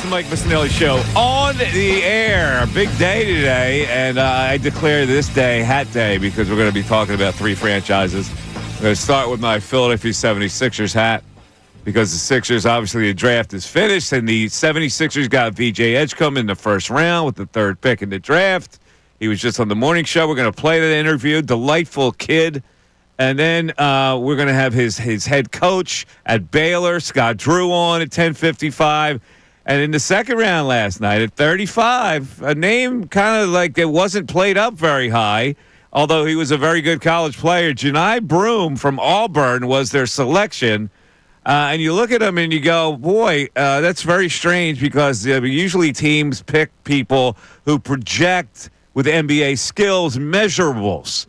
Mike Missanelli Show on the air. Big day today, and I declare this day Hat Day because we're going to be talking about three franchises. I'm going to start with my Philadelphia 76ers hat because the Sixers, obviously, the draft is finished, and the 76ers got VJ Edgecom in the first round with the third pick in the draft. He was just on the morning show. We're going to play that interview. Delightful kid. And then we're going to have his head coach at Baylor, Scott Drew, on at 10:55. And in the second round last night at 35, a name kind of like it wasn't played up very high, although he was a very good college player. Johni Broome from Auburn was their selection. And you look at him and you go, boy, that's very strange because usually teams pick people who project with NBA skills, measurables.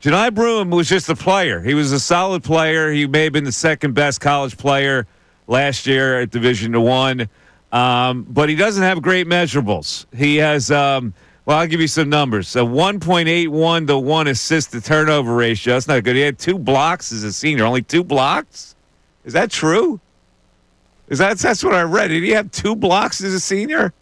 Johni Broome was just a player. He was a solid player. He may have been the second best college player last year at Division I, but he doesn't have great measurables. He has, well, I'll give you some numbers. A 1.81 to 1 assist to turnover ratio. That's not good. He had 2 blocks as a senior. Only 2 blocks? Is that true? That's what I read. Did he have 2 blocks as a senior?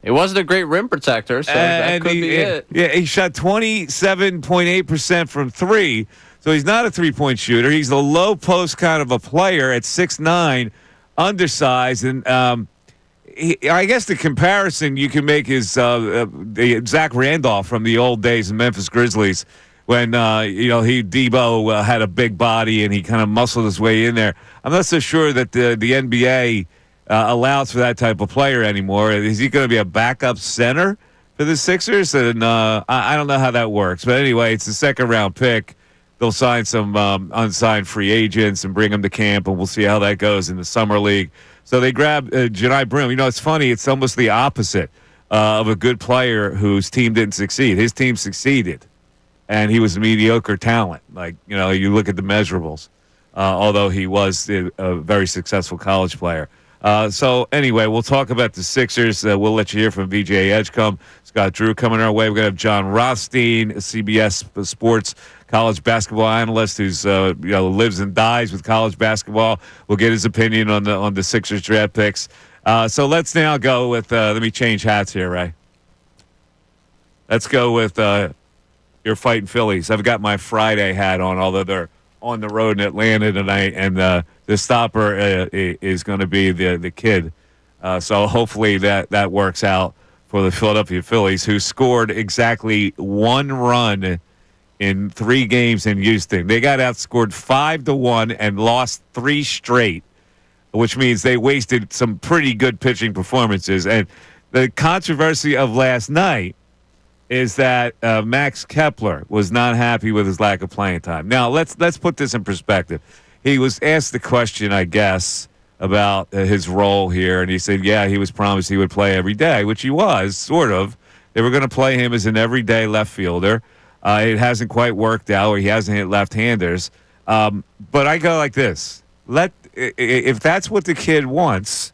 It wasn't a great rim protector, so that could be it. Yeah, he shot 27.8% from 3, so he's not a three-point shooter. He's a low post kind of a player at 6'9", undersized, and I guess the comparison you can make is the Zach Randolph from the old days of Memphis Grizzlies when Debo had a big body and he kind of muscled his way in there. I'm not so sure that the NBA allows for that type of player anymore. Is he going to be a backup center for the Sixers? And I don't know how that works. But anyway, it's a second-round pick. They'll sign some unsigned free agents and bring them to camp, and we'll see how that goes in the summer league. So they grabbed Johni Broome. You know, it's funny. It's almost the opposite of a good player whose team didn't succeed. His team succeeded, and he was a mediocre talent. Like, you look at the measurables, although he was a very successful college player. So anyway, we'll talk about the Sixers. We'll let you hear from VJ Edgecom, Scott Drew coming our way. We're going to have John Rothstein, CBS Sports college basketball analyst who's lives and dies with college basketball. We'll get his opinion on the Sixers draft picks. So let's now go with let me change hats here, Ray. Let's go with your fighting Phillies. I've got my Friday hat on, although they're on the road in Atlanta tonight, and the stopper is going to be the kid. So hopefully that works out for the Philadelphia Phillies, who scored exactly 1 run in 3 games in Houston. They got outscored 5-1 and lost 3 straight, which means they wasted some pretty good pitching performances. And the controversy of last night is that Max Kepler was not happy with his lack of playing time. Now, let's put this in perspective. He was asked the question, I guess, about his role here, and he said, yeah, he was promised he would play every day, which he was, sort of. They were going to play him as an everyday left fielder. It hasn't quite worked out, or he hasn't hit left-handers. But I go like this. If that's what the kid wants,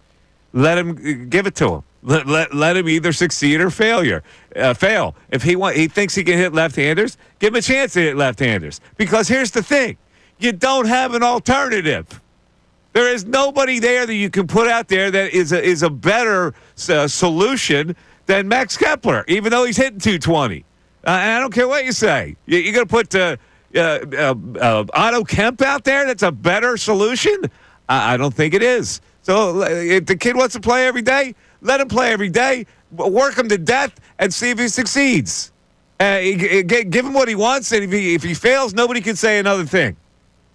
let him give it to him. Let him either succeed or fail. If he thinks he can hit left-handers, give him a chance to hit left-handers. Because here's the thing. You don't have an alternative. There is nobody there that you can put out there that is a better solution than Max Kepler, even though he's hitting 220. And I don't care what you say. You're going to put Otto Kemp out there that's a better solution? I don't think it is. So if the kid wants to play every day, let him play every day, work him to death, and see if he succeeds. Give him what he wants, and if he fails, nobody can say another thing.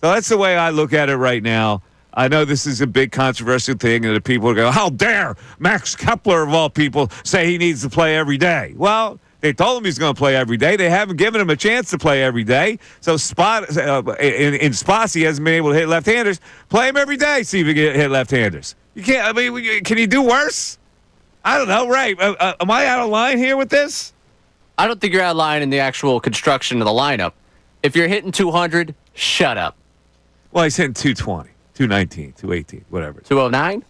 So that's the way I look at it right now. I know this is a big controversial thing, and the people are going, how dare Max Kepler, of all people, say he needs to play every day? Well, they told him he's going to play every day. They haven't given him a chance to play every day. So in spots he hasn't been able to hit left-handers. Play him every day, see if he can hit left-handers. You can't. I mean, can you do worse? I don't know. Right? Am I out of line here with this? I don't think you're out of line in the actual construction of the lineup. If you're hitting 200, shut up. Well, he's hitting 220, 219, 218, whatever. 209?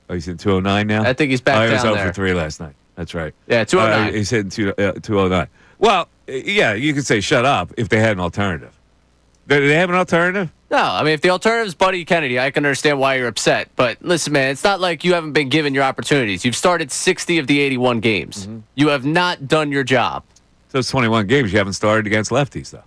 Oh, he's hitting 209 now? I think he's back down there. He was 0 for 3 last night. That's right. Yeah, 209. He's hitting 209. Well, yeah, you could say shut up if they had an alternative. Do they have an alternative? No, I mean, if the alternative is Buddy Kennedy, I can understand why you're upset. But listen, man, it's not like you haven't been given your opportunities. You've started 60 of the 81 games. Mm-hmm. You have not done your job. So it's 21 games. You haven't started against lefties, though.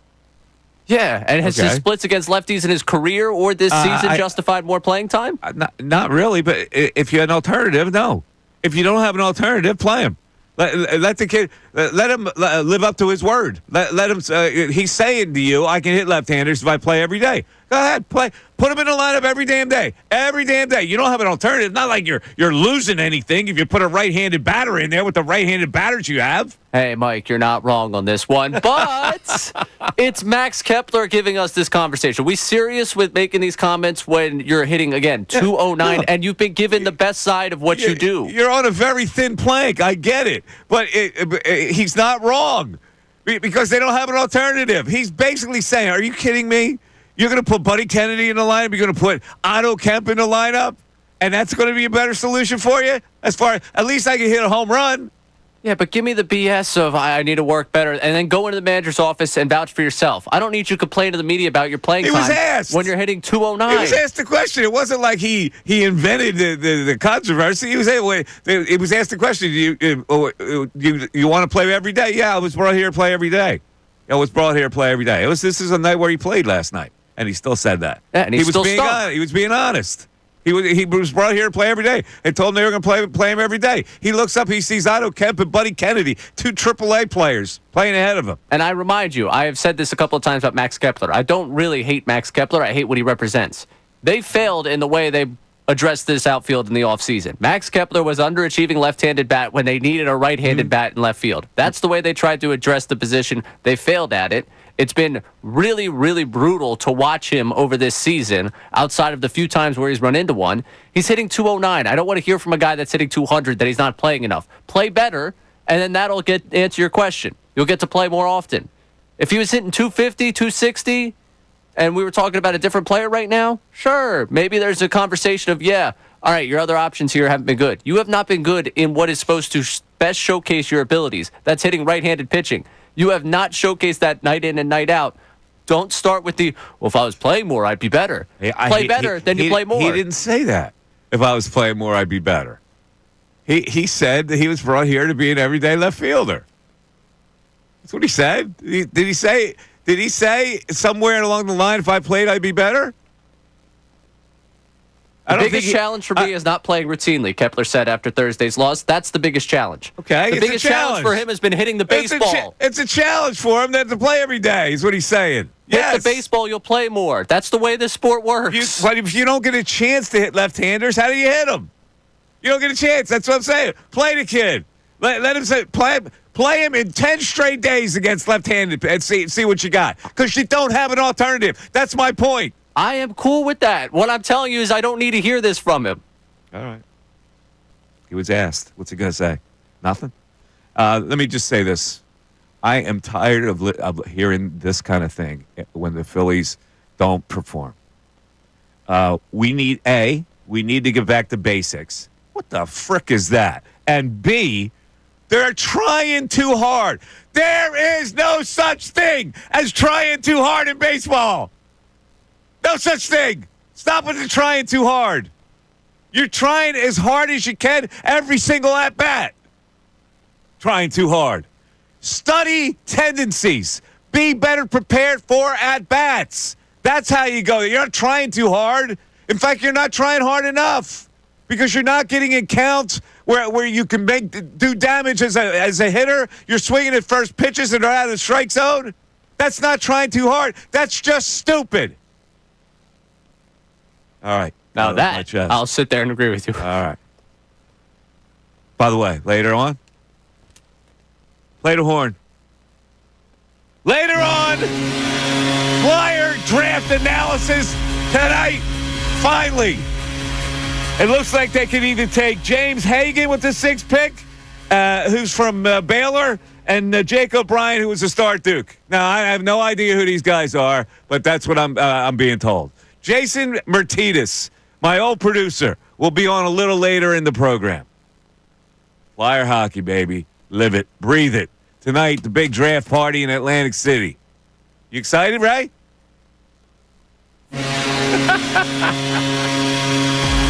Yeah, and has his splits against lefties in his career or this season justified more playing time? Not really, but if you had an alternative, no. If you don't have an alternative, play him. Let the kid, let him live up to his word. Let him. He's saying to you, I can hit left-handers if I play every day. Go ahead, play. Put him in the lineup every damn day. Every damn day. You don't have an alternative. Not like you're losing anything if you put a right-handed batter in there with the right-handed batters you have. Hey, Mike, you're not wrong on this one, but it's Max Kepler giving us this conversation. Are we serious with making these comments when you're hitting, again, 209, and you've been given the best side of what you do? You're on a very thin plank. I get it. But he's not wrong because they don't have an alternative. He's basically saying, are you kidding me? You're going to put Buddy Kennedy in the lineup? You're going to put Otto Kemp in the lineup? And that's going to be a better solution for you? At least I can hit a home run. Yeah, but give me the BS of I need to work better, and then go into the manager's office and vouch for yourself. I don't need you to complain to the media about your playing time. He was asked when you're hitting 209. He was asked the question. It wasn't like he invented the controversy. He was asked the question. You want to play every day? Yeah, I was brought here to play every day. This is a night where he played last night, and he still said that. Yeah, and he was being honest. He was being honest. He was brought here to play every day. They told him they were going to play him every day. He looks up, he sees Otto Kemp and Buddy Kennedy, 2 AAA players playing ahead of him. And I remind you, I have said this a couple of times about Max Kepler. I don't really hate Max Kepler. I hate what he represents. They failed in the way they addressed this outfield in the offseason. Max Kepler was underachieving left-handed bat when they needed a right-handed bat in left field. That's the way they tried to address the position. They failed at it. It's been really, really brutal to watch him over this season, outside of the few times where he's run into one. He's hitting 209. I don't want to hear from a guy that's hitting 200 that he's not playing enough. Play better, and then that'll answer your question. You'll get to play more often. If he was hitting 250, 260, and we were talking about a different player right now, sure, maybe there's a conversation of, all right, your other options here haven't been good. You have not been good in what is supposed to best showcase your abilities. That's hitting right-handed pitching. You have not showcased that night in and night out. Don't start with if I was playing more, I'd be better. Play better, then you play more. He didn't say that. If I was playing more, I'd be better. He said that he was brought here to be an everyday left fielder. That's what he said. Did he say somewhere along the line, if I played, I'd be better? The biggest challenge for me is not playing routinely, Kepler said after Thursday's loss. That's the biggest challenge. Okay, the biggest challenge for him has been hitting the baseball. It's a challenge for him to play every day, is what he's saying. Yes. Hit the baseball, you'll play more. That's the way this sport works. But if you don't get a chance to hit left-handers, how do you hit them? You don't get a chance. That's what I'm saying. Play the kid. Let him play him in 10 straight days against left-handed and see what you got. Because you don't have an alternative. That's my point. I am cool with that. What I'm telling you is I don't need to hear this from him. All right. He was asked. What's he going to say? Nothing? Let me just say this. I am tired of hearing this kind of thing when the Phillies don't perform. We need to get back to basics. What the frick is that? And B, they're trying too hard. There is no such thing as trying too hard in baseball. No such thing. Stop with the trying too hard. You're trying as hard as you can every single at-bat. Trying too hard. Study tendencies. Be better prepared for at-bats. That's how you go. You're not trying too hard. In fact, you're not trying hard enough because you're not getting in counts where you can do damage as a hitter. You're swinging at first pitches and are out of the strike zone. That's not trying too hard. That's just stupid. All right. Now that, I'll sit there and agree with you. All right. By the way, later on, play the horn. Later on, Flyer draft analysis tonight. Finally. It looks like they could either take James Hagan with the 6th pick, who's from Baylor, and Jake O'Brien, who was a star at Duke. Now, I have no idea who these guys are, but that's what I'm being told. Jason Martinez, my old producer, will be on a little later in the program. Flyer hockey, baby. Live it. Breathe it. Tonight, the big draft party in Atlantic City. You excited, Ray?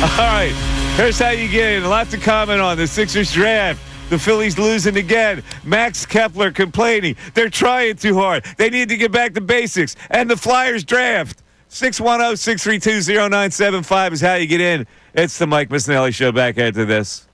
All right, here's how you get in. A lot to comment on. The Sixers draft. The Phillies losing again. Max Kepler complaining. They're trying too hard. They need to get back to basics. And the Flyers draft. 610-632-0975 is how you get in. It's the Mike Missanelli Show. Back after this.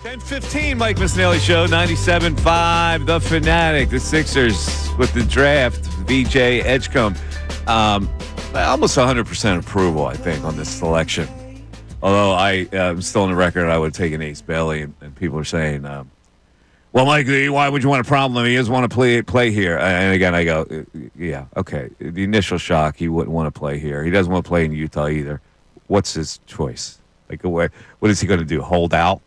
.15, Mike Missanelli Show, 97.5, The Fanatic, the Sixers with the draft, VJ Edgecom. Almost 100% approval, I think, on this selection. Although I'm still on the record, I would take an Ace Bailey, and people are saying, well, Mike, why would you want a problem? He doesn't want to play here. And again, I go, yeah, okay. The initial shock, he wouldn't want to play here. He doesn't want to play in Utah either. What's his choice? Like, what is he going to do? Hold out?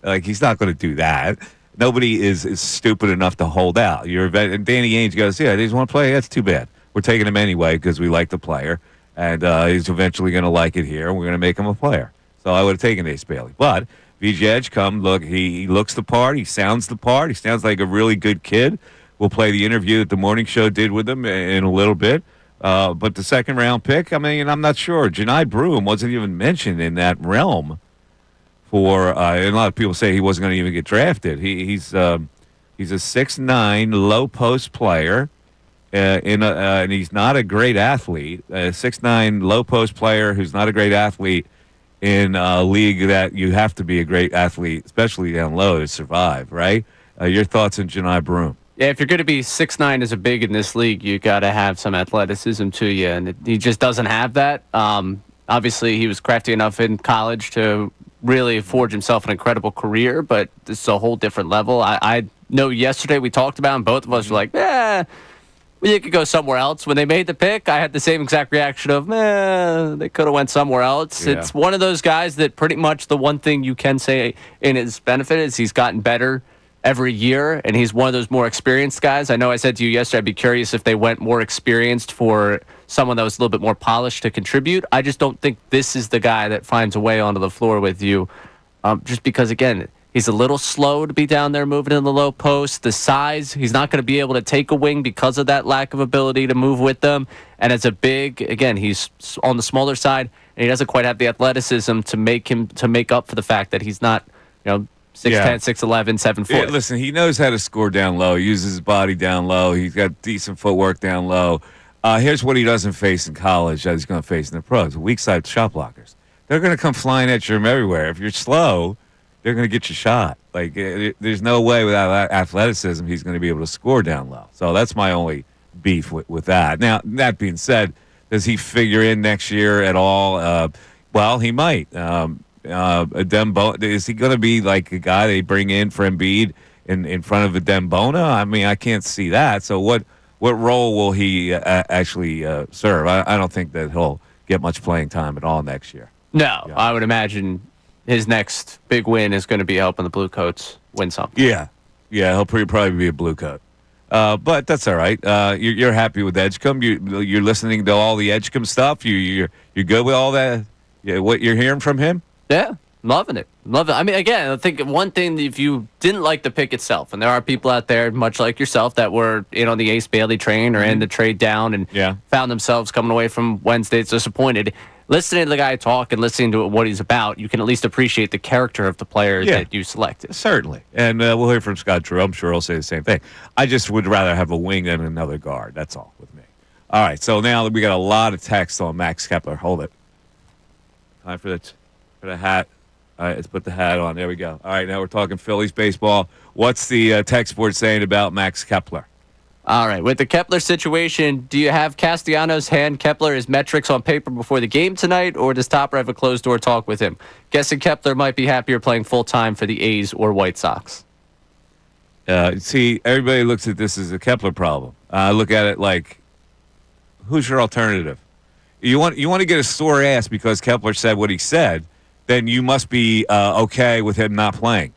Like, he's not going to do that. Nobody is stupid enough to hold out. And Danny Ainge goes, yeah, he doesn't want to play. That's too bad. we're taking him anyway because we like the player, and he's eventually going to like it here, and we're going to make him a player. So I would have taken Ace Bailey. But VJ Edgecom, look, he looks the part. He sounds the part. He sounds like a really good kid. We'll play the interview that the morning show did with him in a little bit. But the second-round pick, I mean, I'm not sure. Janai Broom wasn't even mentioned in that realm for and a lot of people say he wasn't going to even get drafted. He's a 6'9", low-post player, and he's not a great athlete. A 6'9", low-post player who's not a great athlete in a league that you have to be a great athlete, especially down low, to survive, right? Your thoughts on Janai Broom? Yeah, if you're going to be 6'9" as a big in this league, you got to have some athleticism to you, and he just doesn't have that. Obviously, he was crafty enough in college to really forge himself an incredible career, but this is a whole different level. I know yesterday we talked about him, both of us were like, you could go somewhere else. When they made the pick, I had the same exact reaction of, they could have went somewhere else. Yeah. It's one of those guys that pretty much the one thing you can say in his benefit is he's gotten better every year, and he's one of those more experienced guys. I know I said to you yesterday, I'd be curious if they went more experienced for someone that was a little bit more polished to contribute. I just don't think this is the guy that finds a way onto the floor with you, just because, again, he's a little slow to be down there moving in the low post. The size, he's not going to be able to take a wing because of that lack of ability to move with them. And as a big, again, he's on the smaller side, and he doesn't quite have the athleticism to make up for the fact that he's not, 6'10", 6'11", 7'4". Yeah, listen, he knows how to score down low. He uses his body down low. He's got decent footwork down low. Here's what he doesn't face in college that he's going to face in the pros: weak side shot blockers. They're going to come flying at you from everywhere. If you're slow, they're going to get you shot. Like, there's no way without athleticism he's going to be able to score down low. So that's my only beef with that. Now, that being said, does he figure in next year at all? Well, he might. Is he going to be like a guy they bring in for Embiid in front of a Dembona? I mean, I can't see that. So what role will he actually serve? I don't think that he'll get much playing time at all next year. No, yeah. I would imagine his next big win is going to be helping the Blue Coats win something. Yeah, he'll probably be a Blue Coat. But that's all right. You're happy with Edgecom. You're listening to all the Edgecom stuff. You're good with all that. Yeah, what you're hearing from him? Yeah, loving it. I mean, again, I think one thing, if you didn't like the pick itself, and there are people out there, much like yourself, that were in on the Ace Bailey train or in the trade down and found themselves coming away from Wednesdays disappointed. Listening to the guy talk and listening to what he's about, you can at least appreciate the character of the player that you selected. Certainly. And we'll hear from Scott Drew. I'm sure he'll say the same thing. I just would rather have a wing than another guard. That's all with me. All right, so now we got a lot of text on Max Kepler. Hold it. Time for the hat. All right, let's put the hat on. There we go. All right, now we're talking Phillies baseball. What's the text board saying about Max Kepler? All right, with the Kepler situation, do you have Castellanos hand Kepler his metrics on paper before the game tonight, or does Topper have a closed-door talk with him? Guessing Kepler might be happier playing full-time for the A's or White Sox. See, everybody looks at this as a Kepler problem. I look at it like, who's your alternative? You want to get a sore ass because Kepler said what he said, then you must be okay with him not playing.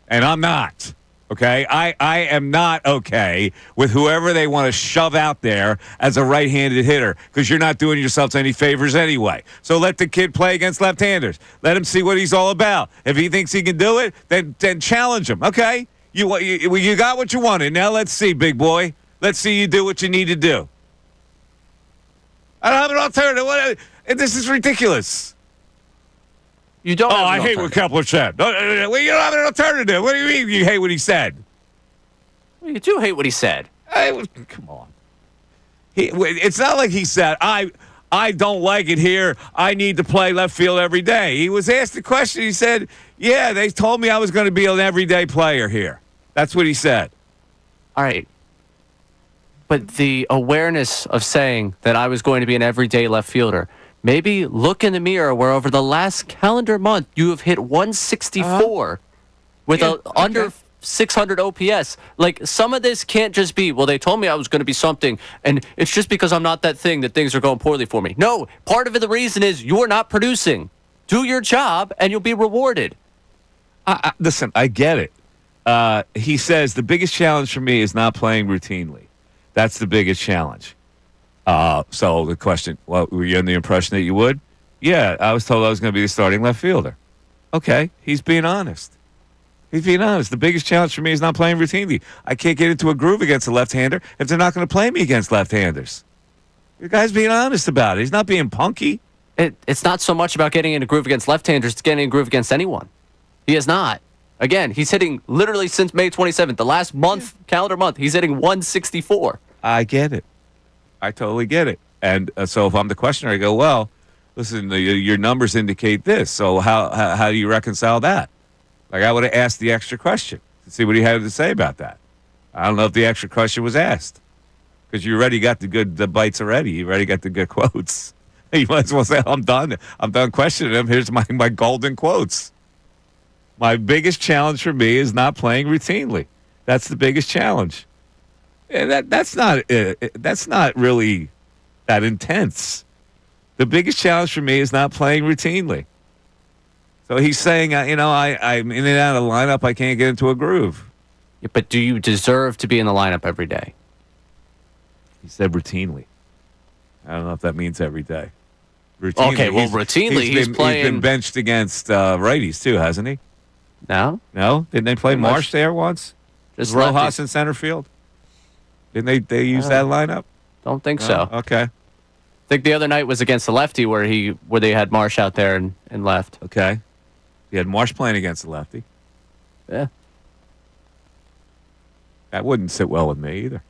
And I'm not. Okay? I am not okay with whoever they want to shove out there as a right-handed hitter because you're not doing yourselves any favors anyway. So let the kid play against left-handers. Let him see what he's all about. If he thinks he can do it, then challenge him. Okay? You got what you wanted. Now let's see, big boy. Let's see you do what you need to do. I don't have an alternative. This is ridiculous. You don't. I hate what Kepler said. You don't have an alternative. What do you mean you hate what he said? Well, you do hate what he said. Come on. It's not like he said, I don't like it here. I need to play left field every day. He was asked the question. He said, yeah, they told me I was going to be an everyday player here. That's what he said. All right. But the awareness of saying that I was going to be an everyday left fielder, maybe look in the mirror where over the last calendar month you have hit 164 with under 600 OPS. Like, some of this can't just be, well, they told me I was going to be something, and it's just because I'm not that thing that things are going poorly for me. No, part of it, the reason is you're not producing. Do your job, and you'll be rewarded. Listen, I get it. He says the biggest challenge for me is not playing routinely. That's the biggest challenge. So the question, well, were you under the impression that you would? Yeah, I was told I was going to be the starting left fielder. Okay, he's being honest. He's being honest. The biggest challenge for me is not playing routinely. I can't get into a groove against a left-hander if they're not going to play me against left-handers. The guy's being honest about it. He's not being punky. It's not so much about getting in a groove against left-handers, it's getting in a groove against anyone. He is not. Again, he's hitting literally since May 27th, the last month, calendar month, he's hitting 164. I get it. I totally get it. And so if I'm the questioner, I go, well, listen, your numbers indicate this. So how do you reconcile that? Like, I would have asked the extra question to see what he had to say about that. I don't know if the extra question was asked because you already got the bites already. You already got the good quotes. You might as well say, I'm done. I'm done questioning him. Here's my golden quotes. My biggest challenge for me is not playing routinely. That's the biggest challenge. And that's not really that intense. The biggest challenge for me is not playing routinely. So he's saying, I'm in and out of the lineup. I can't get into a groove. Yeah, but do you deserve to be in the lineup every day? He said routinely. I don't know if that means every day. Routinely. Okay, well, routinely he's playing. He's been benched against righties too, hasn't he? No? No? Didn't they play Marsh there once? Just Rojas in center field? Didn't they use that lineup? Don't think No? so. Okay. I think the other night was against the lefty where they had Marsh out there and left. Okay. He had Marsh playing against the lefty. Yeah. That wouldn't sit well with me either.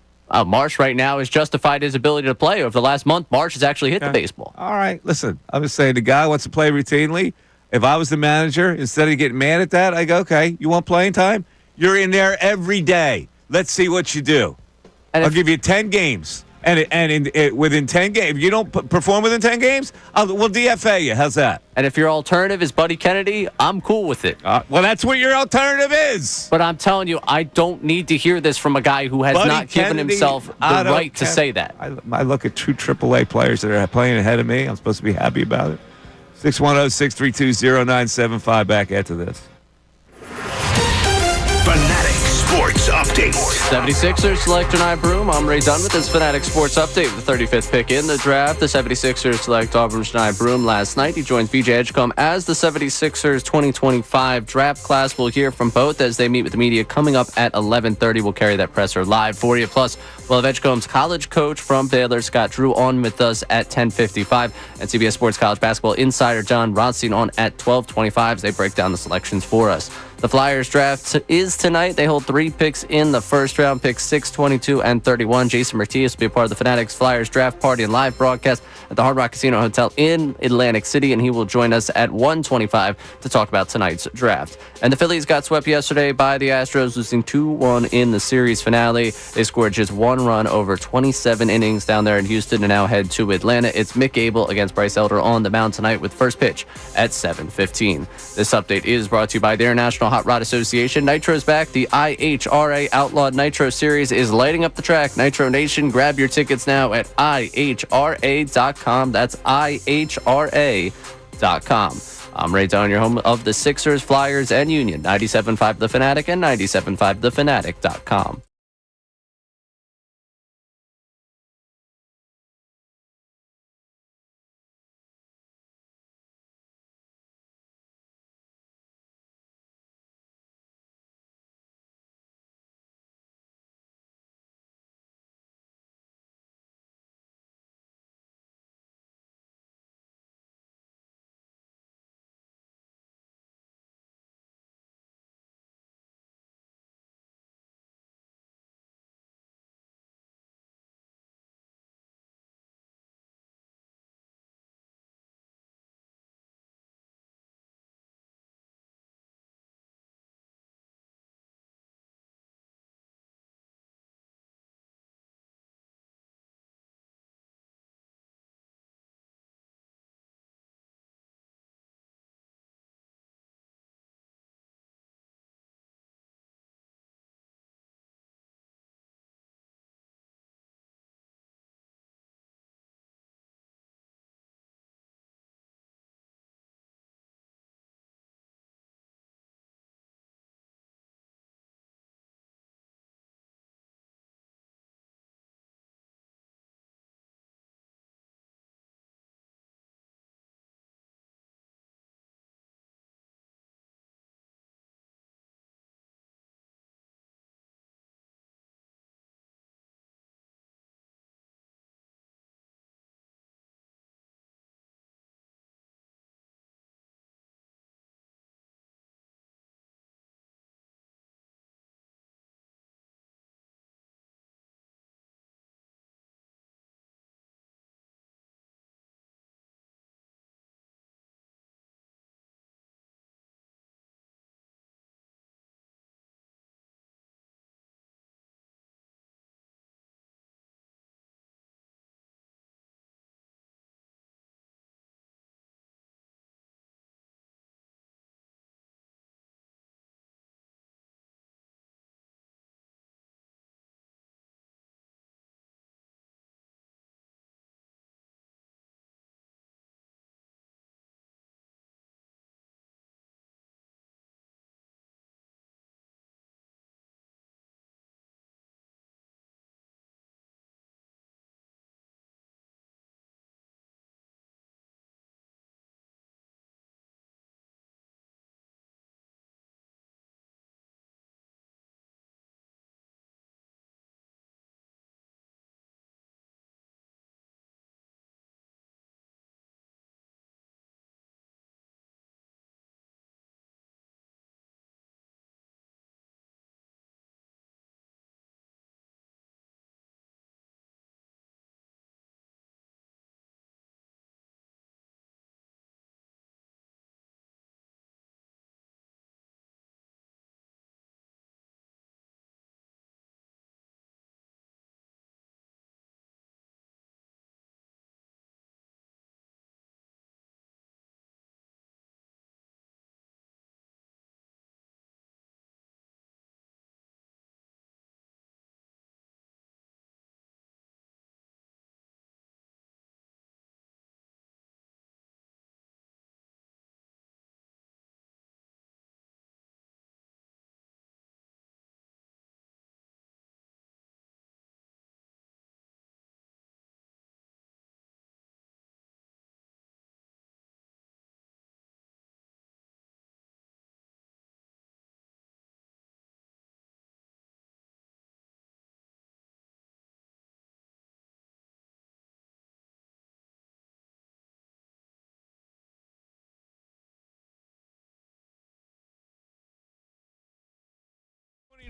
Marsh right now has justified his ability to play. Over the last month, Marsh has actually hit the baseball. All right. Listen, I'm just saying the guy wants to play routinely. If I was the manager, instead of getting mad at that, I go, okay, you want playing time? You're in there every day. Let's see what you do. And I'll give you 10 games. Within 10 games, if you don't perform within 10 games, we'll DFA you. How's that? And if your alternative is Buddy Kennedy, I'm cool with it. Well, that's what your alternative is. But I'm telling you, I don't need to hear this from a guy who has not given himself the right to say that. I look at two AAA players that are playing ahead of me. I'm supposed to be happy about it. 610-632-0975. Back after this. Fanatic Sports Update. 76ers select Janai Broom. I'm Ray Dunn with this Fanatic Sports Update. The 35th pick in the draft. The 76ers select Auburn Janai Broom last night. He joins BJ Edgecom as the 76ers 2025 draft class. We'll hear from both as they meet with the media coming up at 11:30. We'll carry that presser live for you. Plus, we'll have Edgecom's college coach from Baylor, Scott Drew, on with us at 10:55. And CBS Sports College Basketball insider John Rothstein on at 12:25 as they break down the selections for us. The Flyers draft is tonight. They hold 3 picks in the first round, picks 6, 22, and 31. Jason Martinez will be a part of the Fanatics Flyers draft party and live broadcast at the Hard Rock Casino Hotel in Atlantic City, and he will join us at 1:25 to talk about tonight's draft. And the Phillies got swept yesterday by the Astros, losing 2-1 in the series finale. They scored just 1 run over 27 innings down there in Houston and now head to Atlanta. It's Mick Abel against Bryce Elder on the mound tonight with first pitch at 7:15. This update is brought to you by the International Hot Rod Association. Nitro's back. The IHRA Outlawed Nitro Series is lighting up the track. Nitro Nation, grab your tickets now at IHRA.com. That's IHRA.com. I'm Ray Dunn, your home of the Sixers, Flyers, and Union. 97.5 The Fanatic and 97.5thefanatic.com.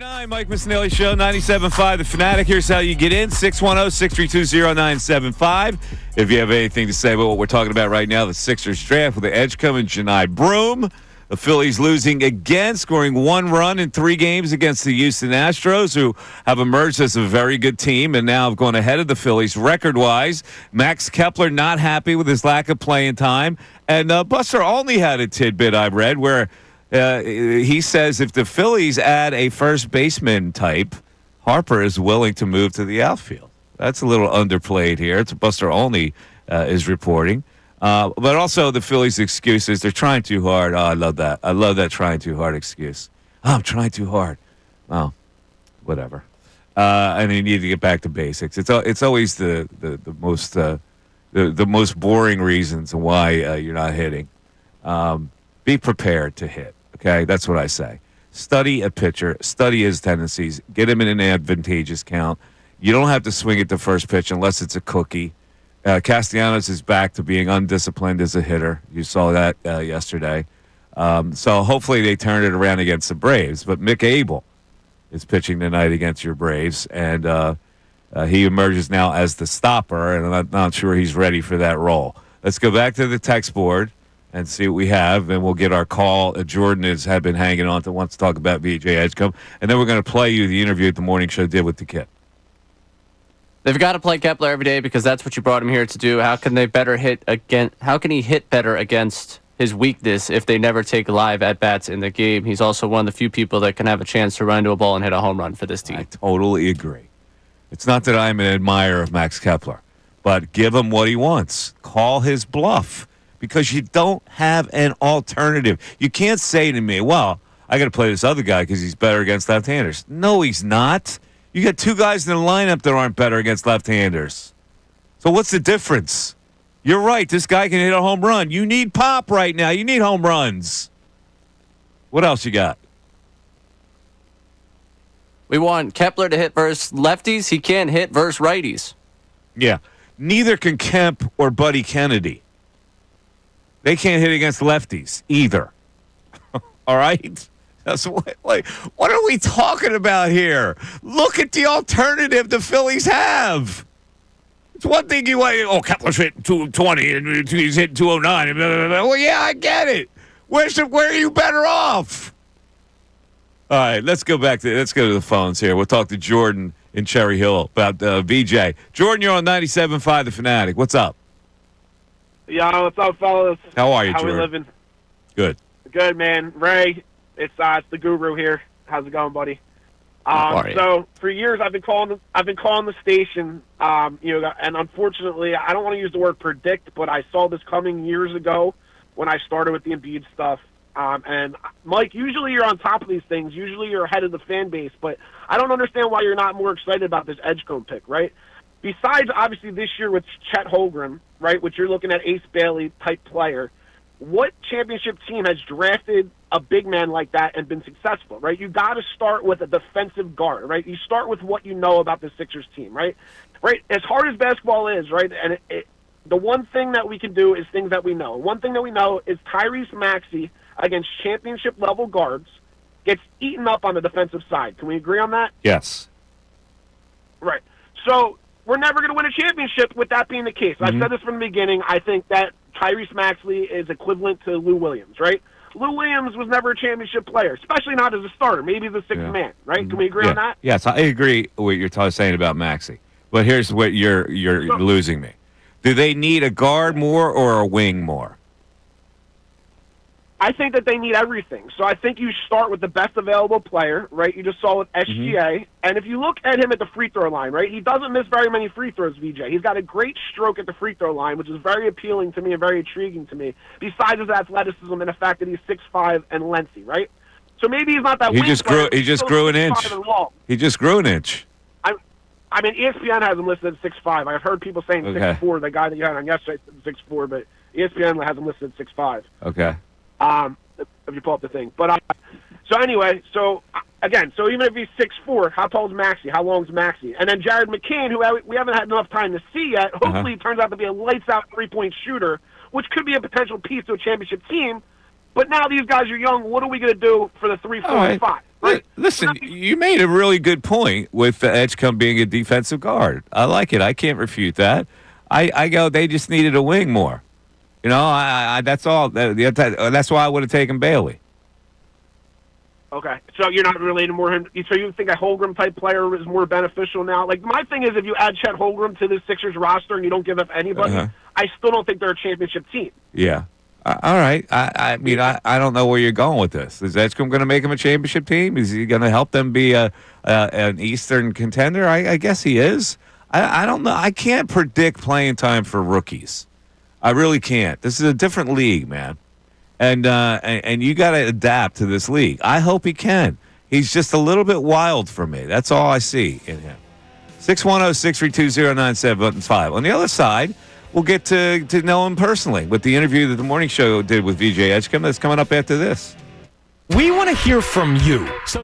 Mike Missanelli Show, 97.5 The Fanatic. Here's how you get in, 610-632-0975. If you have anything to say about what we're talking about right now, the Sixers draft with the Edgecom and Janai Broom. The Phillies losing again, scoring 1 run in 3 games against the Houston Astros, who have emerged as a very good team and now have gone ahead of the Phillies record-wise. Max Kepler not happy with his lack of playing time. And Buster Olney had a tidbit I read where he says if the Phillies add a first baseman type, Harper is willing to move to the outfield. That's a little underplayed here. It's Buster Olney is reporting. But also the Phillies' excuses, they're trying too hard. Oh, I love that. I love that trying too hard excuse. Oh, I'm trying too hard. Oh, whatever. And they need to get back to basics. It's always the most boring reasons why you're not hitting. Be prepared to hit. Okay, that's what I say. Study a pitcher, study his tendencies, get him in an advantageous count. You don't have to swing at the first pitch unless it's a cookie. Castellanos is back to being undisciplined as a hitter. You saw that yesterday. So hopefully they turn it around against the Braves. But Mick Abel is pitching tonight against your Braves, and he emerges now as the stopper, and I'm not sure he's ready for that role. Let's go back to the text board and see what we have, and we'll get our call. Jordan has been hanging on to wants to talk about VJ Edgecom, and then we're going to play you the interview at the morning show did with the kid. They've got to play Kepler every day because that's what you brought him here to do. How can they better hit again? How can he hit better against his weakness if they never take live at bats in the game? He's also one of the few people that can have a chance to run into a ball and hit a home run for this team. I totally agree. It's not that I'm an admirer of Max Kepler, but give him what he wants. Call his bluff because you don't have an alternative. You can't say to me, well, I got to play this other guy because he's better against left-handers. No, he's not. You got 2 guys in the lineup that aren't better against left-handers. So what's the difference? You're right. This guy can hit a home run. You need pop right now. You need home runs. What else you got? We want Kepler to hit versus lefties. He can't hit versus righties. Yeah. Neither can Kemp or Buddy Kennedy. They can't hit against lefties either. All right? That's what are we talking about here? Look at the alternative the Phillies have. It's one thing you want. Oh, Kepler's hitting 220 and he's hitting 209. And blah, blah, blah. Well, yeah, I get it. Where are you better off? All right, let's go to the phones here. We'll talk to Jordan in Cherry Hill about VJ. Jordan, you're on 97.5 The Fanatic. What's up? Yo, what's up, fellas? How are you, Jordan? How we living? Good. Good, man. Ray, it's the guru here. How's it going, buddy? So for years I've been calling the station, and unfortunately I don't want to use the word predict, but I saw this coming years ago when I started with the Embiid stuff. And Mike, usually you're on top of these things. Usually you're ahead of the fan base, but I don't understand why you're not more excited about this Edgecom pick, right? Besides, obviously, this year with Chet Holmgren, right, which you're looking at Ace Bailey-type player, what championship team has drafted a big man like that and been successful, right? You got to start with a defensive guard, right? You start with what you know about the Sixers team, right? Right? As hard as basketball is, right, and the one thing that we can do is things that we know. One thing that we know is Tyrese Maxey against championship-level guards gets eaten up on the defensive side. Can we agree on that? Yes. Right. So we're never going to win a championship with that being the case. Mm-hmm. I've said this from the beginning. I think that Tyrese Maxey is equivalent to Lou Williams, right? Lou Williams was never a championship player, especially not as a starter. Maybe as a sixth man, right? Mm-hmm. Can we agree on that? Yes, I agree with what you're saying about Maxey. But here's what you're losing me. Do they need a guard more or a wing more? I think that they need everything. So I think you start with the best available player, right? You just saw with SGA. Mm-hmm. And if you look at him at the free throw line, right, he doesn't miss very many free throws, VJ. He's got a great stroke at the free throw line, which is very appealing to me and very intriguing to me, besides his athleticism and the fact that he's 6'5" and lengthy, right? So maybe he's not that wing player. He just grew an inch. He just grew an inch. I mean, ESPN has him listed at 6'5". I've heard people saying 6'4". The guy that you had on yesterday said 6'4", but ESPN has him listed at 6'5". Okay. If you pull up the thing. But so anyway, so even if he's 6'4", how tall is Maxey? How long is Maxey? And then Jared McCain, who we haven't had enough time to see yet, hopefully he turns out to be a lights-out three-point shooter, which could be a potential piece to a championship team. But now these guys are young. What are we going to do for the 3, 4, All right. and 5? Right? Listen, you made a really good point with Edgecom being a defensive guard. I like it. I can't refute that. I go, they just needed a wing more. You know, that's all. That's why I would have taken Bailey. Okay, so you're not related more him. So you think a Holmgren type player is more beneficial now? Like my thing is, if you add Chet Holmgren to the Sixers roster and you don't give up anybody, I still don't think they're a championship team. Yeah. All right. I mean, I don't know where you're going with this. Is Edgecom going to make him a championship team? Is he going to help them be an Eastern contender? I guess he is. I don't know. I can't predict playing time for rookies. I really can't. This is a different league, man. And you got to adapt to this league. I hope he can. He's just a little bit wild for me. That's all I see in him. 610-632-0975. On the other side, we'll get to know him personally with the interview that the morning show did with VJ Edgecom. That's coming up after this. We want to hear from you. So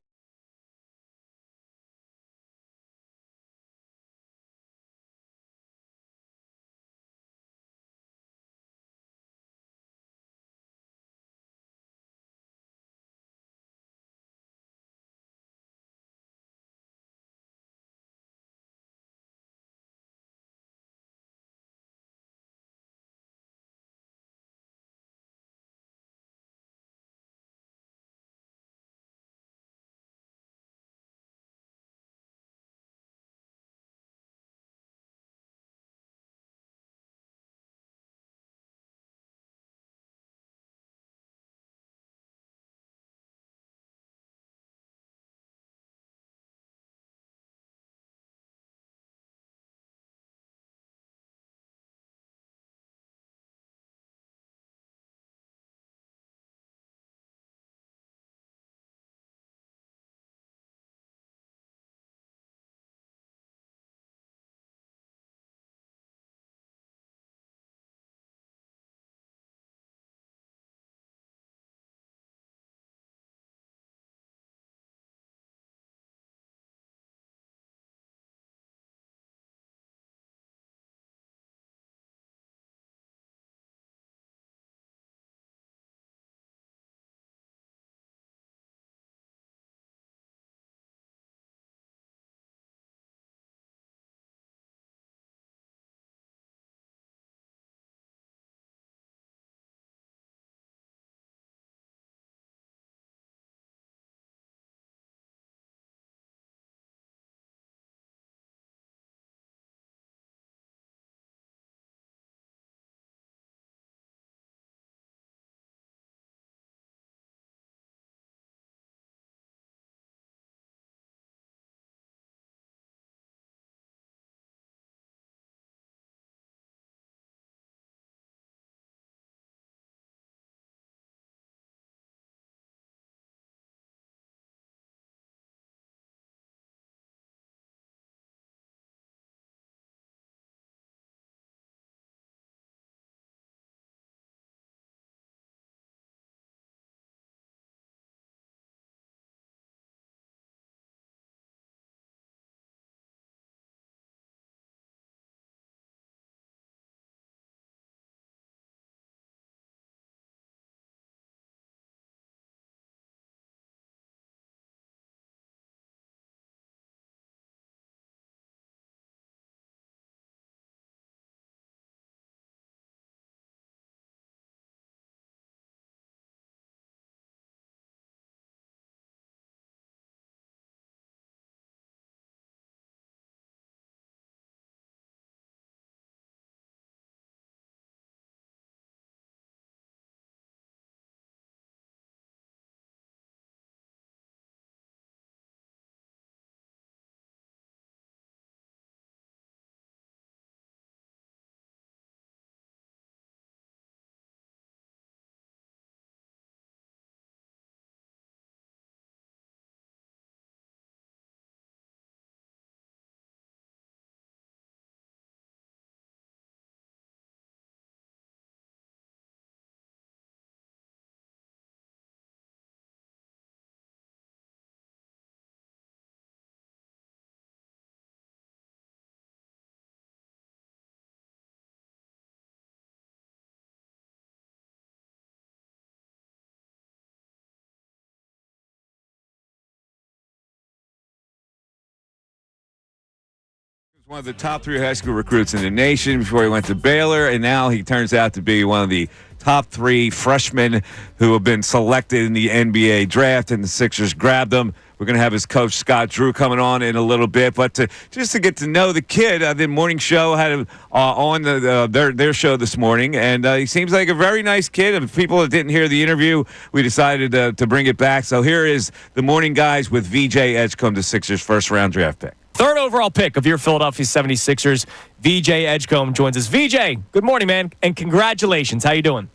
One of the top 3 high school recruits in the nation before he went to Baylor, and now he turns out to be one of the top 3 freshmen who have been selected in the NBA draft, and the Sixers grabbed him. We're going to have his coach, Scott Drew, coming on in a little bit. But just to get to know the kid, the morning show had him on their show this morning, and he seems like a very nice kid. And people that didn't hear the interview, we decided to bring it back. So here is the morning guys with VJ Edgecom, the Sixers' first-round draft pick. 3rd overall pick of your Philadelphia 76ers, VJ Edgecom, joins us. VJ, good morning, man, and congratulations. How you doing?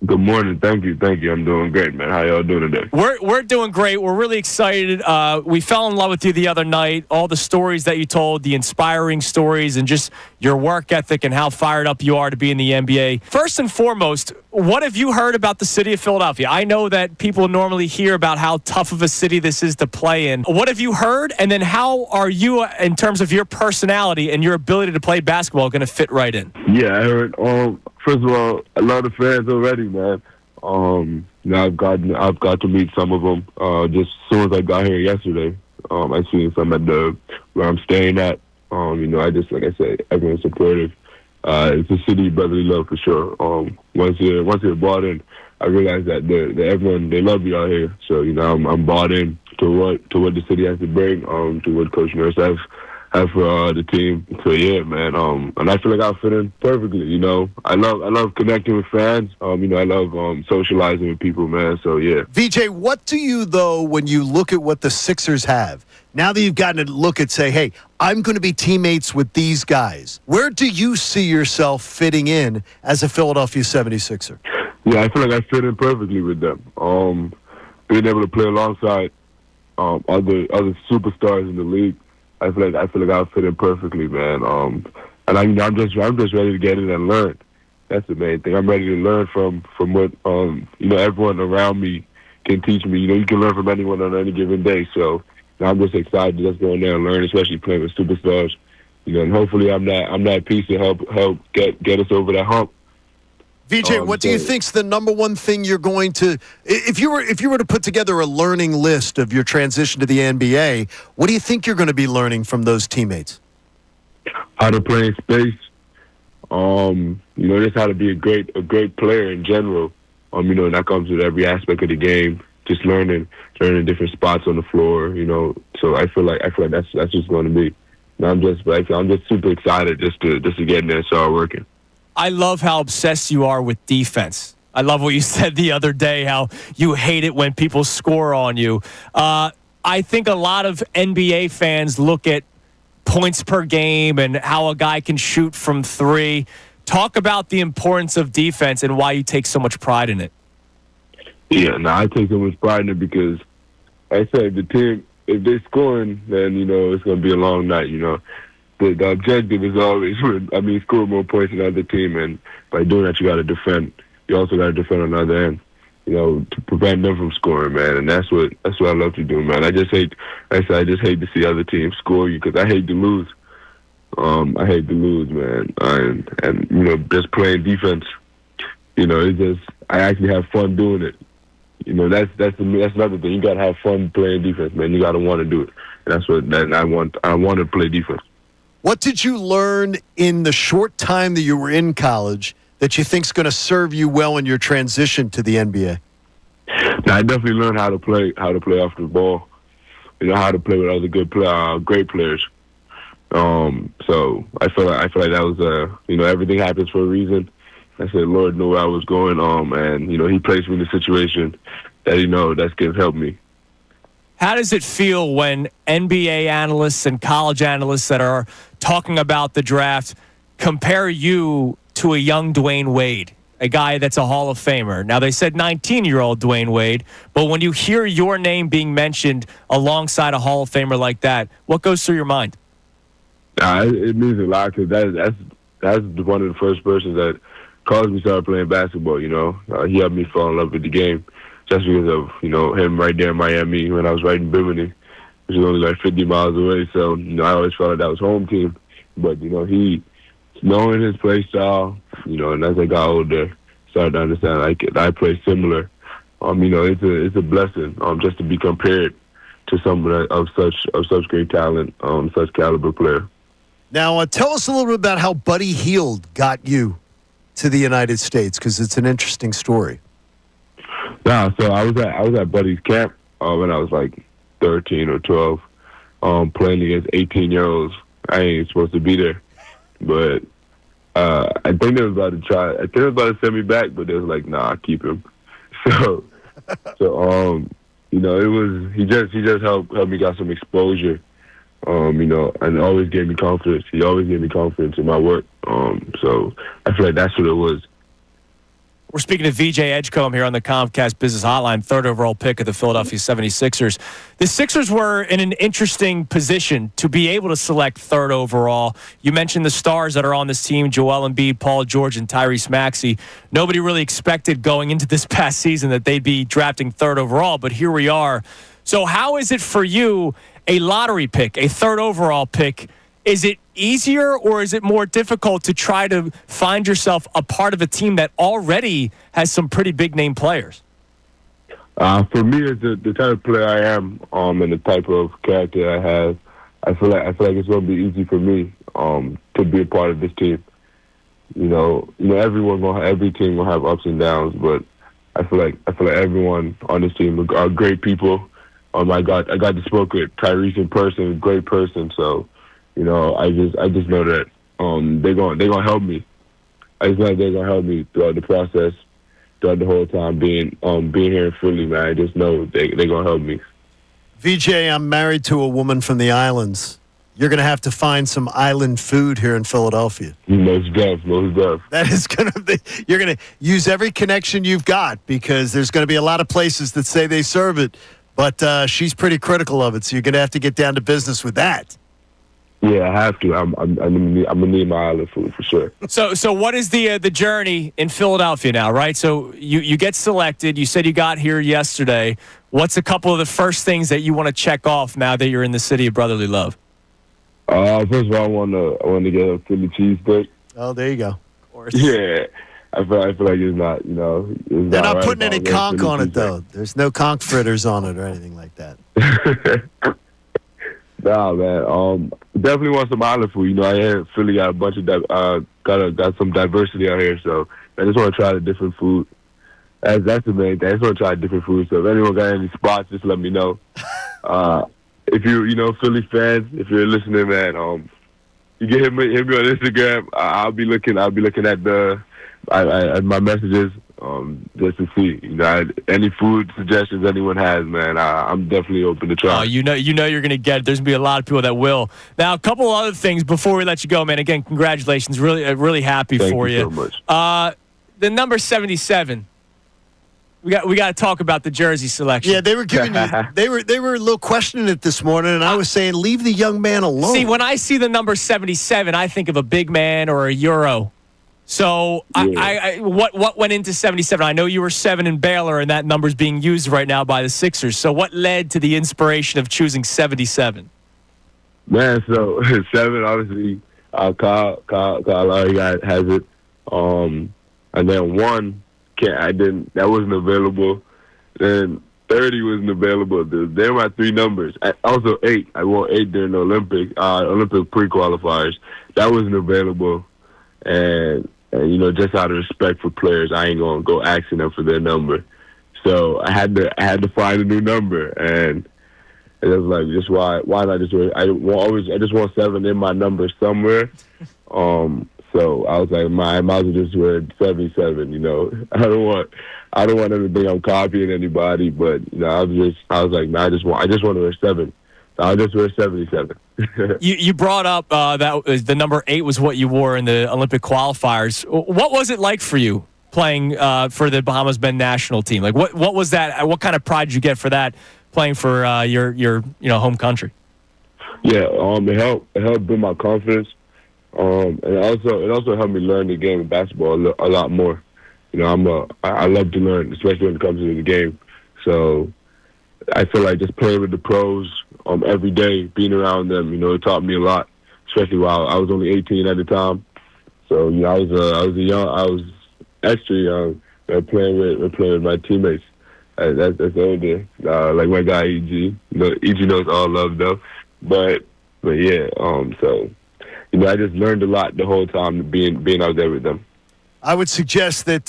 Good morning. Thank you. I'm doing great, man. How y'all doing today? We're doing great. We're really excited. We fell in love with you the other night. All the stories that you told, the inspiring stories, and just your work ethic and how fired up you are to be in the NBA. First and foremost, what have you heard about the city of Philadelphia? I know that people normally hear about how tough of a city this is to play in. What have you heard? And then how are you, in terms of your personality and your ability to play basketball, going to fit right in? Yeah, I heard. First of all, I love the fans already, man. I've got to meet some of them. Just as soon as I got here yesterday, I seen some at where I'm staying at. Like I said, everyone's supportive. It's a city of brotherly love for sure. Once you're bought in, I realized that everyone, they love me out here. So I'm bought in to what the city has to bring, to what Coach Nurse have for the team. So yeah, man. And I feel like I fit in perfectly. I love connecting with fans. I love socializing with people, man. So yeah. VJ, what do you, though, when you look at what the Sixers have, now that you've gotten to look at, say, hey, I'm going to be teammates with these guys, where do you see yourself fitting in as a Philadelphia 76er? Yeah, I feel like I fit in perfectly with them. Being able to play alongside other superstars in the league, I feel like I fit in perfectly, man. And I'm just ready to get in and learn. That's the main thing. I'm ready to learn from what everyone around me can teach me. You can learn from anyone on any given day. So I'm just excited to just go in there and learn, especially playing with superstars. And hopefully I'm that piece to help get us over that hump. VJ, what do you think's the number one thing you're going to, if you were to put together a learning list of your transition to the NBA, what do you think you're going to be learning from those teammates? How to play in space. Just how to be a great player in general. And that comes with every aspect of the game. Just learning different spots on the floor. So I feel like that's just going to be. And I'm just super excited just to get in there and start working. I love how obsessed you are with defense. I love what you said the other day, how you hate it when people score on you. I think a lot of NBA fans look at points per game and how a guy can shoot from 3. Talk about the importance of defense and why you take so much pride in it. Yeah, I take so much pride in it because, like I said, the team, if they're scoring, then, it's going to be a long night, The objective is always, score more points than the other team, and by doing that, you got to defend. You also got to defend on the other end, to prevent them from scoring, man. And that's what I love to do, man. I just hate to see other teams score you because I hate to lose. I hate to lose, man. And just playing defense, it's just I actually have fun doing it. That's another thing. You got to have fun playing defense, man. You got to want to do it. And I want to play defense. What did you learn in the short time that you were in college that you think is going to serve you well in your transition to the NBA? I definitely learned how to play off the ball. How to play with other great players. So I feel like that was everything happens for a reason. I said, Lord knew where I was going, and He placed me in a situation that that's going to help me. How does it feel when NBA analysts and college analysts that are talking about the draft compare you to a young Dwayne Wade, a guy that's a Hall of Famer? Now, they said 19-year-old Dwayne Wade, but when you hear your name being mentioned alongside a Hall of Famer like that, what goes through your mind? It means a lot because that's one of the first persons that caused me to start playing basketball, He helped me fall in love with the game. Just because of, him right there in Miami when I was right in Bimini, which is only like 50 miles away. So, I always felt like that was home team. But, he, knowing his play style, and as I got older, started to understand I play similar. It's a blessing just to be compared to someone of such great talent, such caliber player. Now, tell us a little bit about how Buddy Hield got you to the United States, because it's an interesting story. Nah, so I was at Buddy's camp when I was like 13 or 12, playing against 18-year-olds. I ain't supposed to be there, but I think they was about to try. I think they was about to send me back, but they was like, "Nah, keep him." So you know, it was he just helped me got some exposure. You know, and always gave me confidence. He always gave me confidence in my work. So I feel like that's what it was. We're speaking to VJ Edgecom here on the Comcast Business Hotline, third overall pick of the Philadelphia 76ers. The Sixers were in an interesting position to be able to select third overall. You mentioned the stars that are on this team, Joel Embiid, Paul George, and Tyrese Maxey. Nobody really expected going into this past season that they'd be drafting third overall, but here we are. So how is it for you, a lottery pick, a third overall pick? Is it easier or is it more difficult to try to find yourself a part of a team that already has some pretty big name players? For me, as the type of player I am, and the type of character I have, I feel like it's going to be easy for me to be a part of this team. You know, every team will have ups and downs, but I feel like everyone on this team are great people. I got to spoke with Tyrese in person, a great person. So, you know, I just know that they're gonna help me. I just know they're gonna help me throughout the process, throughout the whole time being here in Philly, man. I just know they're gonna help me. VJ, I'm married to a woman from the islands. You're gonna have to find some island food here in Philadelphia. Most def. That is gonna be. You're gonna use every connection you've got, because there's gonna be a lot of places that say they serve it, but she's pretty critical of it. So you're gonna have to get down to business with that. Yeah, I have to. I'm gonna need my island food for sure. So what is the journey in Philadelphia now, right? So you get selected. You said you got here yesterday. What's a couple of the first things that you want to check off now that you're in the city of brotherly love? First of all, I want to get a Philly cheesesteak. Oh, there you go. Of course. Yeah, I feel like it's not, you know. They're not putting any conch on it, though. There's no conch fritters on it or anything like that. Nah, man. Definitely want some island food. You know, I hear Philly got a bunch of got some diversity out here, so I just want to try the different food. That's the main thing. I just want to try different food. So if anyone got any spots, just let me know. If you know Philly fans, if you're listening, man, you can hit me on Instagram. I'll be looking at my messages just to see, you know, any food suggestions anyone has, man. I'm definitely open to try. Oh, you know you're gonna get it. There's gonna be a lot of people that will. Now, a couple of other things before we let you go, man. Again, congratulations. Really happy for you. Thank you so much. The number 77. We got to talk about the jersey selection. Yeah, they were giving you. They were a little questioning it this morning, and I was saying, leave the young man alone. See, when I see the number 77, I think of a big man or a Euro. So Yeah. what went into 77? I know you were 7 in Baylor, and that number's being used right now by the Sixers. So what led to the inspiration of choosing 77? Man, so 7, obviously, Kyle already has it. And then 1, that wasn't available. Then 30 wasn't available. They were my 3 numbers. Also 8. I wore 8 during the Olympic pre-qualifiers. That wasn't available. And you know, just out of respect for players, I ain't gonna go asking them for their number. So I had to find a new number, and it was like, just why not just wear? I just want 7 in my number somewhere. So I was like, I might as well just wear 77. You know, I don't want them to think I'm copying anybody, but you know, I was like, I just want to wear 7. So I'll just wear 77. You brought up that the number 8 was what you wore in the Olympic qualifiers. What was it like for you playing for the Bahamas men's national team? Like what was that? What kind of pride did you get for that, playing for your home country? Yeah, it helped build my confidence. And it also helped me learn the game of basketball a lot more. You know, I love to learn, especially when it comes to the game. So I feel like just playing with the pros every day, being around them, you know, it taught me a lot. Especially while I was only 18 at the time. So you know, I was extra young, playing with my teammates. That's older. Like my guy EG. You know, EG knows all love though. But yeah. So I just learned a lot the whole time being out there with them. I would suggest that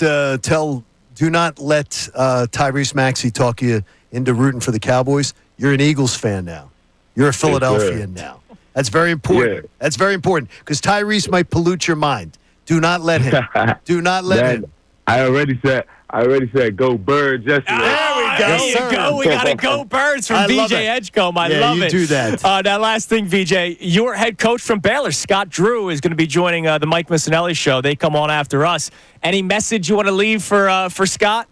do not let Tyrese Maxey talk you into rooting for the Cowboys. You're an Eagles fan now. You're a Philadelphian now. That's very important. Yeah. That's very important because Tyrese might pollute your mind. Do not let him. Do not let him. I already said go Birds yesterday. There we go. Yes, There you go. We got to go Birds from love VJ Edgecom. I Yeah, love you it. do that. Now, last thing, VJ, your head coach from Baylor, Scott Drew, is going to be joining the Mike Missanelli show. They come on after us. Any message you want to leave for Scott?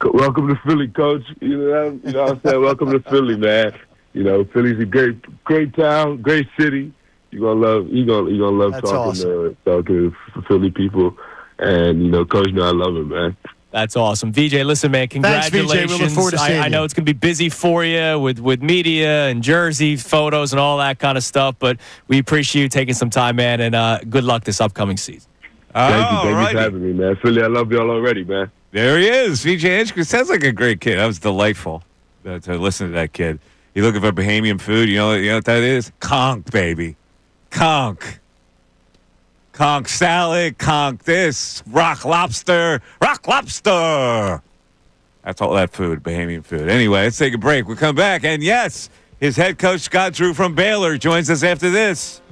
Welcome to Philly, Coach. You know what I'm saying? Welcome to Philly, man. Philly's a great town, great city. You're gonna love That's talking to Philly people. And Coach, I love it, man. That's awesome. VJ, listen, man, Thanks, VJ. congratulations. We look forward to seeing I know you. it's going to be busy for you with media and jersey photos and all that kind of stuff, but we appreciate you taking some time, man, and good luck this upcoming season. Thank you for having me, man. Philly, I love y'all already, man. There he is, VJ Edgecom. Sounds like a great kid. That was delightful to listen to that kid. You looking for Bahamian food? You know what that is? Conch, baby. Conch. Conch salad, conch this, rock lobster. That's all that food, Bahamian food. Anyway, let's take a break. We'll come back. And yes, his head coach, Scott Drew from Baylor, joins us after this.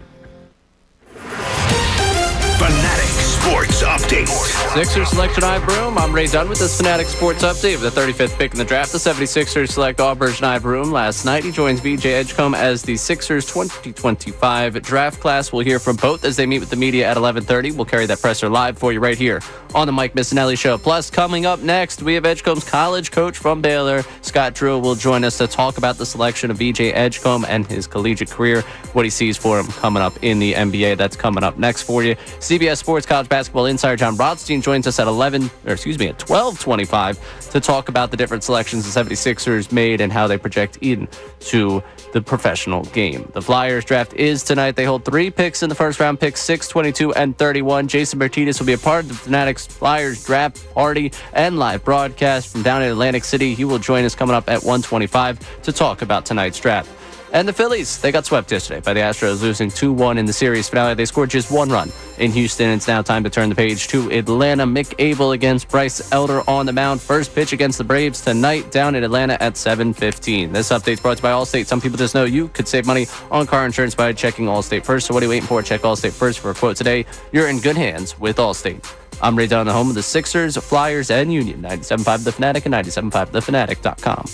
Fanatic Sports Update. Sixers selection Ive Room. I'm Ray Dunn with this Fanatic Sports Update of the 35th pick in the draft. The 76ers select Auburn Ive Room last night. He joins VJ Edgecom as the Sixers 2025 draft class. We'll hear from both as they meet with the media at 11:30. We'll carry that presser live for you right here on the Mike Missanelli Show. Plus, coming up next, we have Edgecom's college coach from Baylor, Scott Drew, will join us to talk about the selection of VJ Edgecom and his collegiate career, what he sees for him coming up in the NBA. That's coming up next for you. CBS Sports College Basketball insider John Rothstein joins us at 12:25 to talk about the different selections the 76ers made and how they project into the professional game. The Flyers draft is tonight. They hold 3 picks in the first round, picks 6, 22, and 31. Jason Martinez will be a part of the Fanatics Flyers draft party and live broadcast from down in Atlantic City. He will join us coming up at 1:25 to talk about tonight's draft. And the Phillies, they got swept yesterday by the Astros, losing 2-1 in the series finale. They scored just 1 run in Houston. It's now time to turn the page to Atlanta. Mick Abel against Bryce Elder on the mound. First pitch against the Braves tonight down in Atlanta at 7:15. This update's brought to you by Allstate. Some people just know you could save money on car insurance by checking Allstate first. So what are you waiting for? Check Allstate first for a quote today. You're in good hands with Allstate. I'm Ray Dunn, the home of the Sixers, Flyers, and Union. 97.5 The Fanatic and 97.5thefanatic.com.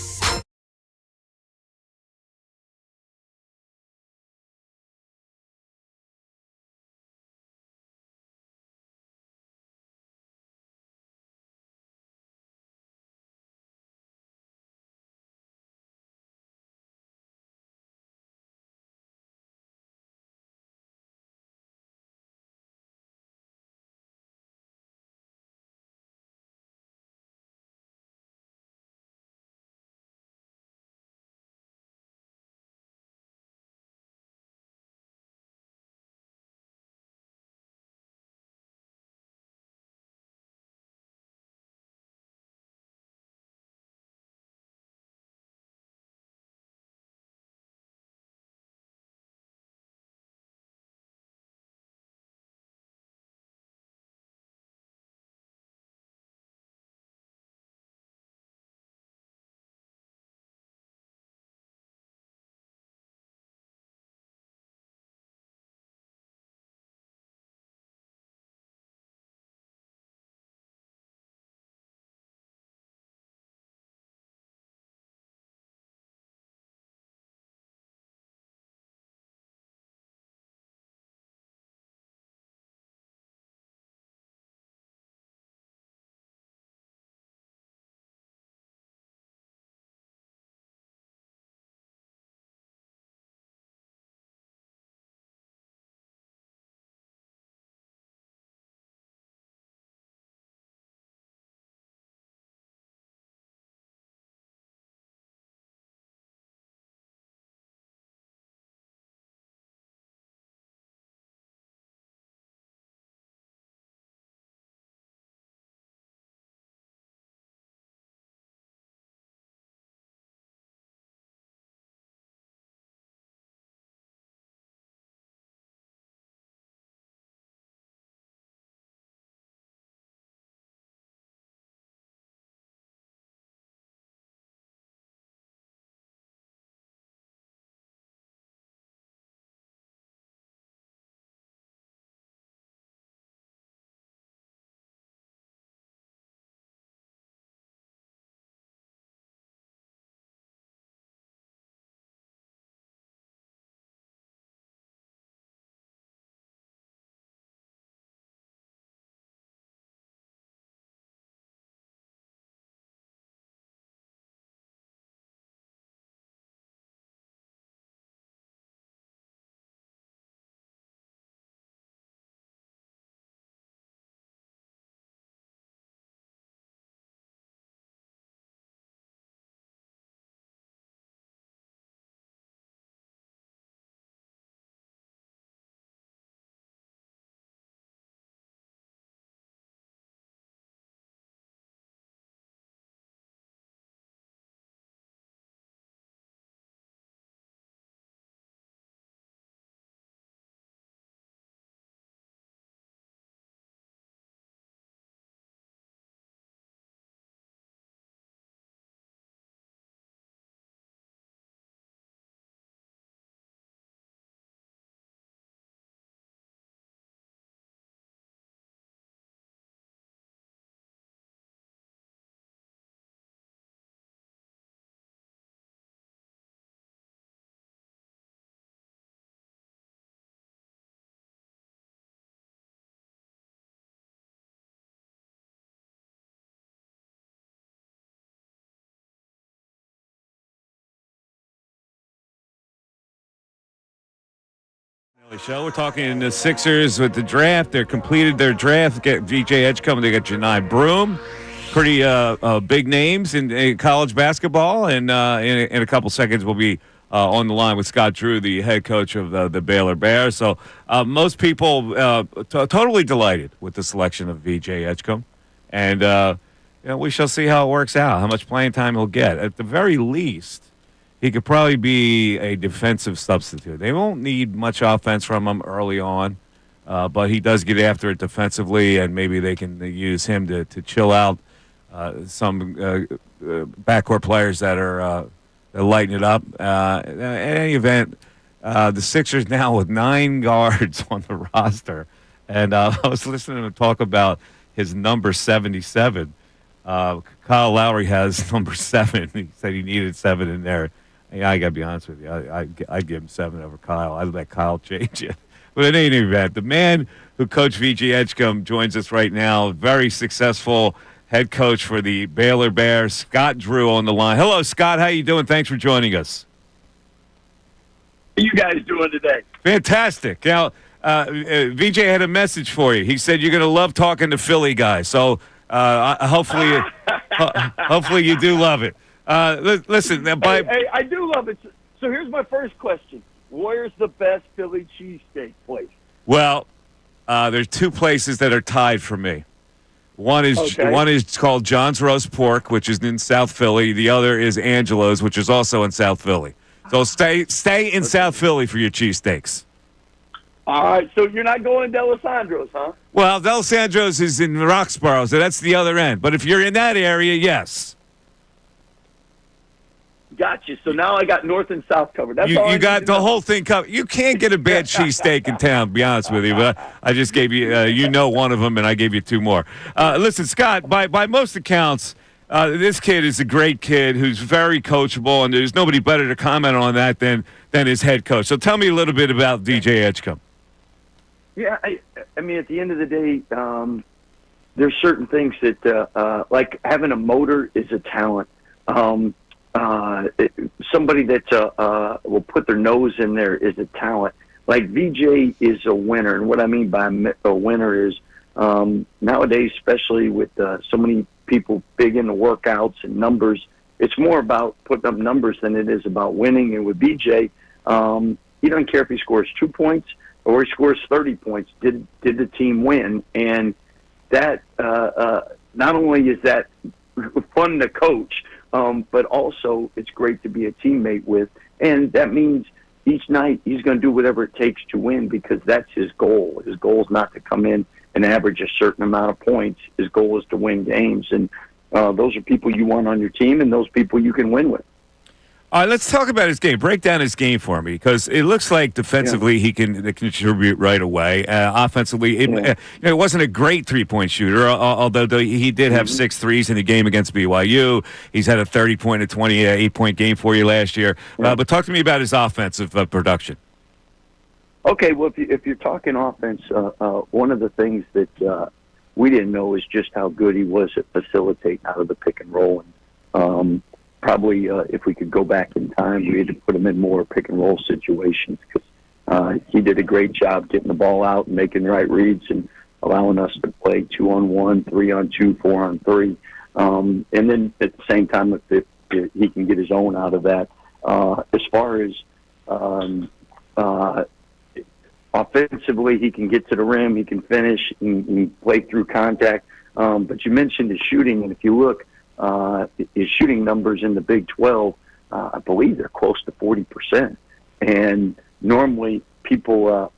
Show. We're talking the Sixers with the draft. They're completed their draft. Get VJ Edgecom. They got Janai Broom. Pretty big names in college basketball. And in a couple seconds, we'll be on the line with Scott Drew, the head coach of the Baylor Bears. So most people totally delighted with the selection of VJ Edgecom. And we shall see how it works out, how much playing time he'll get. At the very least, he could probably be a defensive substitute. They won't need much offense from him early on, but he does get after it defensively, and maybe they can use him to chill out some backcourt players that are lighting it up. In any event, the Sixers now with 9 guards on the roster, and I was listening to him talk about his number 77. Kyle Lowry has number 7. He said he needed 7 in there. Yeah, I got to be honest with you. I'd give him 7 over Kyle. I'd let Kyle change it. But in any event, the man who coached VJ Edgecom joins us right now. Very successful head coach for the Baylor Bears, Scott Drew, on the line. Hello, Scott. How you doing? Thanks for joining us. How are you guys doing today? Fantastic. Now, VJ had a message for you. He said you're going to love talking to Philly guys. So hopefully you do love it. Listen, hey, I do love it. So here's my first question. Where's the best Philly cheesesteak place? Well, there's 2 places that are tied for me. One is called John's Roast Pork, which is in South Philly. The other is Angelo's, which is also in South Philly. So stay in South Philly for your cheesesteaks. All right, so you're not going to D'Alessandro's, huh? Well, D'Alessandro's is in Roxborough, so that's the other end. But if you're in that area, yes. Gotcha. So now I got north and south covered. That's you got the whole thing covered. You can't get a bad cheesesteak in town, to be honest with you. But I just gave you, one of them, and I gave you 2 more. Listen, Scott, by most accounts, this kid is a great kid who's very coachable, and there's nobody better to comment on that than his head coach. So tell me a little bit about DJ Edgecom. Yeah, I mean, at the end of the day, there's certain things that, like having a motor is a talent. Somebody that will put their nose in there is a talent. Like VJ is a winner, and what I mean by a winner is nowadays, especially with so many people big into workouts and numbers, it's more about putting up numbers than it is about winning. And with VJ, he doesn't care if he scores 2 points or he scores 30 points. Did the team win? And that not only is that fun to coach, but also it's great to be a teammate with. And that means each night he's going to do whatever it takes to win, because that's his goal. His goal is not to come in and average a certain amount of points. His goal is to win games. And those are people you want on your team, and those people you can win with. All right, let's talk about his game. Break down his game for me, because it looks like defensively he can contribute right away. Offensively, it wasn't a great three-point shooter, although he did have 6 threes in the game against BYU. He's had a 30-point and 28-point game for you last year. But talk to me about his offensive production. Okay, well, if you're talking offense, one of the things that we didn't know is just how good he was at facilitating out of the pick and roll. And, probably if we could go back in time, we had to put him in more pick and roll situations, because he did a great job getting the ball out and making the right reads and allowing us to play 2-on-1, 3-on-2, 4-on-3. And then at the same time, if he can get his own out of that. As far as offensively, he can get to the rim, he can finish, and play through contact. But you mentioned his shooting, and if you look, his shooting numbers in the Big 12, I believe they're close to 40%. And normally people,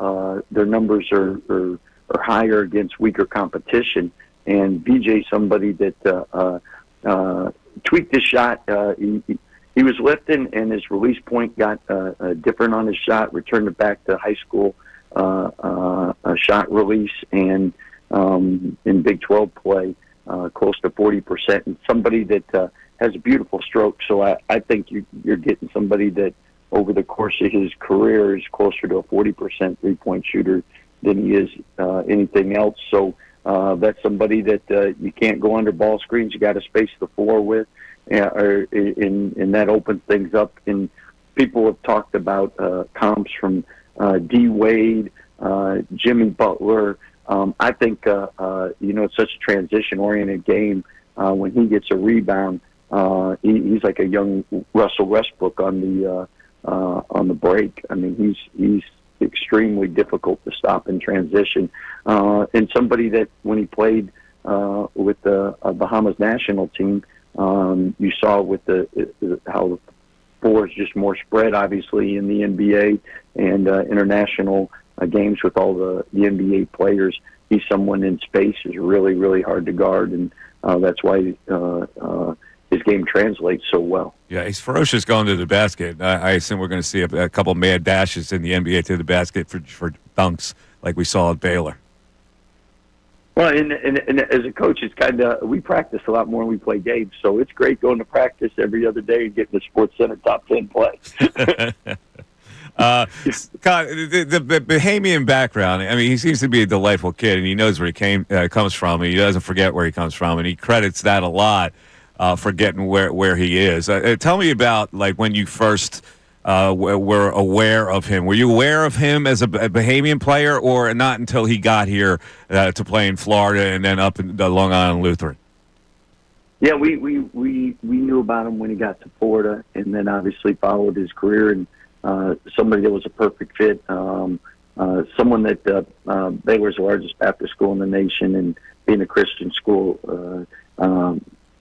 their numbers are higher against weaker competition. And VJ, somebody that tweaked his shot. He was lifting, and his release point got different on his shot, returned it back to high school shot release, and in Big 12 play, close to 40%, and somebody that has a beautiful stroke. So I think you're getting somebody that over the course of his career is closer to a 40% three-point shooter than he is anything else. So that's somebody that you can't go under ball screens. You got to space the floor with, and that opens things up. And people have talked about comps from D. Wade, Jimmy Butler. I think it's such a transition-oriented game. When he gets a rebound, he's like a young Russell Westbrook on the break. I mean, he's extremely difficult to stop in transition, and somebody that when he played with the Bahamas national team, you saw with how the floor is just more spread, obviously, in the NBA and international games with all the NBA players. He's someone in space is really, really hard to guard, and that's why his game translates so well. Yeah, he's ferocious going to the basket. I assume we're going to see a couple mad dashes in the NBA to the basket for dunks like we saw at Baylor. Well, and as a coach, it's kind of, we practice a lot more when we play games, so it's great going to practice every other day and getting the Sports Center top 10 play. The Bahamian background, I mean, he seems to be a delightful kid, and he knows where he comes from, and he doesn't forget where he comes from, and he credits that a lot for getting where he is. Tell me about, like, when you first were aware of him. Were you aware of him as a Bahamian player, or not until he got here to play in Florida and then up in the Long Island Lutheran? Yeah, we knew about him when he got to Florida, and then obviously followed his career, and somebody that was a perfect fit. Someone that Baylor's the largest Baptist school in the nation, and being a Christian school,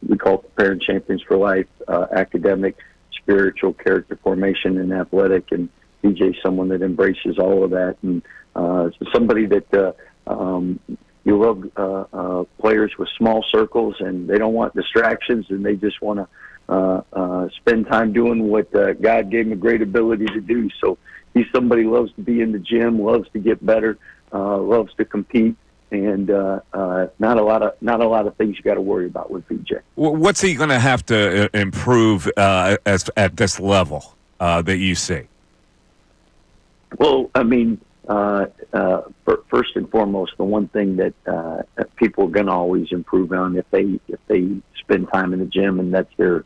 we call it Preparing Champions for Life, academic, spiritual, character formation, and athletic. And BJ's someone that embraces all of that, and somebody that you love players with small circles, and they don't want distractions, and they just want to spend time doing what God gave him a great ability to do. So he's somebody who loves to be in the gym, loves to get better, loves to compete, and not a lot of things you got to worry about with VJ. What's he going to have to improve at this level that you see? Well, I mean, first and foremost, the one thing that people are going to always improve on if they spend time in the gym, and that's their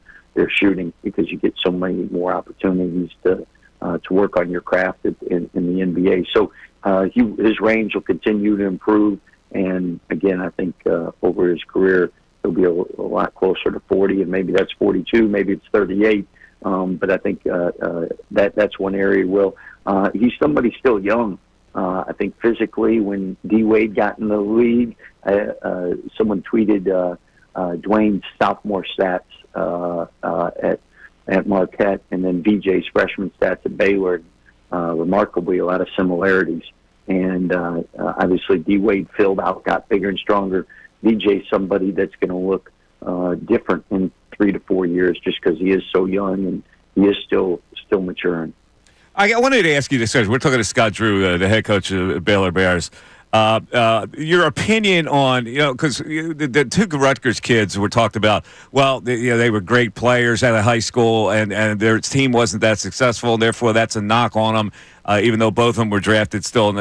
shooting, because you get so many more opportunities to work on your craft in the NBA. So his range will continue to improve, and again, I think over his career he'll be a lot closer to 40, and maybe that's 42, maybe it's 38. But I think that's one area. He's somebody still young. I think physically, when D. Wade got in the league, someone tweeted Dwayne's sophomore stats at Marquette, and then VJ's freshman stats at Baylor. Remarkably, a lot of similarities. And obviously, D. Wade filled out, got bigger and stronger. VJ's somebody that's going to look different in 3 to 4 years, just because he is so young and he is still maturing. I wanted to ask you this question. We're talking to Scott Drew, the head coach of the Baylor Bears. Your opinion on, because the two Rutgers kids were talked about, well, they were great players out of high school, and their team wasn't that successful, and therefore that's a knock on them, even though both of them were drafted still.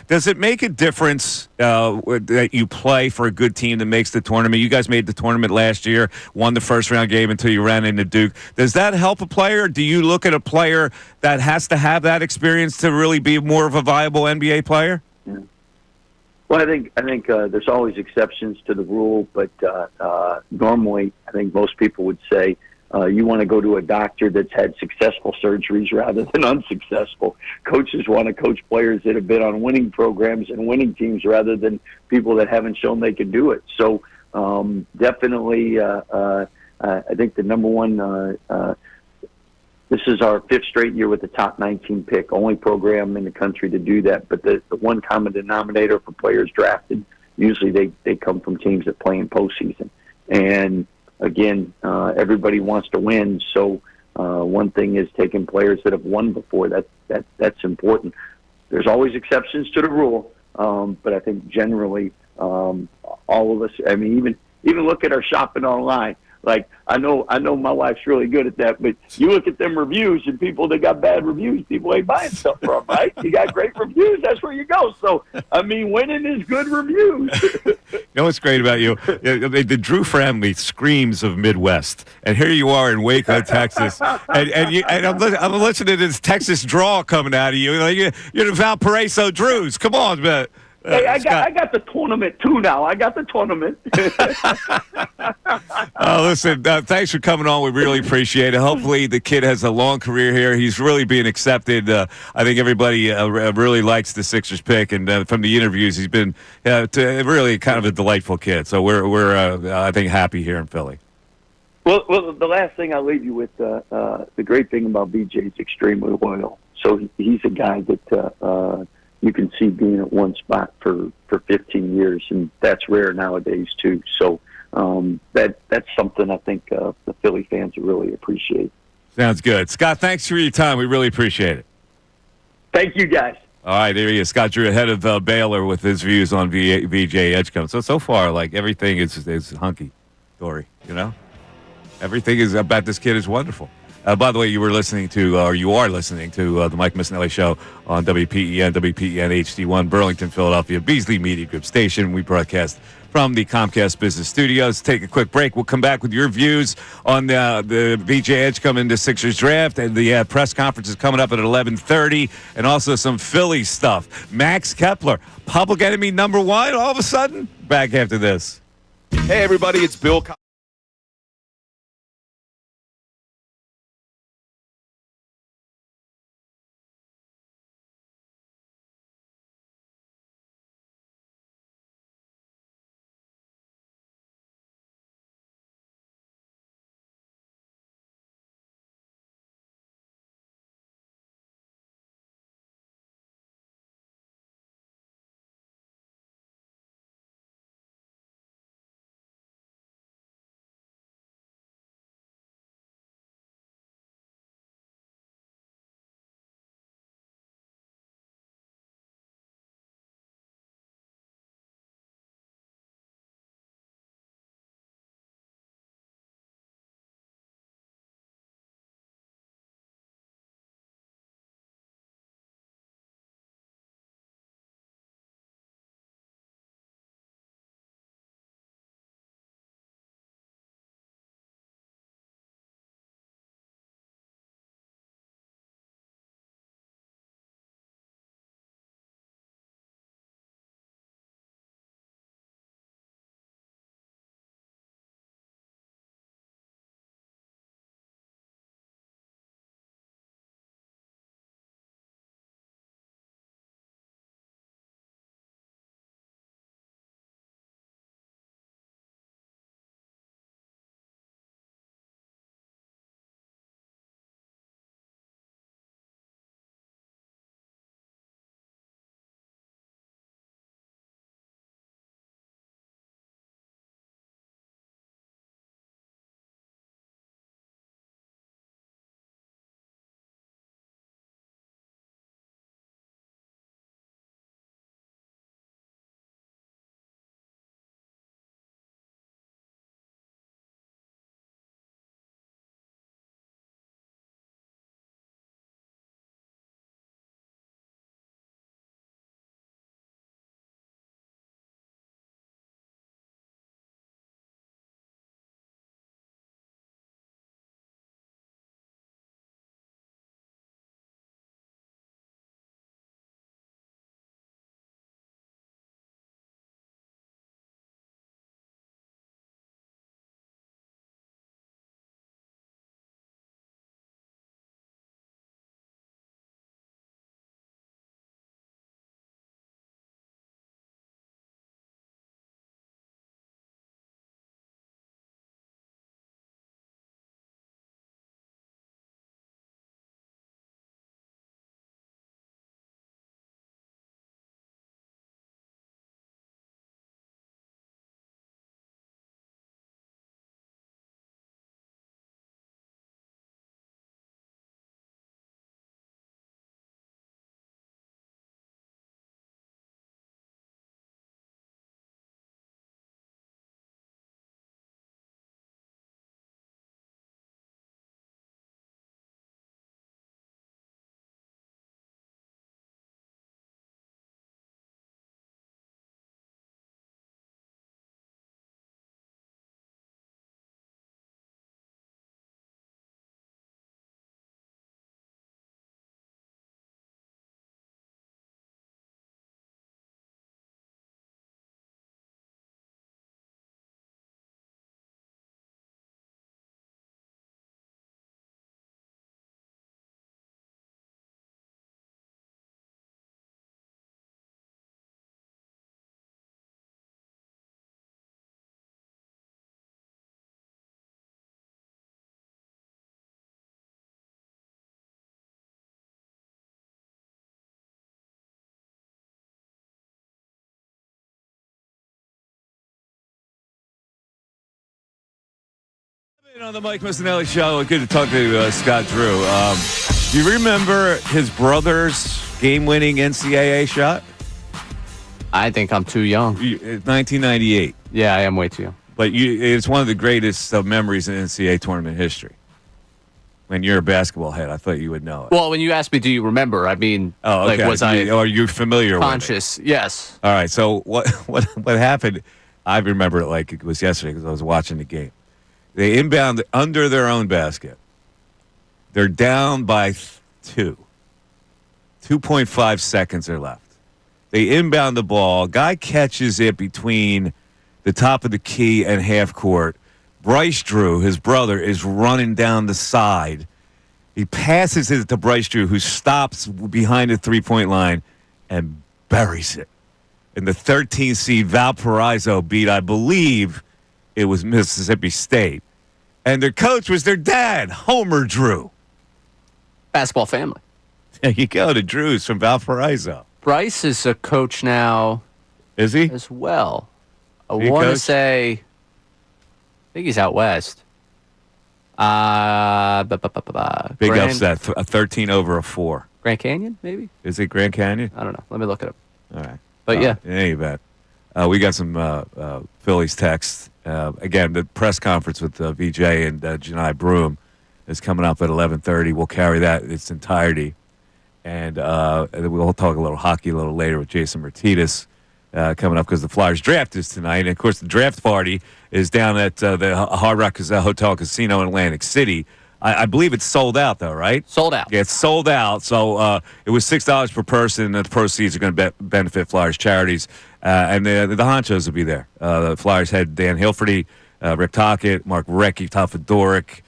Does it make a difference that you play for a good team that makes the tournament? You guys made the tournament last year, won the first-round game until you ran into Duke. Does that help a player? Do you look at a player that has to have that experience to really be more of a viable NBA player? Yeah. Well, I think there's always exceptions to the rule, but normally I think most people would say you want to go to a doctor that's had successful surgeries rather than unsuccessful. Coaches want to coach players that have been on winning programs and winning teams rather than people that haven't shown they can do it. So definitely I think the number one this is our 5th straight year with the top 19 pick, only program in the country to do that. But the one common denominator for players drafted, usually they come from teams that play in postseason. And again, everybody wants to win. So one thing is taking players that have won before. That's important. There's always exceptions to the rule, but I think generally all of us. I mean, even look at our shopping online. Like, I know my wife's really good at that, but you look at them reviews and people that got bad reviews, people ain't buying stuff from, right? You got great reviews, that's where you go. So, I mean, winning is good reviews. You know what's great about you? The Drew family screams of Midwest, and here you are in Waco, Texas, and I'm listening to this Texas drawl coming out of you. Like you're the Valparaiso Drews. Come on, man. Hey, I got the tournament too now. I got the tournament. Listen, thanks for coming on. We really appreciate it. Hopefully, the kid has a long career here. He's really being accepted. I think everybody really likes the Sixers pick, and from the interviews, he's been really kind of a delightful kid. So we're I think happy here in Philly. Well, the last thing I'll leave you with, the great thing about BJ is extremely loyal. So he's a guy that you can see being at one spot for 15 years, and that's rare nowadays too. So that's something I think the Philly fans will really appreciate. Sounds good. Scott, thanks for your time. We really appreciate it. Thank you, guys. All right, there he is. Scott Drew, ahead of Baylor with his views on VJ Edgecom. So far, like, everything is hunky-dory, you know? Everything is about this kid is wonderful. By the way, you are listening to the Mike Missanelli Show on WPEN HD1, Burlington, Philadelphia, Beasley Media Group station. We broadcast from the Comcast Business Studios. Take a quick break. We'll come back with your views on the VJ Edgecom in the Sixers draft, and the press conference is coming up at 11:30, and also some Phillies stuff. Max Kepler, public enemy number one, all of a sudden, back after this. Hey, everybody, it's Bill. On the Mike Missanelli Show, good to talk to Scott Drew. Do you remember his brother's game-winning NCAA shot? I think I'm too young. 1998. Yeah, I am way too young. But it's one of the greatest memories in NCAA tournament history. When you're a basketball head, I thought you would know it. Well, when you asked me, do you remember? I mean, okay. like, was I are you familiar conscious? with it? Yes. All right. So what happened? I remember it like it was yesterday because I was watching the game. They inbound under their own basket. They're down by 2. 2.5 seconds are left. They inbound the ball. Guy catches it between the top of the key and half court. Bryce Drew, his brother, is running down the side. He passes it to Bryce Drew, who stops behind the three-point line and buries it. And the 13th seed Valparaiso beat, I believe, it was Mississippi State. And their coach was their dad, Homer Drew. Basketball family. There you go, the Drews from Valparaiso. Bryce is a coach now. Is he? As well. I He want to coach? say, I think he's out west. Big Grand, upset, a 13 over a 4. Grand Canyon, maybe? Is it Grand Canyon? I don't know. Let me look it up. All right. But yeah. In any event, we got some Phillies texts. Again, the press conference with VJ and Janai Broom is coming up at 11:30. We'll carry that in its entirety. And we'll talk a little hockey a little later with Jason Martinez coming up because the Flyers draft is tonight. And, of course, the draft party is down at the Hard Rock Hotel Casino in Atlantic City. I believe it's sold out, though, right? Sold out. Yeah, it's sold out. So it was $6 per person. The proceeds are going to benefit Flyers charities. And the honchos will be there. The Flyers head Dan Hilferty, Rick Tocchet, Mark Recchi, Tafadoric,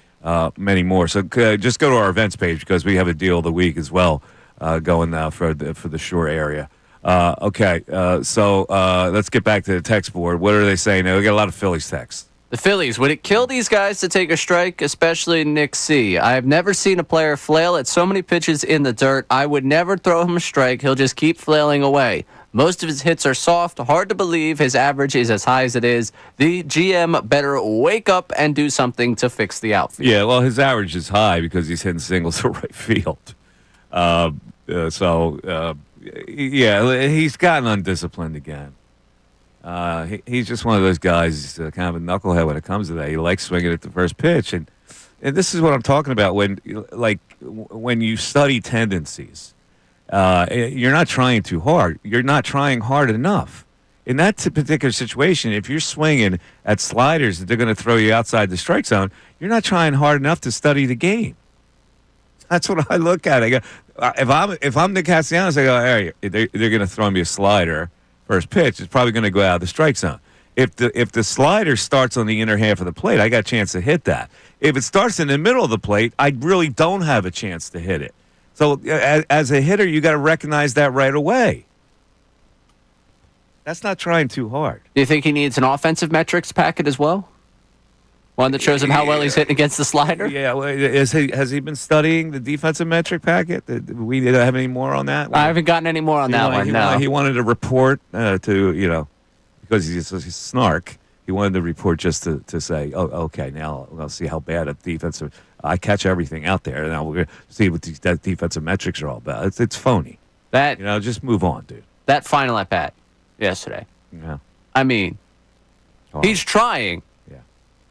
many more. So just go to our events page because we have a deal of the week as well going now for the Shore area. Okay, so let's get back to the text board. What are they saying now? We got a lot of Phillies texts. The Phillies, would it kill these guys to take a strike, especially Nick C? I have never seen a player flail at so many pitches in the dirt. I would never throw him a strike. He'll just keep flailing away. Most of his hits are soft. Hard to believe his average is as high as it is. The GM better wake up and do something to fix the outfield. Yeah, well, his average is high because he's hitting singles to right field. Yeah, he's gotten undisciplined again. He's just one of those guys, kind of a knucklehead when it comes to that. He likes swinging at the first pitch, and this is what I'm talking about when you study tendencies. You're not trying too hard. You're not trying hard enough. In that particular situation, if you're swinging at sliders that they're going to throw you outside the strike zone, you're not trying hard enough to study the game. That's what I look at. I go, if I'm Nick Castellanos, I go, hey, they're going to throw me a slider. First pitch, it's probably going to go out of the strike zone. If the slider starts on the inner half of the plate, I got a chance to hit that. If it starts in the middle of the plate, I really don't have a chance to hit it. So as a hitter, you got to recognize that right away. That's not trying too hard. Do you think he needs an offensive metrics packet as well? One that shows him how well he's hitting against the slider? Yeah, well, has he been studying the defensive metric packet? We didn't have any more on that? I haven't gotten any more on that one, no. He wanted a report to, because he's a snark, he wanted the report just to say, oh, okay, now I'll see how bad a defensive, I catch everything out there. Now we're going to see what that defensive metrics are all about. It's phony. Just move on, dude. That final at bat yesterday. Yeah. I mean, he's trying. Yeah.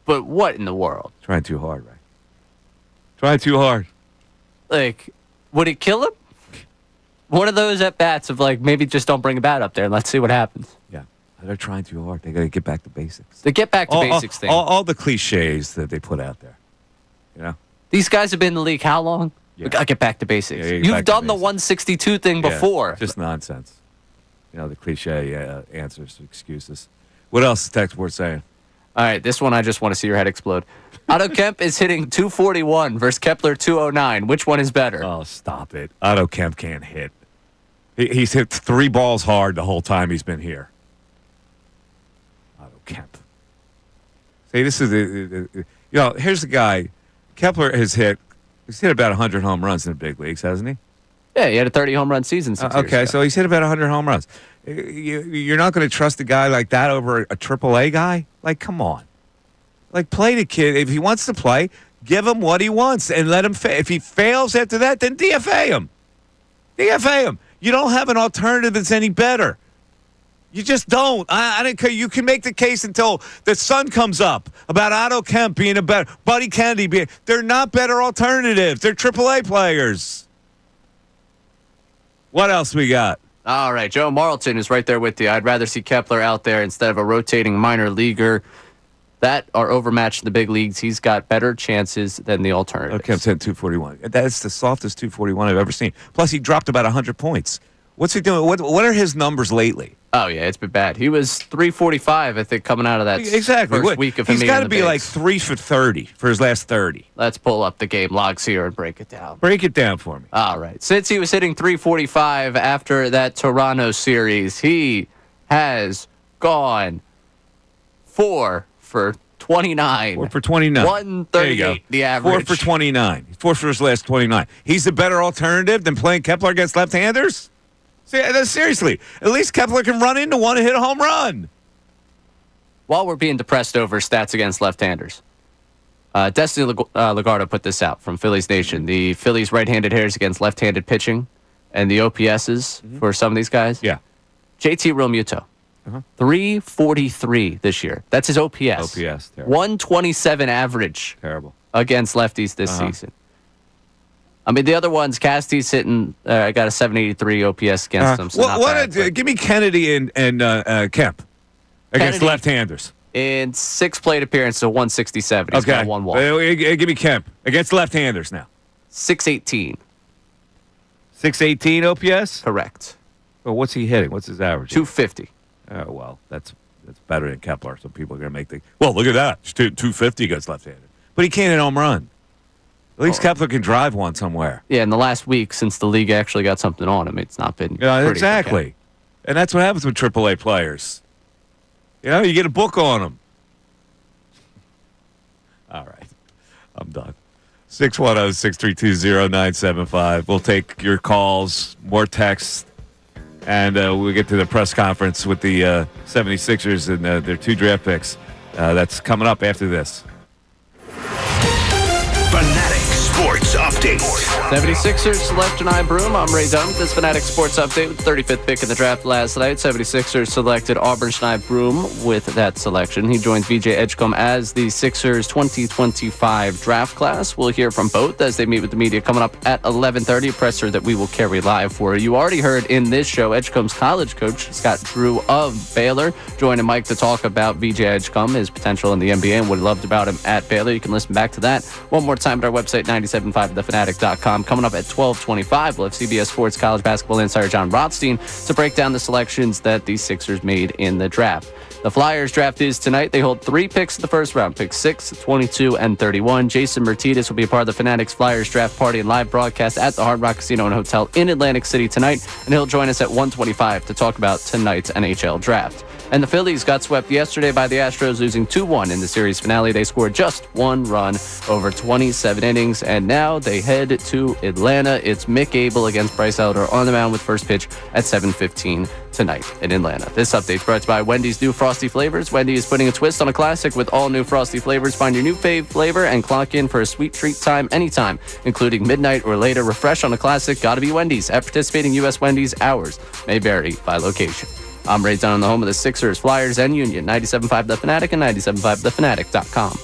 But what in the world? Trying too hard, right? Trying too hard. Like, would it kill him? One of those at bats of maybe just don't bring a bat up there and let's see what happens. Yeah. They're trying too hard. They got to get back to basics. The get back to basics thing. All the cliches that they put out there. These guys have been in the league how long? Yeah. We got to get back to basics. Yeah, You've done the 162 thing before. Just nonsense. The cliche answers, excuses. What else is the text board saying? All right, this one I just want to see your head explode. Otto Kemp is hitting 241 versus Kepler 209. Which one is better? Oh, stop it. Otto Kemp can't hit. He's hit 3 balls hard the whole time he's been here. Otto Kemp. See, this is here's the guy. Kepler he's hit about 100 home runs in the big leagues, hasn't he? Yeah, he had a 30 home run season 6 years ago. So he's hit about 100 home runs. You're not going to trust a guy like that over a AAA guy? Come on. Like, play the kid. If he wants to play, give him what he wants and let him if he fails after that, then DFA him. DFA him. You don't have an alternative that's any better. You just don't. I don't care. You can make the case until the sun comes up about Otto Kemp being a better, Buddy Kennedy being. They're not better alternatives. They're AAA players. What else we got? All right, Joe Marlton is right there with you. I'd rather see Kepler out there instead of a rotating minor leaguer that are overmatched in the big leagues. He's got better chances than the alternatives. Okay, I'm saying 241. That's the softest 241 I've ever seen. Plus, he dropped about 100 points. What's he doing? What are his numbers lately? Oh, yeah, it's been bad. He was 345, I think, coming out of that first week of him. He's got to be like 3 for 30 for his last 30. Let's pull up the game logs here and break it down. Break it down for me. All right. Since he was hitting 345 after that Toronto series, he has gone 4 for 29. 4 for 29. 138, the average. 4 for 29. 4 for his last 29. He's a better alternative than playing Kepler against left-handers? Seriously, at least Kepler can run into one and hit a home run. While we're being depressed over stats against left-handers, Destiny Legardo put this out from Phillies Nation. The Phillies right-handed hitters against left-handed pitching and the OPSs for some of these guys. Yeah. JT Realmuto, 343 this year. That's his OPS. OPS, terrible. 127 average. Terrible. Against lefties this season. I mean, the other ones, Casty's hitting, got a 783 OPS against them. So give me Kennedy and Kemp against Kennedy, left-handers. In 6 plate appearances, a 167. He's got 1 walk. Give me Kemp against left-handers now. 618. 618 OPS? Correct. Well, what's he hitting? What's his average? 250. Oh, well, that's better than Kepler. Some people are going to make the. Well, look at that. 250 against left-handed. But he can't hit home run. At least Kepler can drive one somewhere. Yeah, in the last week, since the league actually got something on him, it's not been. Yeah, exactly. And that's what happens with AAA players. You know, you get a book on them. All right. I'm done. 610-632-0975. We'll take your calls, more texts, and we'll get to the press conference with the 76ers and their 2 draft picks. That's coming up after this. Fanatic Sports Update. 76ers select Janai Broom. I'm Ray Dunn with this Fanatic Sports Update with the 35th pick in the draft last night. 76ers selected Auburn Janai Broom with that selection. He joins VJ Edgecom as the Sixers 2025 draft class. We'll hear from both as they meet with the media coming up at 11:30. A presser that we will carry live for you. You already heard in this show Edgecom's college coach, Scott Drew of Baylor, joining Mike to talk about VJ Edgecom, his potential in the NBA, and what he loved about him at Baylor. You can listen back to that one more time at our website, 975thefanatic.com. Coming up at 12:25, we'll have CBS Sports college basketball insider John Rothstein to break down the selections that the Sixers made in the draft. The Flyers draft is tonight. They hold 3 picks in the first round, picks 6, 22, and 31. Jason Martinez will be a part of the Fanatics Flyers draft party and live broadcast at the Hard Rock Casino and Hotel in Atlantic City tonight, and he'll join us at 1:25 to talk about tonight's NHL draft. And the Phillies got swept yesterday by the Astros, losing 2-1 in the series finale. They scored just 1 run over 27 innings, and now they head to Atlanta. It's Mick Abel against Bryce Elder on the mound with first pitch at 7:15 tonight in Atlanta. This update brought to you by Wendy's new Frosty Flavors. Wendy is putting a twist on a classic with all new Frosty Flavors. Find your new fave flavor and clock in for a sweet treat time anytime, including midnight or later. Refresh on a classic. Gotta be Wendy's. At participating U.S. Wendy's, hours may vary by location. I'm Ray Dunn on the home of the Sixers, Flyers, and Union. 97.5 The Fanatic and 97.5thefanatic.com.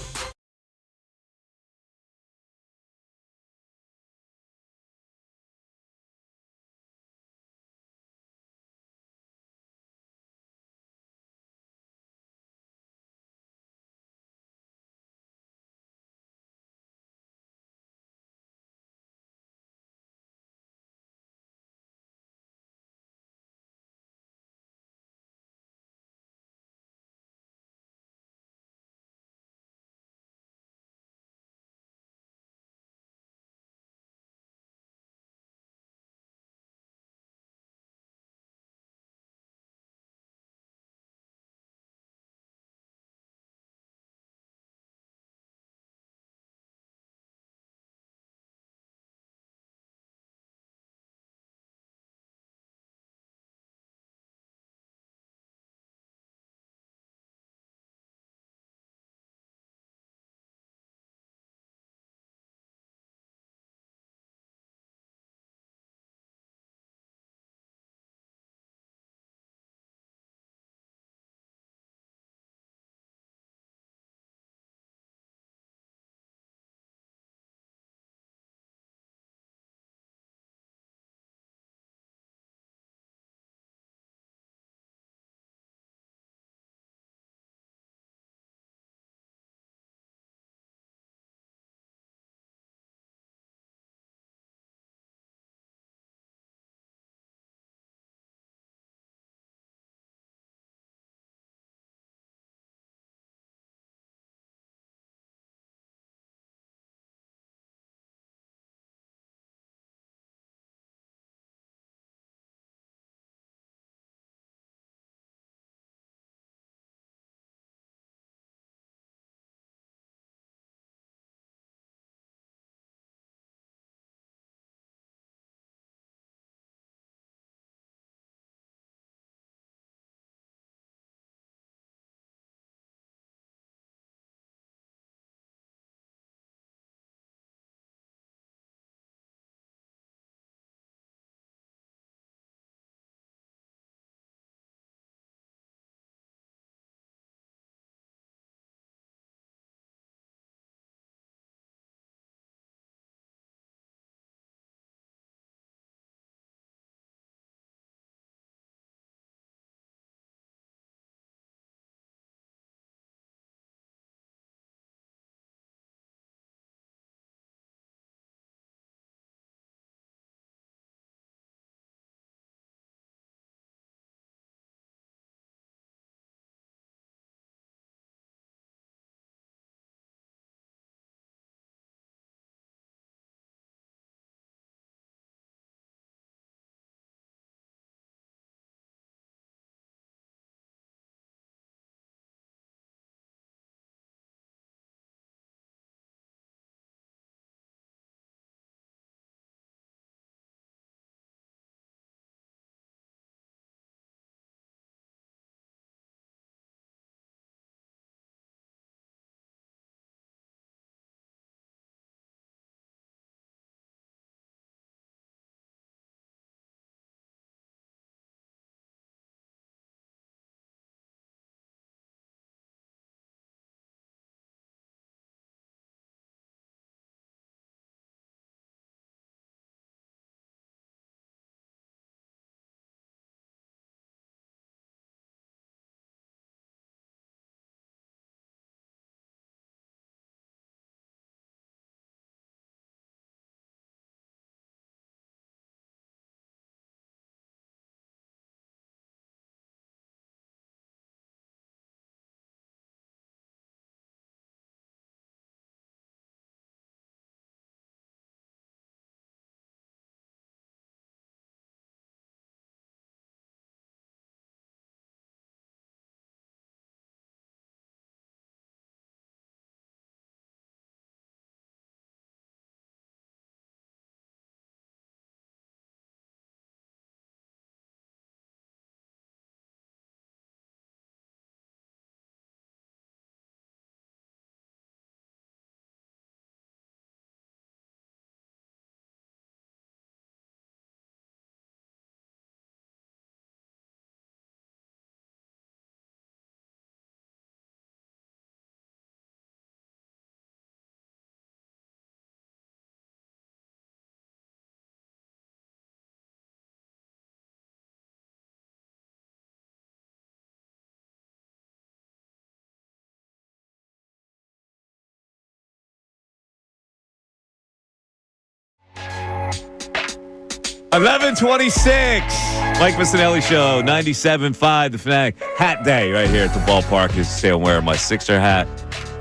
11:26. Mike Missanelli Show, 97.5 The Fanatic. Hat day right here at the ballpark. Is still wearing my Sixer hat.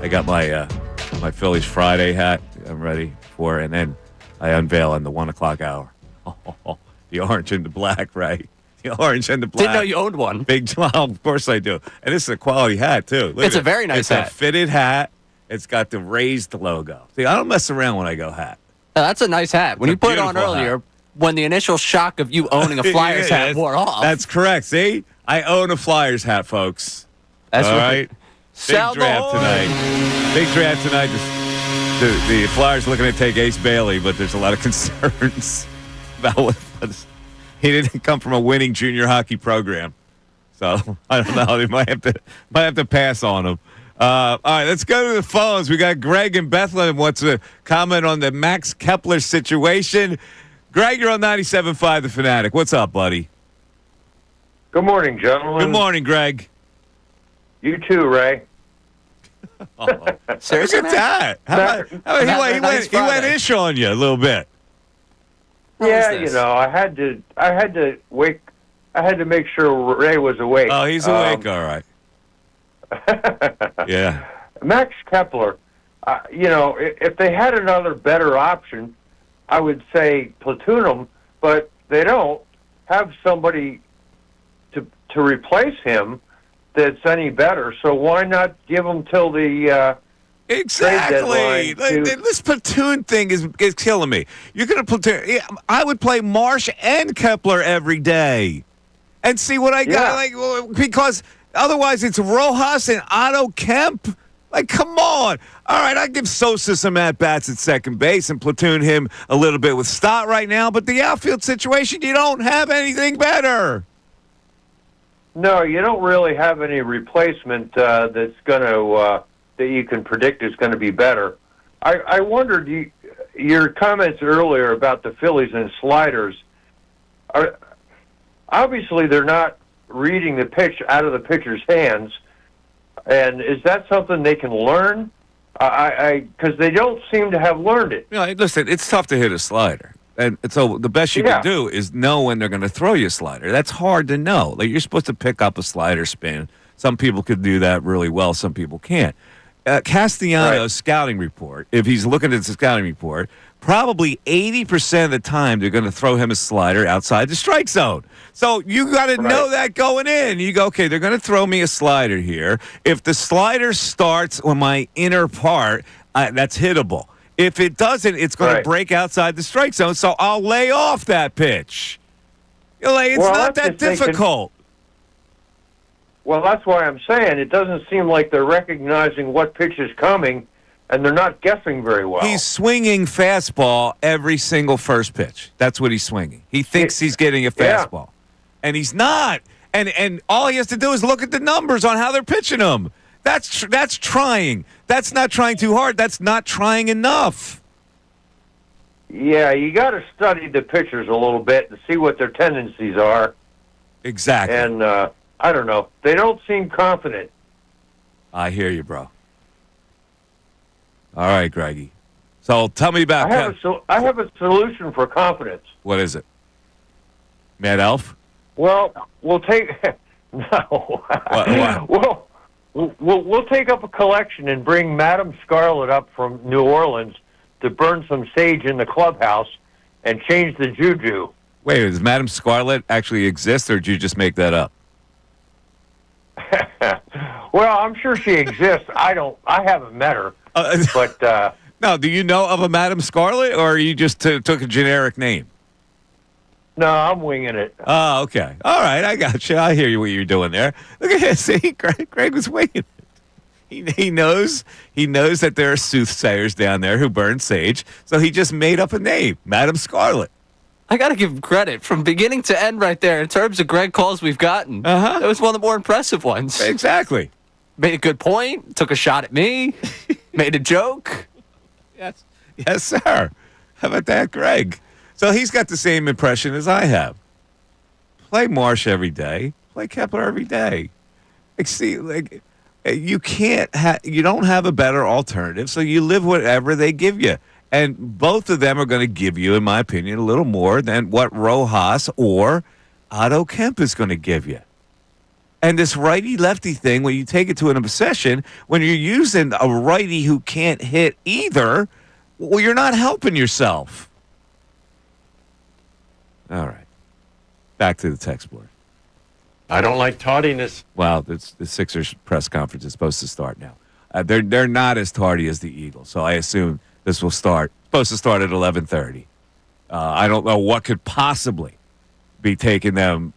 I got my my Phillies Friday hat. I'm ready for it. And then I unveil in the 1 o'clock hour. The orange and the black, right? The orange and the black. Didn't know you owned one. Big, well, of course I do. And this is a quality hat, too. Look It's at a very nice it's hat. It's a fitted hat. It's got the raised logo. See, I don't mess around when I go hat. That's a nice hat. When It's you a put it on beautiful earlier, hat. when the initial shock of you owning a Flyers Yeah, hat wore off. That's correct. See? I own a Flyers hat, folks. That's all right. right? Sell Big the draft horse. tonight. Big draft tonight. The Flyers looking to take Ace Bailey, but there's a lot of concerns about what he didn't come from a winning junior hockey program. So I don't know. They might have to pass on him. All right, let's go to the phones. We got Greg in Bethlehem wants to comment on the Max Kepler situation. Greg, you're on 97.5 The Fanatic. What's up, buddy? Good morning, gentlemen. Good morning, Greg. You too, Ray. Seriously, Look at that. He went ish on you a little bit. Yeah, is this? you know, I had to make sure Ray was awake. Oh, he's awake. All right. Yeah. Max Kepler, you know, if they had another better option, I would say platoon him, but they don't have somebody to replace him that's any better. So why not give him till the Exactly. trade deadline This platoon thing is killing me. You're going to platoon. Yeah, I would play Marsh and Kepler every day and see what I got. Yeah. Because otherwise it's Rojas and Otto Kemp. Like, come on. All right, I give Sosa some at-bats at second base and platoon him a little bit with Stott right now. But the outfield situation, you don't have anything better. No, you don't really have any replacement that's going to that you can predict is going to be better. I wondered your comments earlier about the Phillies and sliders. Obviously, they're not reading the pitch out of the pitcher's hands, and is that something they can learn? Because they don't seem to have learned it. You know, listen, it's tough to hit a slider. And so the best you can do is know when they're going to throw you a slider. That's hard to know. Like, you're supposed to pick up a slider spin. Some people could do that really well. Some people can't. Castellanos' scouting report, if he's looking at the scouting report, probably 80% of the time they're going to throw him a slider outside the strike zone. So you got to know that going in. You go, okay, they're going to throw me a slider here. If the slider starts on my inner part, that's hittable. If it doesn't, it's going to break outside the strike zone, so I'll lay off that pitch. It's not that difficult. Well, that's why I'm saying it doesn't seem like they're recognizing what pitch is coming, and they're not guessing very well. He's swinging fastball every single first pitch. That's what he's swinging. He thinks he's getting a fastball, and he's not. And all he has to do is look at the numbers on how they're pitching him. That's trying. That's not trying too hard. That's not trying enough. Yeah, you got to study the pitchers a little bit and see what their tendencies are. Exactly. And I don't know. They don't seem confident. I hear you, bro. All right, Greggy. So tell me about. I have a solution for confidence. What is it? Mad Elf? Well, we'll take no. What? We'll take up a collection and bring Madame Scarlet up from New Orleans to burn some sage in the clubhouse and change the juju. Wait, does Madame Scarlet actually exist, or did you just make that up? Well, I'm sure she exists. I haven't met her. But no, do you know of a Madame Scarlet, or you just took a generic name? No, I'm winging it. Oh, okay. All right, I got you. I hear you what you're doing there. Look at him. See, Greg was winging it. He knows that there are soothsayers down there who burn sage, so he just made up a name, Madame Scarlet. I got to give him credit from beginning to end right there in terms of Greg calls we've gotten. That was one of the more impressive ones. Exactly. Made a good point, took a shot at me, made a joke. Yes, sir. How about that, Greg? So he's got the same impression as I have. Play Marsh every day. Play Kepler every day. You can't. You don't have a better alternative, so you live whatever they give you. And both of them are going to give you, in my opinion, a little more than what Rojas or Otto Kemp is going to give you. And this righty-lefty thing, when you take it to an obsession, when you're using a righty who can't hit either, well, you're not helping yourself. All right. Back to the text board. I don't like tardiness. Well, the Sixers press conference is supposed to start now. They're not as tardy as the Eagles, so I assume this will supposed to start at 11:30. I don't know what could possibly be taking them,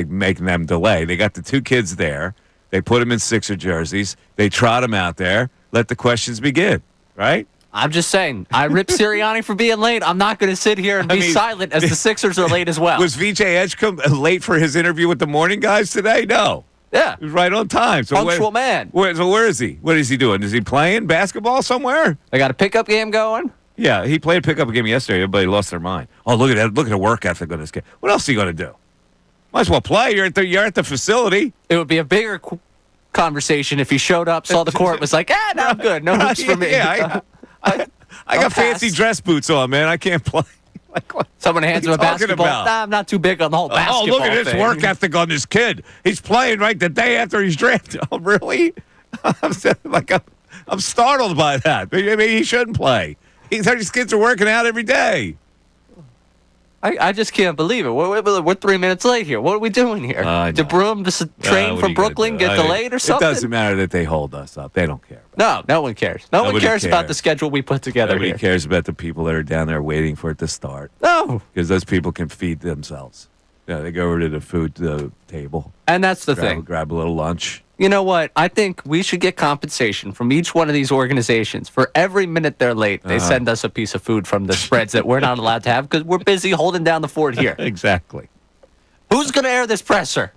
making them delay. They got the two kids there. They put them in Sixer jerseys. They trot them out there. Let the questions begin, right? I'm just saying, I ripped Sirianni for being late. I'm not going to sit here and be silent as the Sixers are late as well. Was VJ Edgecom late for his interview with the morning guys today? No. Yeah. He was right on time. So punctual man. Where is he? What is he doing? Is he playing basketball somewhere? They got a pickup game going? Yeah, he played a pickup game yesterday. Everybody lost their mind. Oh, look at that. Look at the work ethic on this kid. What else are you going to do? Might as well play. You're at the facility. It would be a bigger conversation if he showed up, saw the court, was like, no, I'm good. No hoops for me. Yeah, I got fancy dress boots on, man. I can't play. Someone hands him a basketball. Nah, I'm not too big on the whole basketball thing. Oh, look at this work ethic on this kid. He's playing right the day after he's drafted. Oh, really? I'm startled by that. I mean, he shouldn't play. These kids are working out every day. I just can't believe it. We're 3 minutes late here. What are we doing here? Did Broom, this train from Brooklyn, get delayed or something? It doesn't matter that they hold us up. They don't care. No one cares. Nobody cares about the schedule we put together. Nobody cares about the people that are down there waiting for it to start. No. Because those people can feed themselves. Yeah, they go over to the food table. And that's the thing. Grab a little lunch. You know what? I think we should get compensation from each one of these organizations. For every minute they're late, they send us a piece of food from the spreads that we're not allowed to have because we're busy holding down the fort here. Exactly. Who's going to air this presser?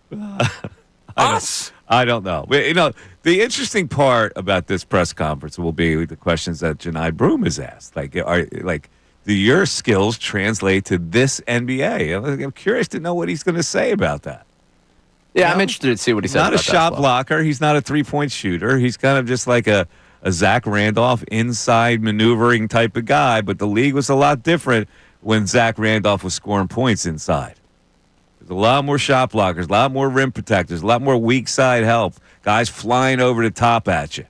Us? I don't know. The interesting part about this press conference will be the questions that Janai Broom has asked. Do your skills translate to this NBA? I'm curious to know what he's going to say about that. Yeah, I'm interested to see what he says. Not a shot blocker. He's not a three-point shooter. He's kind of just like a Zach Randolph inside maneuvering type of guy. But the league was a lot different when Zach Randolph was scoring points inside. There's a lot more shot blockers, a lot more rim protectors, a lot more weak side help. Guys flying over the top at you.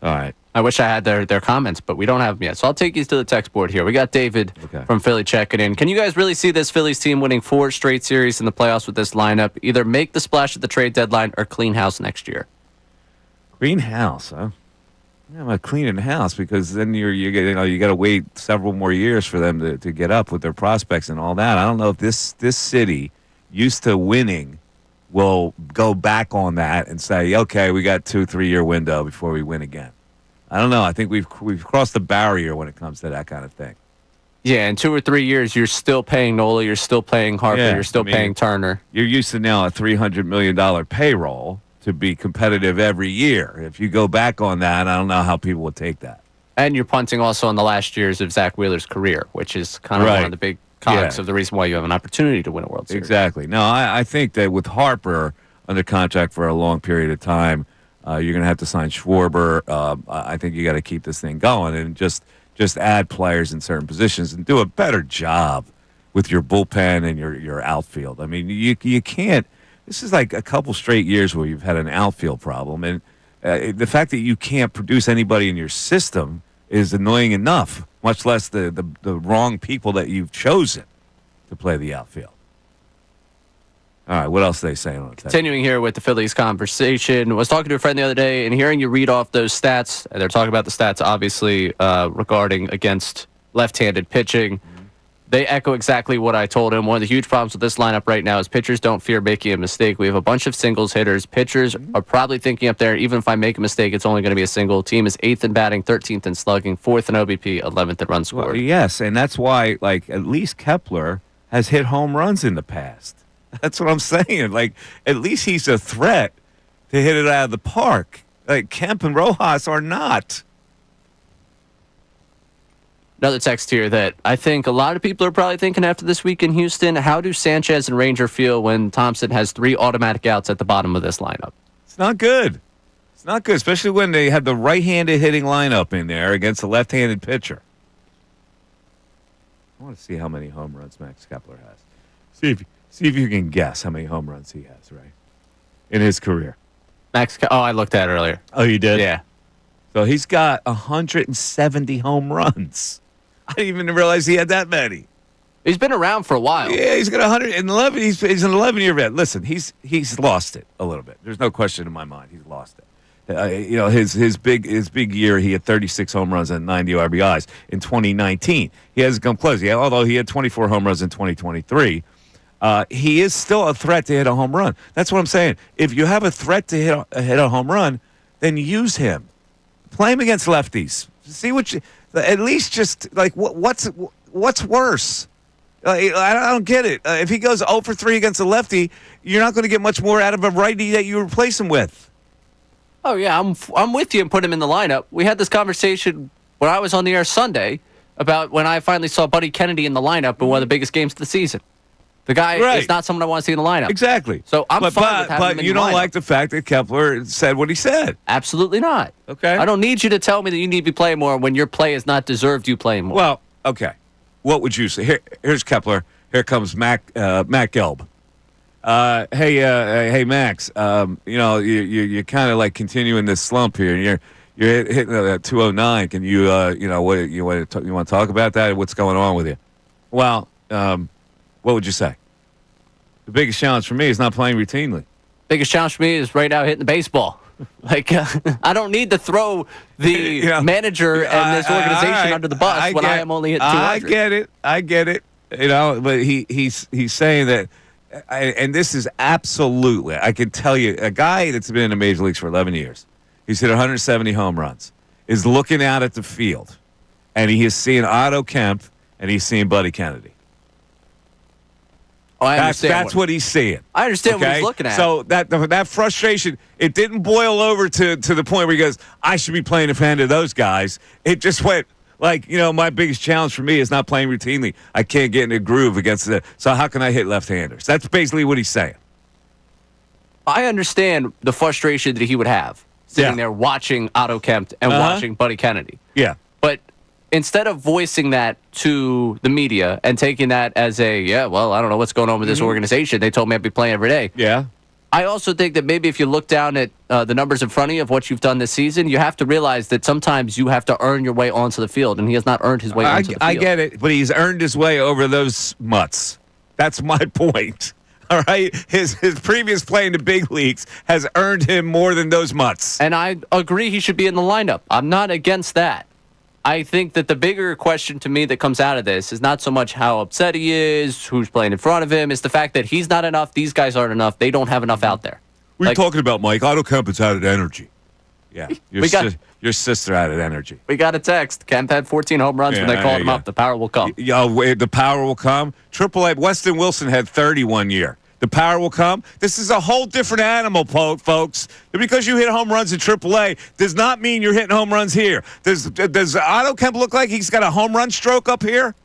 All right. I wish I had their comments, but we don't have them yet. So I'll take you to the text board here. We got David from Philly checking in. Can you guys really see this Phillies team winning 4 straight series in the playoffs with this lineup? Either make the splash at the trade deadline or clean house next year. Clean house, huh? Yeah, I'm not cleaning house because then you got to wait several more years for them to get up with their prospects and all that. I don't know if this city used to winning will go back on that and say, okay, we got 2-3 year window before we win again. I don't know. I think we've crossed the barrier when it comes to that kind of thing. Yeah, in 2 or 3 years, you're still paying Nola, you're still paying Harper, you're still paying Turner. You're used to now a $300 million payroll to be competitive every year. If you go back on that, I don't know how people would take that. And you're punting also on the last years of Zach Wheeler's career, which is kind of one of the big cogs of the reason why you have an opportunity to win a World Series. Exactly. No, I think that with Harper under contract for a long period of time, you're going to have to sign Schwarber. I think you got to keep this thing going and just add players in certain positions and do a better job with your bullpen and your outfield. I mean, you can't. This is like a couple straight years where you've had an outfield problem, and the fact that you can't produce anybody in your system is annoying enough. Much less the wrong people that you've chosen to play the outfield. All right, what else are they saying on the text? Continuing here with the Phillies conversation, I was talking to a friend the other day and hearing you read off those stats, and they're talking about the stats, obviously, regarding against left-handed pitching. Mm-hmm. They echo exactly what I told him. One of the huge problems with this lineup right now is pitchers don't fear making a mistake. We have a bunch of singles hitters. Pitchers are probably thinking up there, even if I make a mistake, it's only going to be a single. Team is 8th in batting, 13th in slugging, 4th in OBP, 11th in runs scored. Well, yes, and that's why, at least Kepler has hit home runs in the past. That's what I'm saying. At least he's a threat to hit it out of the park. Kemp and Rojas are not. Another text here that I think a lot of people are probably thinking after this week in Houston, how do Sanchez and Ranger feel when Thompson has 3 automatic outs at the bottom of this lineup? It's not good. It's not good, especially when they have the right-handed hitting lineup in there against a left-handed pitcher. I want to see how many home runs Max Kepler has. See if you can guess how many home runs he has, right? In his career. I looked at it earlier. Oh, you did? Yeah. So he's got 170 home runs. I didn't even realize he had that many. He's been around for a while. Yeah, he's got 111. He's an 11-year vet. Listen, he's lost it a little bit. There's no question in my mind. He's lost it. His big year, he had 36 home runs and 90 RBIs in 2019. He hasn't come close. Although he had 24 home runs in 2023. He is still a threat to hit a home run. That's what I'm saying. If you have a threat to hit a home run, then use him. Play him against lefties. See what you at least just like what's worse. I don't get it. If he goes 0 for 3 against a lefty, you're not going to get much more out of a righty that you replace him with. Oh yeah, I'm with you and put him in the lineup. We had this conversation when I was on the air Sunday about when I finally saw Buddy Kennedy in the lineup in one of the biggest games of the season. The guy is not someone I want to see in the lineup. Exactly. So I'm fine with having him in the lineup. But you don't like the fact that Kepler said what he said. Absolutely not. Okay. I don't need you to tell me that you need to be playing more when your play is not deserved you playing more. Well, okay. What would you say? Here's Kepler. Here comes Matt Gelb. Hey, Max. You're kind of like continuing this slump here, and you're hitting that 209. Can you want to talk about that? What's going on with you? Well, what would you say? The biggest challenge for me is not playing routinely. Biggest challenge for me is right now hitting the baseball. I don't need to throw the manager and this organization under the bus when I am only hitting 200. I get it. But he's saying that, and this is absolutely, I can tell you, a guy that's been in the major leagues for 11 years, he's hit 170 home runs, is looking out at the field, and he is seeing Otto Kemp, and he's seeing Buddy Kennedy. Oh, I understand. That's what he's seeing. I understand what he's looking at. So that frustration, it didn't boil over to the point where he goes, I should be playing in front of those guys. It just went my biggest challenge for me is not playing routinely. I can't get in a groove against it. So how can I hit left-handers? That's basically what he's saying. I understand the frustration that he would have sitting there watching Otto Kemp and watching Buddy Kennedy. Yeah. But instead of voicing that to the media and taking that as I don't know what's going on with this organization. They told me I'd be playing every day. Yeah. I also think that maybe if you look down at the numbers in front of you of what you've done this season, you have to realize that sometimes you have to earn your way onto the field, and he has not earned his way onto the field. I get it, but he's earned his way over those mutts. That's my point. All right? His previous play in the big leagues has earned him more than those mutts. And I agree he should be in the lineup. I'm not against that. I think that the bigger question to me that comes out of this is not so much how upset he is, who's playing in front of him. It's the fact that he's not enough, these guys aren't enough, they don't have enough out there. What are you talking about, Mike? Otto Kemp is out of energy. Yeah, your sister out of energy. We got a text. Kemp had 14 home runs when they called him up. The power will come. The power will come. AAA, Weston Wilson had 30 one year. The power will come. This is a whole different animal, folks. Because you hit home runs in AAA does not mean you're hitting home runs here. Does Otto Kemp look like he's got a home run stroke up here?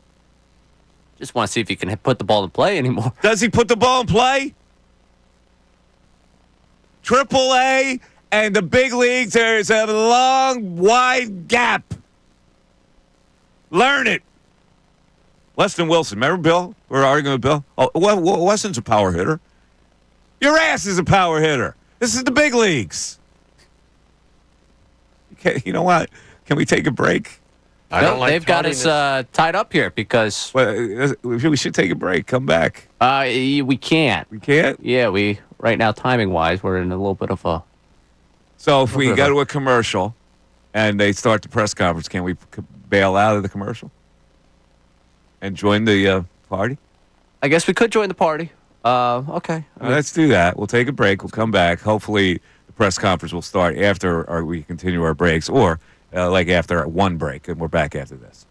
Just want to see if he can put the ball in play anymore. Does he put the ball in play? AAA and the big leagues, there's a long, wide gap. Learn it. Weston Wilson. Remember Bill? We're arguing with Bill. Oh, Weston's a power hitter. Your ass is a power hitter. This is the big leagues. Okay, you know what? Can we take a break? They've got us tied up here because... we should take a break. Come back. We can't. We can't? Yeah, right now, timing-wise, we're in a little bit of a... So if we go to a commercial and they start the press conference, can we bail out of the commercial? And join the party? I guess we could join the party. Okay. Let's do that. We'll take a break. We'll come back. Hopefully, the press conference will start after we continue our breaks, or after one break, and we're back after this.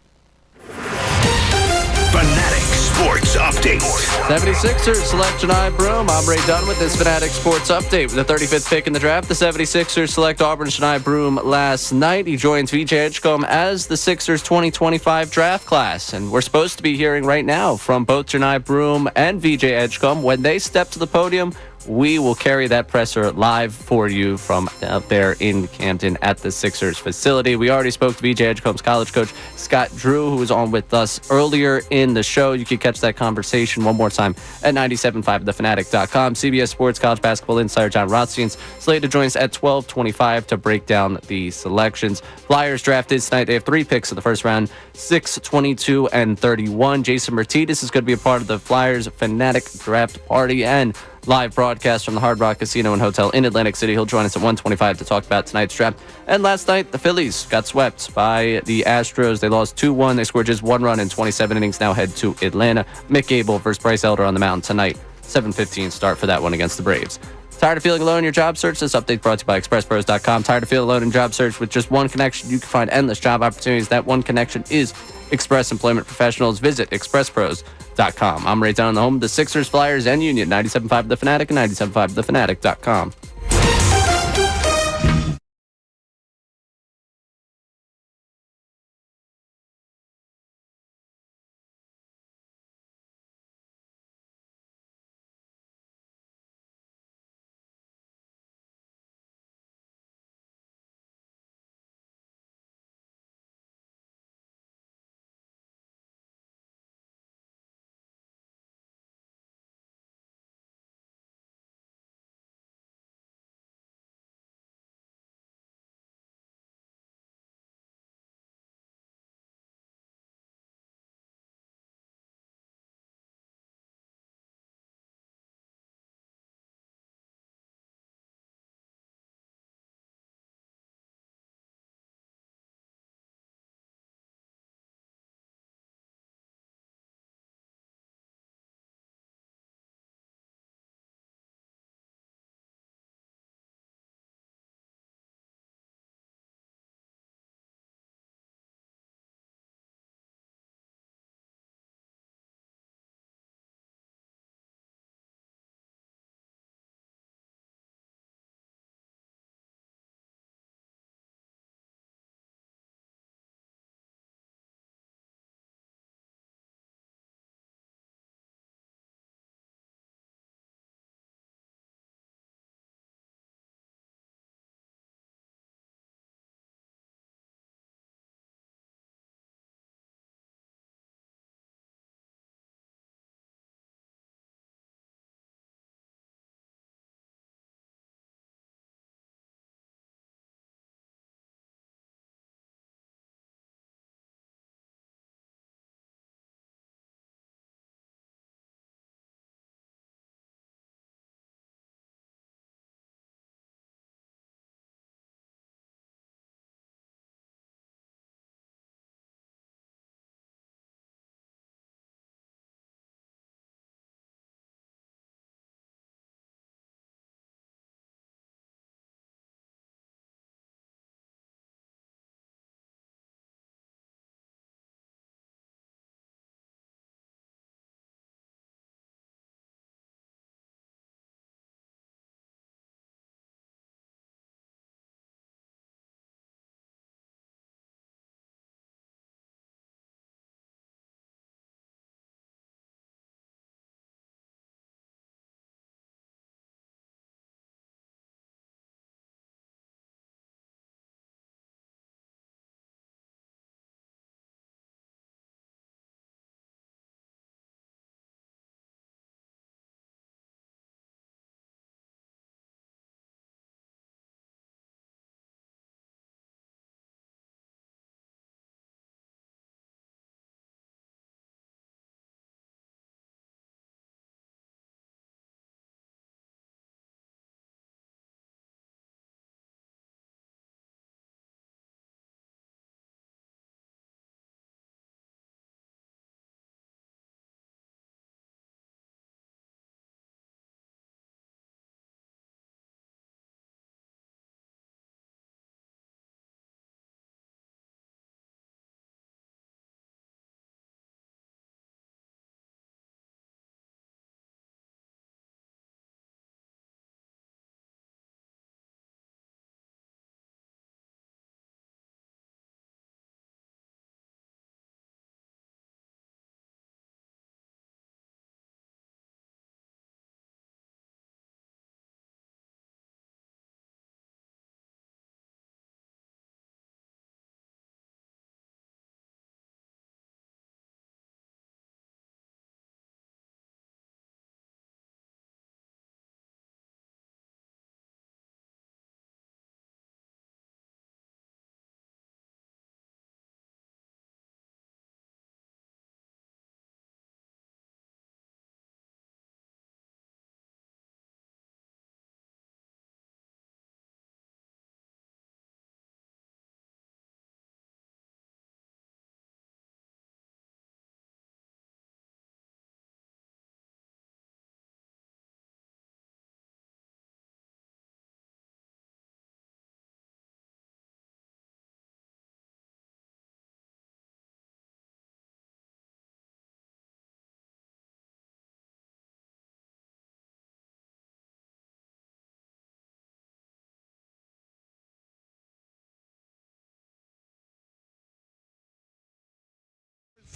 Fanatic Sports Update. 76ers select Janai Broom. I'm Ray Dunn with this Fanatic Sports Update. With the 35th pick in the draft, the 76ers select Auburn's Janai Broom last night. He joins VJ Edgecom as the Sixers 2025 draft class. And we're supposed to be hearing right now from both Janai Broom and VJ Edgecom when they step to the podium we will carry that presser live for you from out there in Camden at the Sixers facility. We already spoke to BJ Edgecom's college coach, Scott Drew, who was on with us earlier in the show. You can catch that conversation one more time at 975thefanatic.com. CBS Sports College Basketball Insider John Rothstein's slated to join us at 12:25 to break down the selections. Flyers drafted tonight. They have 3 picks in the first round, 6, 22, and 31. Jason Martinez is going to be a part of the Flyers Fanatic Draft Party and live broadcast from the Hard Rock Casino and Hotel in Atlantic City. He'll join us at 1:25 to talk about tonight's draft. And last night, the Phillies got swept by the Astros. They lost 2-1. They scored just 1 run in 27 innings. Now head to Atlanta. Mick Gable versus Bryce Elder on the mound tonight. 7:15 start for that one against the Braves. Tired of feeling alone in your job search? This update brought to you by ExpressPros.com. Tired of feeling alone in job search? With just one connection, you can find endless job opportunities. That one connection is Express Employment Professionals. Visit ExpressPros.com. I'm Ray Down, the home of the Sixers, Flyers, and Union. 97.5 The Fanatic and 97.5thefanatic.com.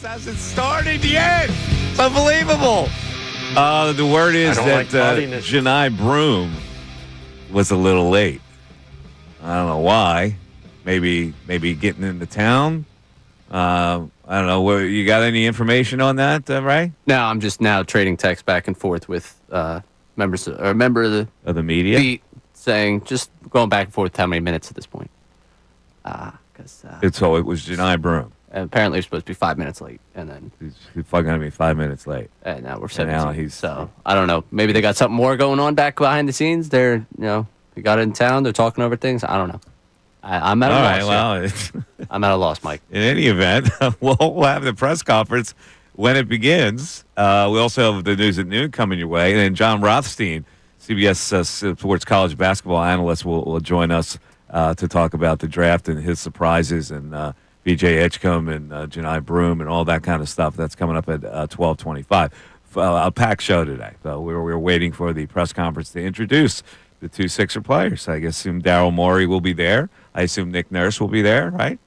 Hasn't started yet. It's unbelievable. The word is I don't that like tardiness. Janai Broom was a little late. I don't know why. Maybe getting into town. I don't know. You got any information on that, Ray? No, I'm just now trading texts back and forth with a member of the media beat saying, just going back and forth how many minutes at this point. So it was Janai Broom. And apparently you're supposed to be 5 minutes late, and then He's fucking going to be 5 minutes late. and now we're And 17. now So I don't know. Maybe they got something more going on back behind the scenes. They got it in town. They're talking over things. I don't know. I'm at a All loss. right, here. well, it's, I'm at a loss, Mike. in any event, we'll have the press conference when it begins. We also have the news at noon coming your way. And then John Rothstein, CBS Sports College basketball analyst, will join us to talk about the draft and his surprises and BJ Edgecom and Janai Broom and all that kind of stuff. That's coming up at 12:25. A packed show today. So we're waiting for the press conference to introduce the two Sixer players. I assume Daryl Morey will be there. I assume Nick Nurse will be there, right?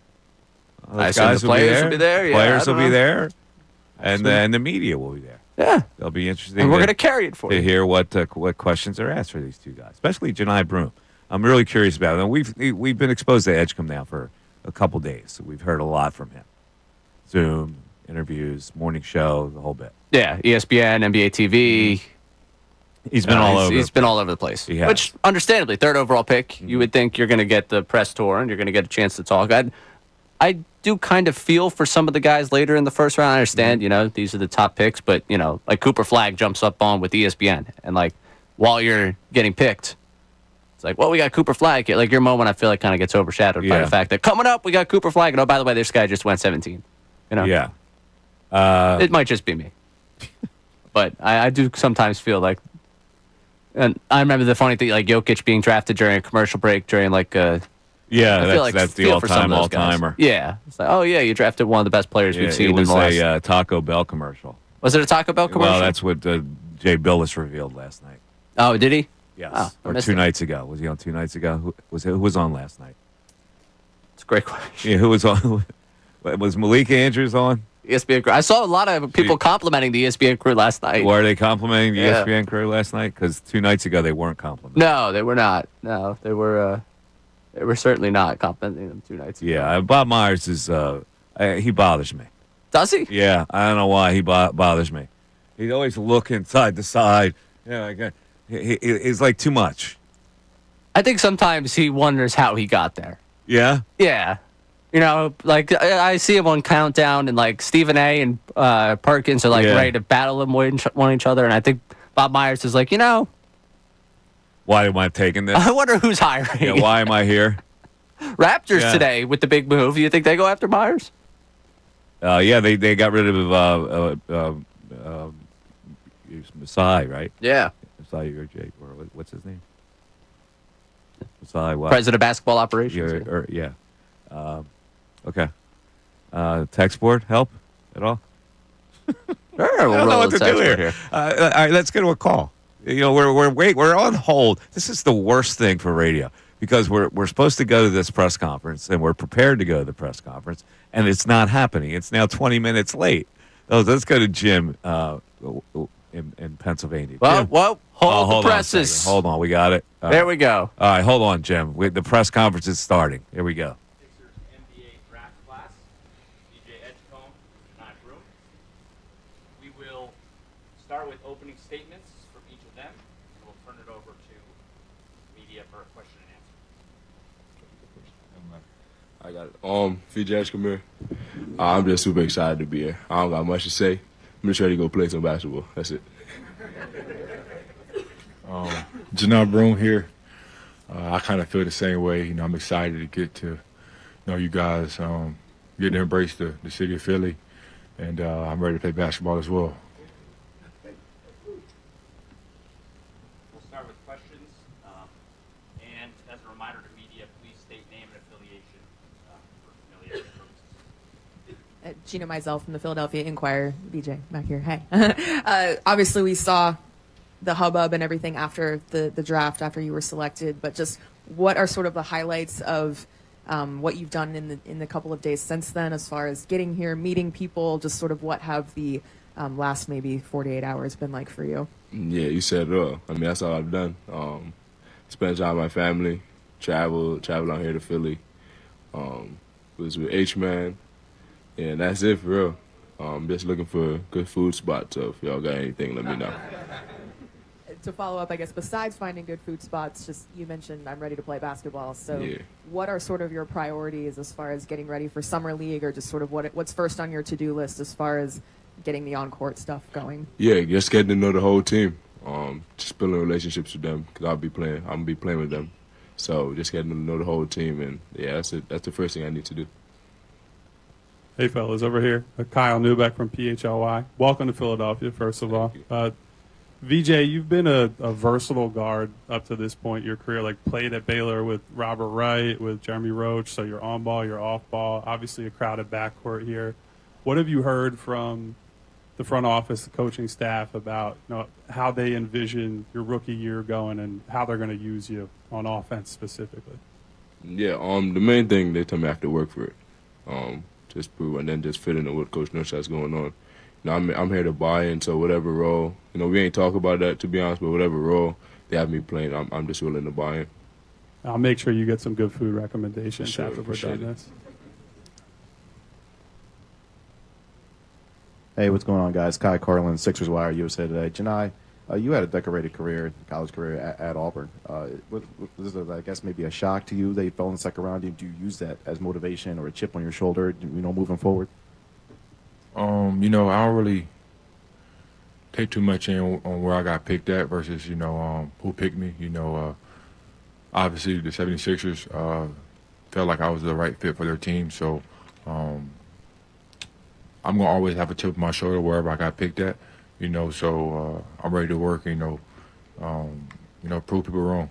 I assume the players will be there. Yeah, Players I will don't be know. there. And then the media will be there. Yeah. They'll be interesting. And we're going to carry it for to you. hear what questions are asked for these two guys, especially Janai Broom. I'm really curious about it. And we've been exposed to Edgecom now for a couple days, so we've heard a lot from him. Zoom, interviews, morning show, the whole bit. Yeah, ESPN, NBA TV. He's been all over. He's been all over the place. He has. Which, understandably, third overall pick, you would think you're going to get the press tour and you're going to get a chance to talk. I do kind of feel for some of the guys later in the first round. I understand, these are the top picks, but, like Cooper Flagg jumps up on with ESPN. And, like, while you're getting picked, it's like, well, we got Cooper Flagg. Like, your moment, I feel like, kind of gets overshadowed by the fact that coming up, we got Cooper Flagg. And, oh, by the way, this guy just went 17. Yeah. It might just be me. But I do sometimes feel like, and I remember the funny thing, like Jokic being drafted during a commercial break during like yeah, that's the all-timer. Yeah, it's like, oh yeah, you drafted one of the best players we've seen It was in the last. a Taco Bell commercial. Was it a Taco Bell commercial? Well, that's what Jay Billis revealed last night. Oh, did he? Yes, Oh, I or missed 2 it. nights ago. Was he on 2 nights ago? Who was on last night? It's a great question. Yeah, who was on? Was Malika Andrews on? ESPN crew. I saw a lot of people complimenting the ESPN crew last night. Were they complimenting the Yeah. ESPN crew last night? Because 2 nights ago they weren't complimenting. No, they were not. No, they were certainly not complimenting them 2 nights ago. Yeah, Bob Myers is he bothers me. Does he? Yeah, I don't know why he bothers me. He's always looking side to side. He's like too much. I think sometimes he wonders how he got there. Yeah. Yeah. Like I see him on Countdown, and like Stephen A. and Perkins are like ready to battle him one each other, and I think Bob Myers is like, Why am I taking this? I wonder who's hiring. Yeah, why am I here? Raptors today with the big move. You think they go after Myers? Yeah, they got rid of Masai, right? Yeah. Masai or Jake, or what's his name? Masai, what? President of basketball operations. Yeah. Okay. Text board help at all? Sure, I don't know what to do here. All right, let's get to a call. We're on hold. This is the worst thing for radio because we're supposed to go to this press conference and we're prepared to go to the press conference and it's not happening. It's now 20 minutes late. Let's go to Jim in Pennsylvania. Well, Jim. hold the presses. Hold on, we got it. There we go. All right, hold on, Jim. The press conference is starting. Here we go. Sixers NBA draft class, BJ Edgecom, Janai Broom. We will start with opening statements from each of them, and we'll turn it over to media for a question and answer. I got it. VJ Edgecom here. I'm just super excited to be here. I don't got much to say. I'm just ready to go play some basketball. That's it. Janai Broom here. I kind of feel the same way. I'm excited to get to know you guys, get to embrace the city of Philly, and I'm ready to play basketball as well. We'll start with questions. And as a reminder to media, please state name and affiliation for familiarity purposes. Gina Mizell from the Philadelphia Inquirer. BJ, back here. Hey. Obviously, we saw the hubbub and everything after the draft, after you were selected, but just what are sort of the highlights of what you've done in the couple of days since then, as far as getting here, meeting people, just sort of what have the last maybe 48 hours been like for you? Yeah, you said it all. I mean, that's all I've done. Spent time with my family, traveled out here to Philly. Was with H-Man, and that's it for real. Just looking for a good food spot, so if y'all got anything, let me know. To follow up, I guess, besides finding good food spots, just you mentioned I'm ready to play basketball. So Yeah. what are sort of your priorities as far as getting ready for Summer League, or just sort of what's first on your to-do list as far as getting the on-court stuff going? Yeah, just getting to know the whole team. Just building relationships with them, because I'm going to be playing with them. So just getting to know the whole team, and yeah, that's the first thing I need to do. Hey, fellas, over here. Kyle Newbeck from PHLY. Welcome to Philadelphia, first of all. VJ, you've been a versatile guard up to this point in your career, like played at Baylor with Robert Wright, with Jeremy Roach, so you're on ball, you're off ball, obviously a crowded backcourt here. What have you heard from the front office, the coaching staff about how they envision your rookie year going and how they're going to use you on offense specifically? Yeah, the main thing, they tell me I have to work for it. Just prove, and then just fit into what Coach Nurse has going on. I'm here to buy in, so whatever role, we ain't talk about that, to be honest, but whatever role they have me playing, I'm just willing to buy in. I'll make sure you get some good food recommendations after we're done this. Hey, what's going on, guys? Kai Carlin, Sixers Wire, USA Today. Janai, you had a decorated career, college career at Auburn. Was it, I guess, maybe a shock to you that you fell in the second round? Do you use that as motivation or a chip on your shoulder, moving forward? I don't really take too much in on where I got picked at versus, who picked me. Obviously the 76ers felt like I was the right fit for their team. So I'm going to always have a chip on my shoulder wherever I got picked at, so I'm ready to work, prove people wrong.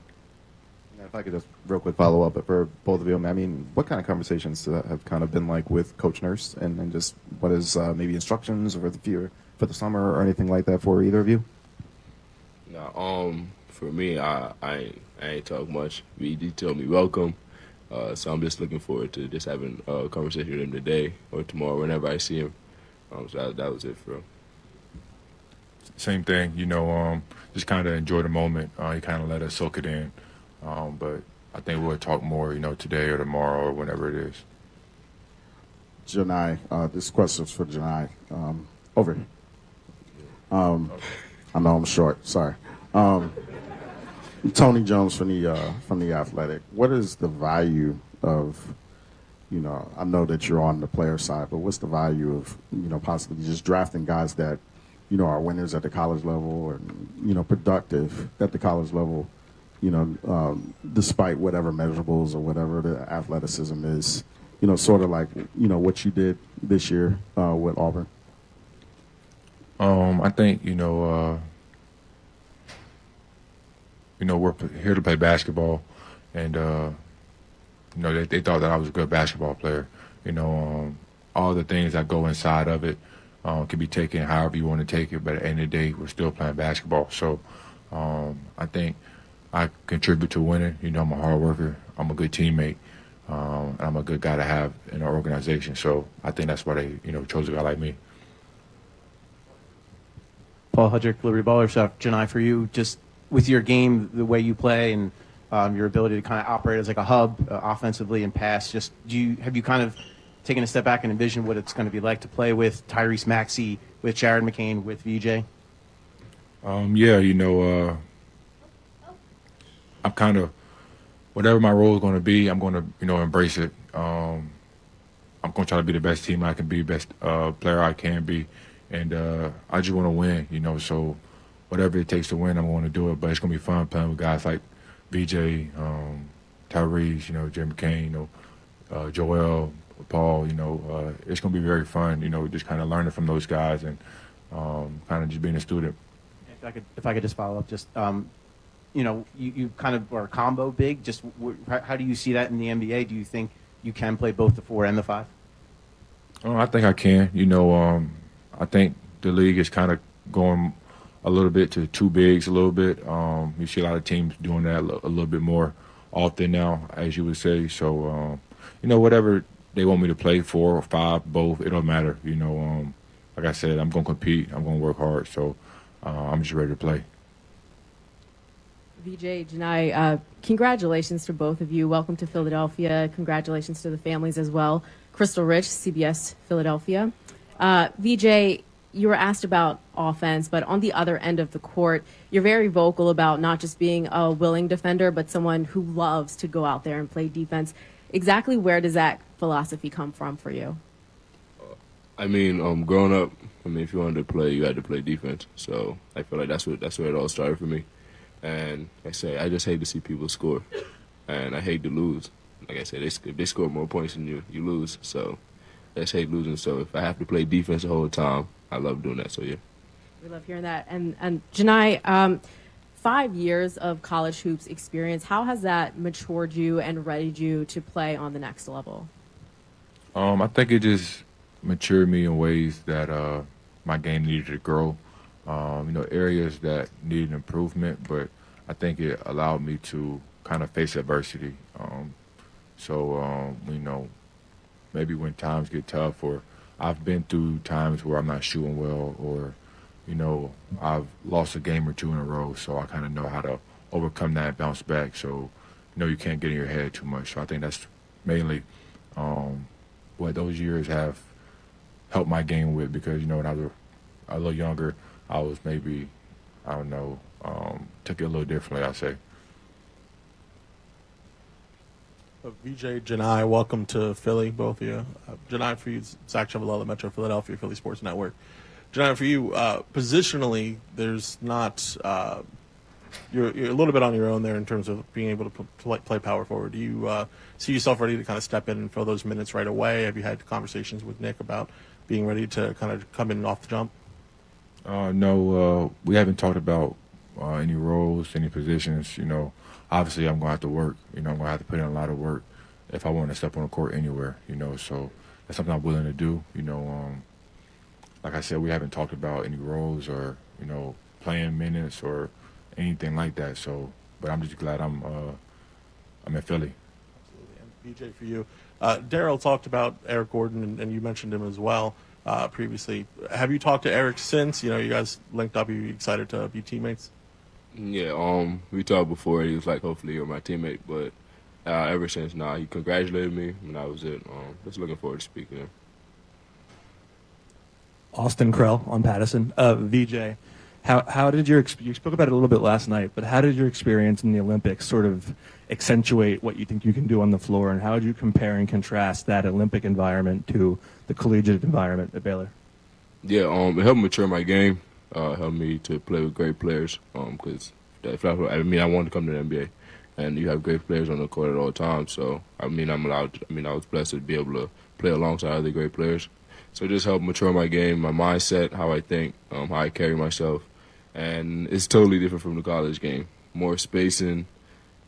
If I could just real quick follow up for both of you, I mean, what kind of conversations have kind of been like with Coach Nurse, and just what is maybe instructions for the summer or anything like that for either of you? No, for me, I ain't talk much. He told me welcome, so I'm just looking forward to just having a conversation with him today or tomorrow whenever I see him. So that was it for him. Same thing, just kind of enjoy the moment. He kind of let us soak it in. But I think we'll talk more, today or tomorrow or whenever it is. Janai, this question's for Janai. Over here. I know I'm short. Sorry. Tony Jones from the Athletic. What is the value of, I know that you're on the player side, but what's the value of, possibly just drafting guys that, are winners at the college level and, productive at the college level? Despite whatever measurables or whatever the athleticism is, sort of like, what you did this year with Auburn? I think, we're here to play basketball, and, they thought that I was a good basketball player. All the things that go inside of it can be taken however you want to take it, but at the end of the day, we're still playing basketball. So I think I contribute to winning. I'm a hard worker. I'm a good teammate. And I'm a good guy to have in our organization. So I think that's why they, chose a guy like me. Paul Hudrick, Liberty Baller Shop. Janai, for you, just with your game, the way you play and your ability to kind of operate as like a hub offensively and pass, just have you kind of taken a step back and envisioned what it's going to be like to play with Tyrese Maxey, with Jared McCain, with VJ? Yeah, I'm kind of, whatever my role is going to be, I'm going to, embrace it. I'm going to try to be the best team I can be, best player I can be. And I just want to win, so whatever it takes to win, I'm going to do it. But it's going to be fun playing with guys like VJ, Tyrese, Jim McCain, Joel, Paul, it's going to be very fun, just kind of learning from those guys and kind of just being a student. If I could just follow up, just you kind of are a combo big. Just how do you see that in the NBA? Do you think you can play both the 4 and the 5? Oh, I think I can. I think the league is kind of going a little bit to 2 bigs a little bit. You see a lot of teams doing that a little bit more often now, as you would say. So whatever they want me to play, 4 or 5, both, it don't matter. Like I said, I'm gonna compete. I'm gonna work hard. So I'm just ready to play. VJ, Janai, congratulations to both of you. Welcome to Philadelphia. Congratulations to the families as well. Crystal Rich, CBS Philadelphia. VJ, you were asked about offense, but on the other end of the court, you're very vocal about not just being a willing defender, but someone who loves to go out there and play defense. Exactly where does that philosophy come from for you? Growing up, if you wanted to play, you had to play defense. So I feel like that's where it all started for me. And I just hate to see people score, and I hate to lose. Like I said, if they score more points than you, you lose. So I just hate losing. So if I have to play defense the whole time, I love doing that. So yeah. We love hearing that. And Janai, 5 years of college hoops experience, how has that matured you and readied you to play on the next level? I think it just matured me in ways that my game needed to grow. Areas that needed improvement, but I think it allowed me to kind of face adversity. Maybe when times get tough, or I've been through times where I'm not shooting well, or I've lost a game or 2 in a row, so I kind of know how to overcome that and bounce back. So you can't get in your head too much. So I think that's mainly what those years have helped my game with, because when I was a little younger, I was maybe, took it a little differently, I'd say. VJ, Janai, welcome to Philly, both of you. Janai, for you, Zach Chevrolet, Metro Philadelphia, Philly Sports Network. Janai, for you, positionally, there's not, you're a little bit on your own there in terms of being able to play power forward. Do you see yourself ready to kind of step in and fill those minutes right away? Have you had conversations with Nick about being ready to kind of come in off the jump? No, we haven't talked about any roles, any positions. Obviously I'm going to have to work. I'm going to have to put in a lot of work if I want to step on the court anywhere, so that's something I'm willing to do. Like I said, we haven't talked about any roles or, playing minutes or anything like that. So, but I'm just glad I'm in Philly. Absolutely. And VJ, for you, Daryl talked about Eric Gordon, and you mentioned him as well. Previously. Have you talked to Eric since? You guys linked up. Are you excited to be teammates? Yeah, we talked before. He was like, hopefully you're my teammate. But ever since, he congratulated me, and that was it. Just looking forward to speaking to him. Austin Krell on Patterson. VJ, how did you spoke about it a little bit last night, but how did your experience in the Olympics sort of accentuate what you think you can do on the floor, and how would you compare and contrast that Olympic environment to the collegiate environment at Baylor? Yeah, it helped mature my game, helped me to play with great players, because I wanted to come to the NBA, and you have great players on the court at all times, so I was blessed to be able to play alongside other great players. So it just helped mature my game, my mindset, how I think, how I carry myself, and it's totally different from the college game. More spacing.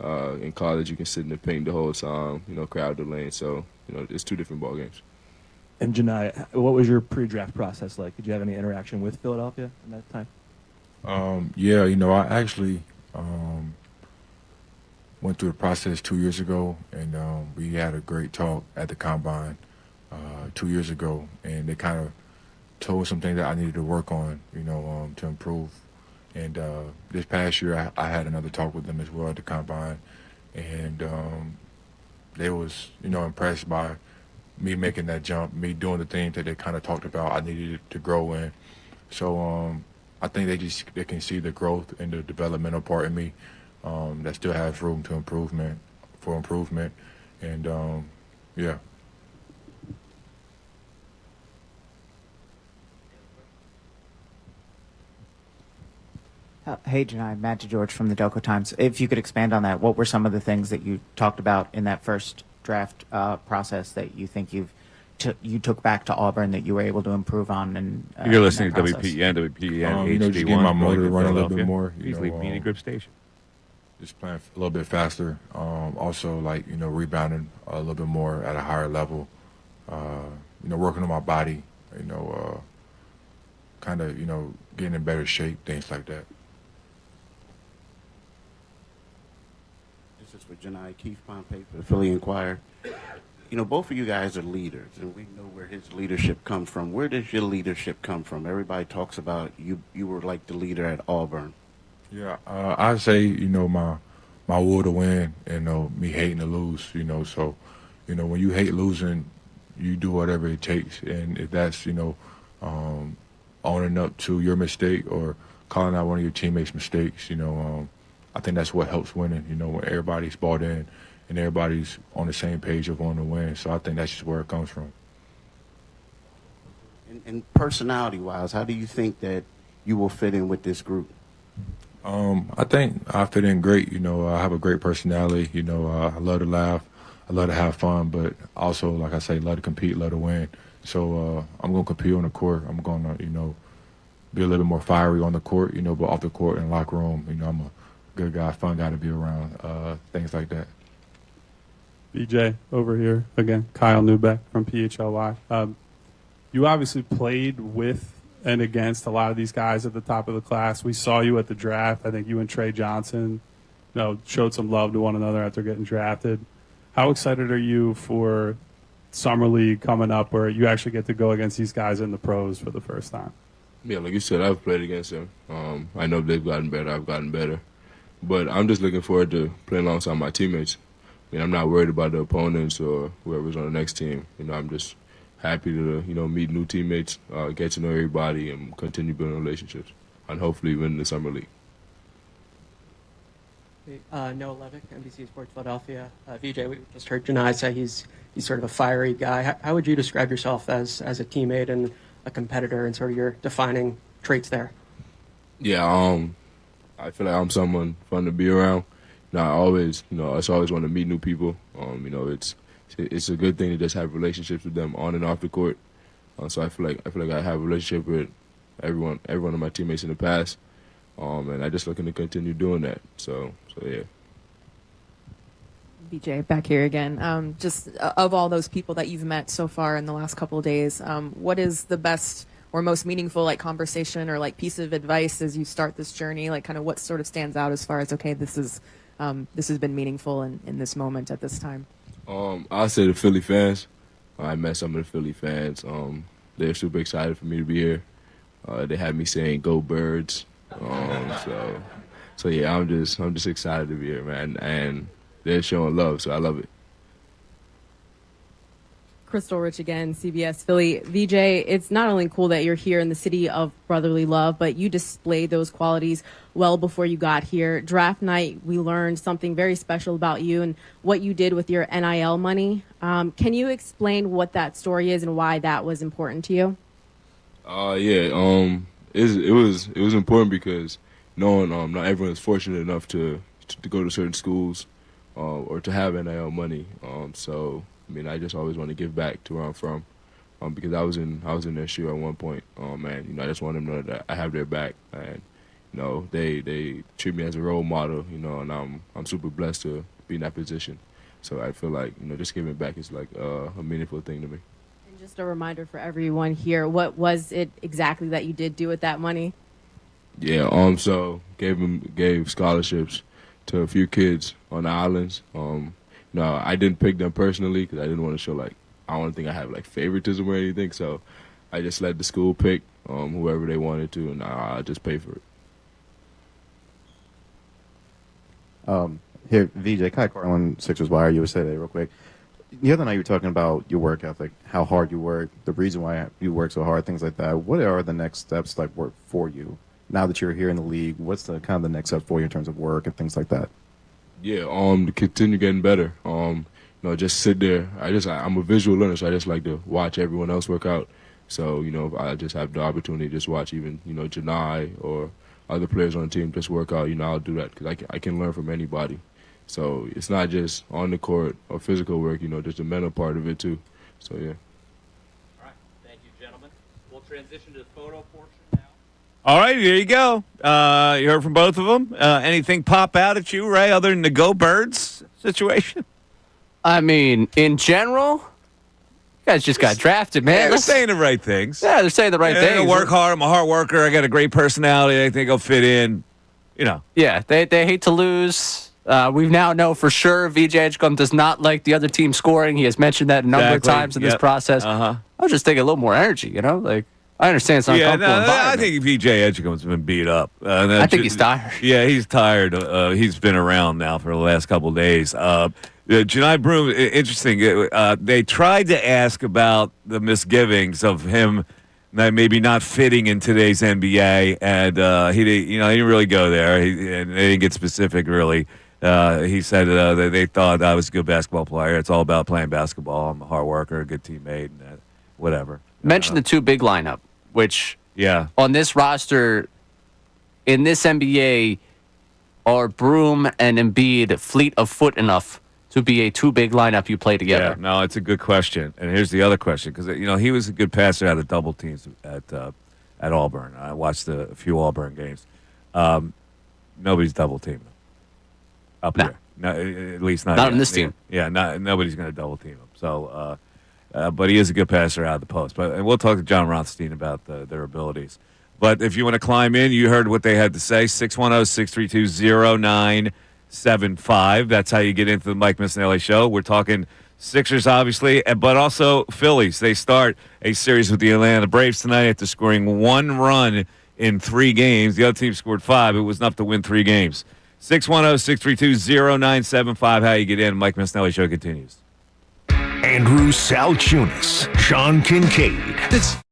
In college, you can sit in the paint the whole time, crowd the lane. So, it's 2 different ball games. And Janai, what was your pre-draft process like? Did you have any interaction with Philadelphia in that time? I actually went through the process 2 years ago, and we had a great talk at the Combine 2 years ago, and they kind of told some things that I needed to work on, to improve. And this past year, I had another talk with them as well at the Combine, and they was, impressed by me making that jump, me doing the things that they kind of talked about I needed to grow in. So I think they can see the growth and the developmental part in me that still has room for improvement, and yeah. Hey, Janai, Matt DeGeorge from the Delco Times. If you could expand on that, what were some of the things that you talked about in that first draft process that you think you took back to Auburn that you were able to improve on? And you're listening to WPN, HD1. Just getting my motor running a little bit more. Easily being a grip station. Just playing a little bit faster. Also, rebounding a little bit more at a higher level. Working on my body. Getting in better shape, things like that. This is for Janai. Keith Pompey for the Philly Inquirer. You know, both of you guys are leaders, and we know where his leadership comes from. Where does your leadership come from? Everybody talks about you were like the leader at Auburn. Yeah, I say, my will to win and, me hating to lose, So, when you hate losing, you do whatever it takes. And if that's, owning up to your mistake or calling out one of your teammates' mistakes, I think that's what helps winning, when everybody's bought in and everybody's on the same page of wanting to win. So I think that's just where it comes from. And personality-wise, how do you think that you will fit in with this group? I think I fit in great. I have a great personality. I love to laugh. I love to have fun, but also, like I say, love to compete, love to win. So I'm going to compete on the court. I'm going to, be a little bit more fiery on the court, but off the court and locker room, I'm a good guy, fun guy to be around, things like that. BJ over here again, Kyle Newbeck from PHLY. You obviously played with and against a lot of these guys at the top of the class. We saw you at the draft. I think you and Trey Johnson, showed some love to one another after getting drafted. How excited are you for Summer League coming up where you actually get to go against these guys in the pros for the first time? Yeah, like you said, I've played against them. I know they've gotten better. I've gotten better. But I'm just looking forward to playing alongside my teammates. I'm not worried about the opponents or whoever's on the next team. I'm just happy to, meet new teammates, get to know everybody, and continue building relationships, and hopefully win the Summer League. Noah Levick, NBC Sports Philadelphia. VJ, we just heard Janai say he's sort of a fiery guy. How would you describe yourself as a teammate and a competitor and sort of your defining traits there? Yeah, I feel like I'm someone fun to be around. I always, I always want to meet new people. It's a good thing to just have relationships with them on and off the court. So I feel like I have a relationship with everyone of my teammates in the past, and I just looking to continue doing that. So yeah. BJ, back here again. Just of all those people that you've met so far in the last couple of days, what is the best or most meaningful conversation or piece of advice as you start this journey? Kind of what sort of stands out as far as this has been meaningful in this moment at this time? I'll say the Philly fans. I met some of the Philly fans. They're super excited for me to be here. They had me saying "Go Birds." So yeah, I'm just excited to be here, man. And they're showing love, so I love it. Crystal Rich again, CBS Philly. VJ, it's not only cool that you're here in the city of brotherly love, but you displayed those qualities well before you got here. Draft night, we learned something very special about you and what you did with your NIL money. Can you explain what that story is and why that was important to you? It was important because knowing not everyone is fortunate enough to go to certain schools or to have NIL money. I just always want to give back to where I'm from, because I was in their shoe at one point, and I just want them to know that I have their back, and they treat me as a role model, and I'm super blessed to be in that position. So I feel like just giving back is like a meaningful thing to me. And just a reminder for everyone here, what was it exactly that you did do with that money? Yeah, so gave scholarships to a few kids on the islands. No, I didn't pick them personally because I didn't want to show I don't think I have favoritism or anything. So I just let the school pick whoever they wanted to, and I just pay for it. Here, VJ, Kai Carlin, Sixers Wire, USA Today, real quick. The other night you were talking about your work ethic, how hard you work, the reason why you work so hard, things like that. What are the next steps work for you now that you're here in the league? What's the kind of the next step for you in terms of work and things like that? Yeah, to continue getting better. Just sit there. I'm a visual learner, so I just like to watch everyone else work out. So, if I just have the opportunity to just watch even, Janai or other players on the team just work out, I'll do that because I can learn from anybody. So it's not just on the court or physical work, just the mental part of it too. So, yeah. All right. Thank you, gentlemen. We'll transition to the photo portion now. All right, there you go. You heard from both of them. Anything pop out at you, Ray, other than the Go Birds situation? I mean, in general, you guys just got drafted, man. Yeah, they're saying the right things. Yeah, they're saying the right things. I work hard. I'm a hard worker. I got a great personality. I think I'll fit in. Yeah, they hate to lose. We now know for sure VJ Edgecom does not like the other team scoring. He has mentioned that a number of times in this process. I was just thinking a little more energy, Like, I understand it's not a comfortable environment. I think VJ Edgecom's been beat up. I think he's tired. Yeah, he's tired. He's been around now for the last couple of days. Janai Broom, interesting. They tried to ask about the misgivings of him maybe not fitting in today's NBA, and he didn't really go there. And they didn't get specific, really. He said that they thought I was a good basketball player. It's all about playing basketball. I'm a hard worker, a good teammate, and whatever. Mention the two big lineup, which on this roster, in this NBA, are Broom and Embiid fleet of foot enough to be a two big lineup you play together? Yeah, no, it's a good question. And here's the other question, because he was a good passer out of double teams at Auburn. I watched a few Auburn games. Nobody's double teaming up here. No, at least not on this team. Yeah, nobody's going to double team him. So, but he is a good passer out of the post. And we'll talk to John Rothstein about their abilities. But if you want to climb in, you heard what they had to say. 610-632-0975. That's how you get into the Mike Missanelli Show. We're talking Sixers, obviously, but also Phillies. They start a series with the Atlanta Braves tonight after scoring 1 run in 3 games. The other team scored 5. It was enough to win 3 games. 610-632-0975. How you get in. Mike Missanelli Show continues. Andrew Salciunas, Sean Kincade.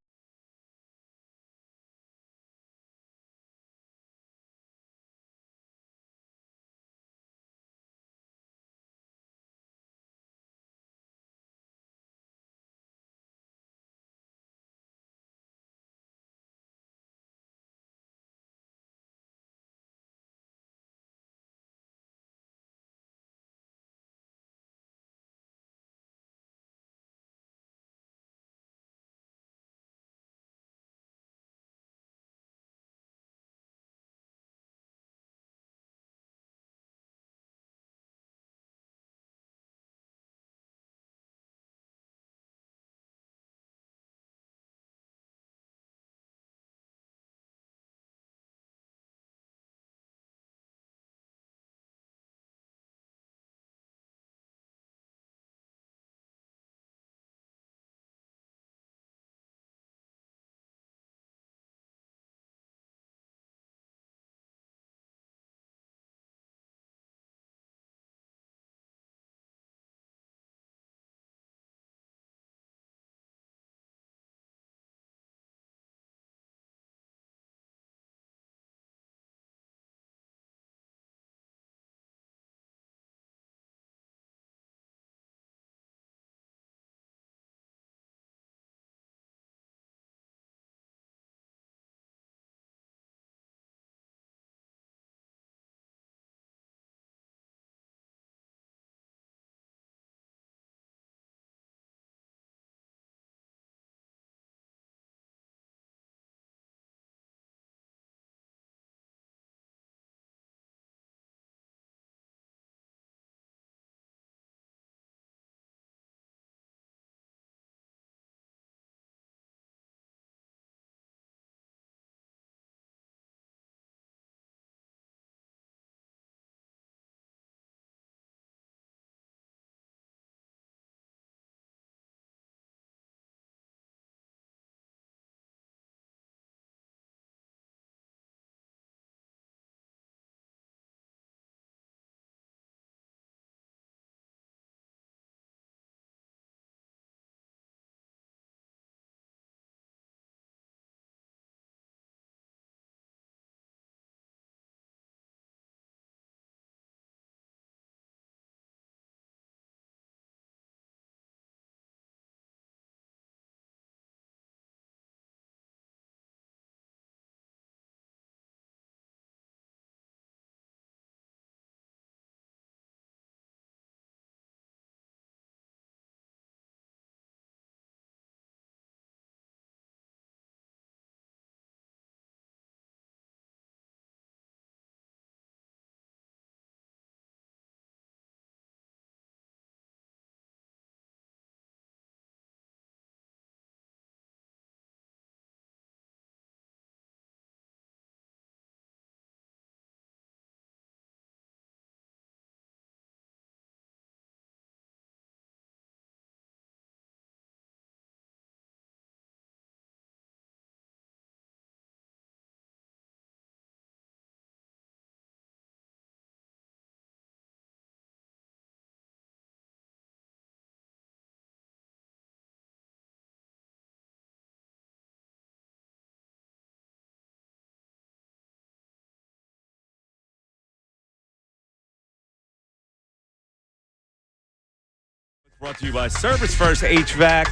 Brought to you by Service First HVAC.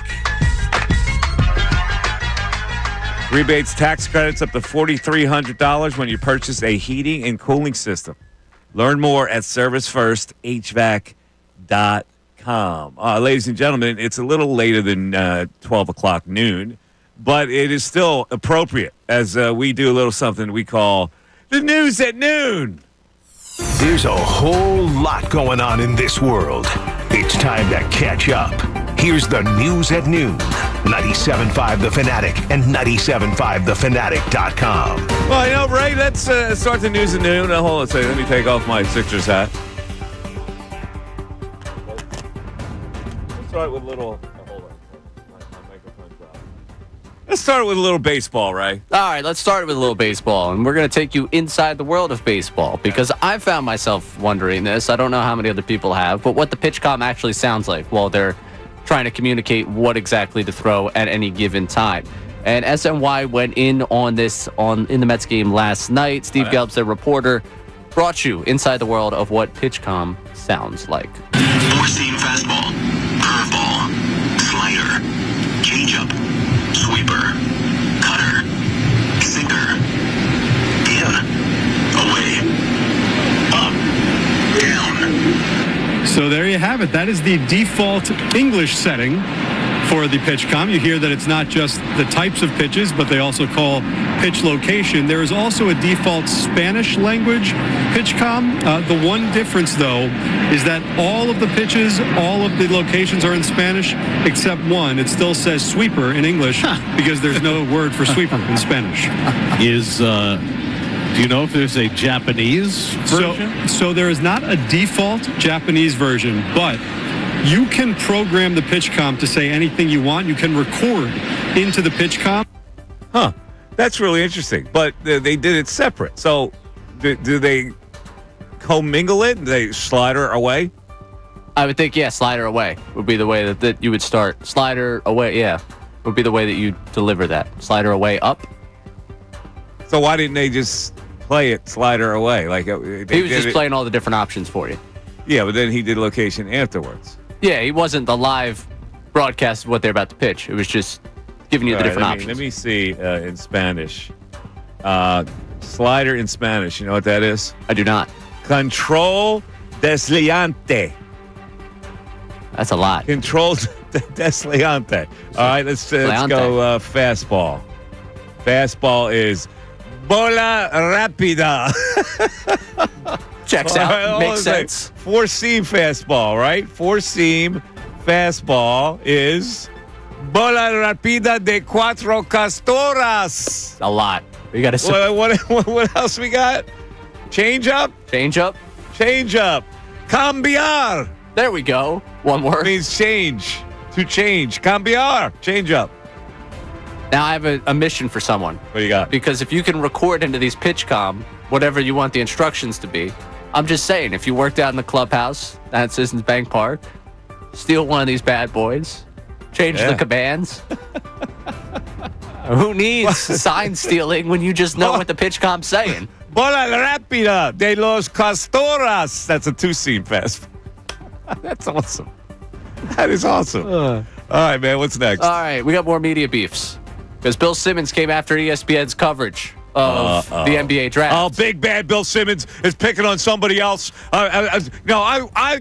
Rebates, tax credits up to $4,300 when you purchase a heating and cooling system. Learn more at servicefirsthvac.com. Ladies and gentlemen, it's a little later than 12 o'clock noon, but it is still appropriate as we do a little something we call the news at noon. There's a whole lot going on in this world. It's time to catch up. Here's the news at noon. 97.5 The Fanatic and 97.5thefanatic.com. Well, you know, Ray, let's start the news at noon. Hold on a second. Let me take off my Sixers hat. Let's start with a little... hold on. My microphone's out. Let's start with a little baseball, Ray. All right, let's start with a little baseball, and we're going to take you inside the world of baseball because I found myself wondering this. I don't know how many other people have, but what the PitchCom actually sounds like while they're trying to communicate what exactly to throw at any given time. And SNY went in on this in the Mets game last night. Steve Gelbs, the reporter, brought you inside the world of what PitchCom sounds like. Four-seam fastball, curveball, slider, changeup, sweeper, cutter, sinker, in, away, up, down. So there you have it. That is the default English setting for the PitchCom. You hear that it's not just the types of pitches, but they also call pitch location. There is also a default Spanish language PitchCom. The one difference, though, is that all of the pitches, all of the locations are in Spanish, except one. It still says sweeper in English because there's no word for sweeper in Spanish. Do you know if there's a Japanese version? So there is not a default Japanese version, but you can program the PitchCom to say anything you want. You can record into the PitchCom. Huh. That's really interesting. But they did it separate. So do they commingle it? Do they slider away? I would think, yeah, slider away would be the way that you would start. Slider away, yeah, would be the way that you deliver that. Slider away up. So why didn't they just play it slider away? Like he was just playing all the different options for you. Yeah, but then he did location afterwards. Yeah, he wasn't the live broadcast of what they're about to pitch. It was just giving you the different options. Let me see in Spanish. Slider in Spanish. You know what that is? I do not. Control desliante. That's a lot. Control desliante. All right, let's go fastball. Fastball is bola rápida. Checks out. Makes sense. Four-seam fastball, right? Four-seam fastball is bola rápida de cuatro castoras. A lot. We got to. What else we got? Change up. Cambiar. There we go. One word. Means change. To change. Cambiar. Change up. Now I have a mission for someone. What do you got? Because if you can record into these PitchCom whatever you want the instructions to be, I'm just saying, if you worked out in the clubhouse at Citizens Bank Park, steal one of these bad boys, change the commands. Who needs sign stealing when you just know what the PitchCom's saying? Bola rápida de los castoras. That's a two-seam fastball. That's awesome. That is awesome. All right, man. What's next? All right, we got more media beefs. Because Bill Simmons came after ESPN's coverage of the NBA draft. Oh, big bad Bill Simmons is picking on somebody else. I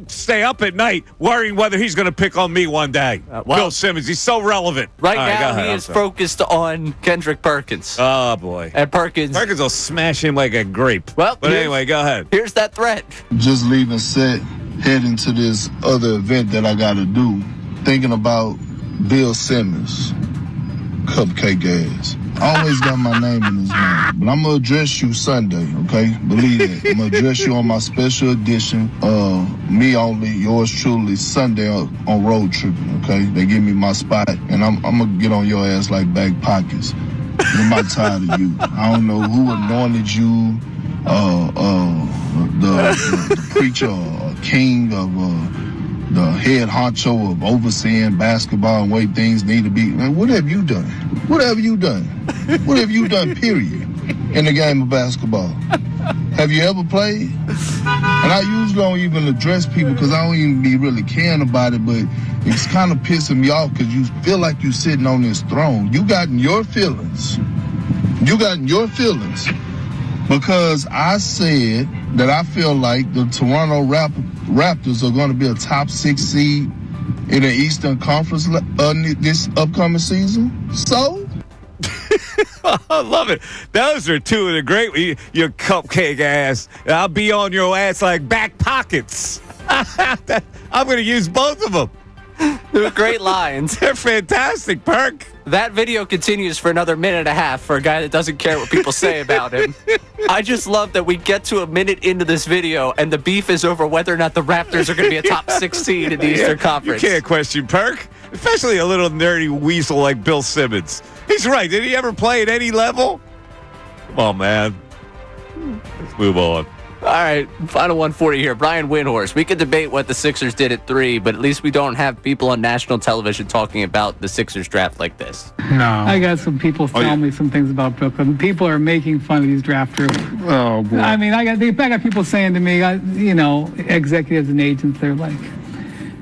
stay up at night worrying whether he's going to pick on me one day. Bill Simmons, he's so relevant. Right now, he is focused on Kendrick Perkins. Oh, boy. And Perkins will smash him like a grape. Well, but anyway, go ahead. Here's that threat. Just leaving set, heading to this other event that I got to do, thinking about Bill Simmons, cupcake ass. I always got my name in his name. But I'm going to address you Sunday, okay? Believe it. I'm going to address you on my special edition, me only, yours truly, Sunday on Road Tripping, okay? They give me my spot, and I'm going to get on your ass like back pockets. I'm not tired of you. I don't know who anointed you, the preacher or king of the head honcho of overseeing basketball and way things need to be. Man, what have you done? What have you done? What have you done, period, in the game of basketball? Have you ever played? And I usually don't even address people because I don't even be really caring about it, but it's kind of pissing me off because you feel like you're sitting on this throne. You got in your feelings. You got in your feelings because I said that I feel like the Toronto Raptors are going to be a top 6 seed in the Eastern Conference this upcoming season. So? I love it. Those are two of the great, you cupcake ass. I'll be on your ass like back pockets. I'm going to use both of them. They're great lines. They're fantastic, Perk. That video continues for another minute and a half for a guy that doesn't care what people say about him. I just love that we get to a minute into this video and the beef is over whether or not the Raptors are going to be a top 6 seed in the Eastern Conference. You can't question Perk, especially a little nerdy weasel like Bill Simmons. He's right. Did he ever play at any level? Come on, man. Let's move on. All right, final one for you here. Brian Windhorst. We could debate what the Sixers did at 3, but at least we don't have people on national television talking about the Sixers draft like this. No. I got some people telling me some things about Brooklyn. People are making fun of these draft rooms. Oh, boy. I mean, I got people saying to me, executives and agents, they're like,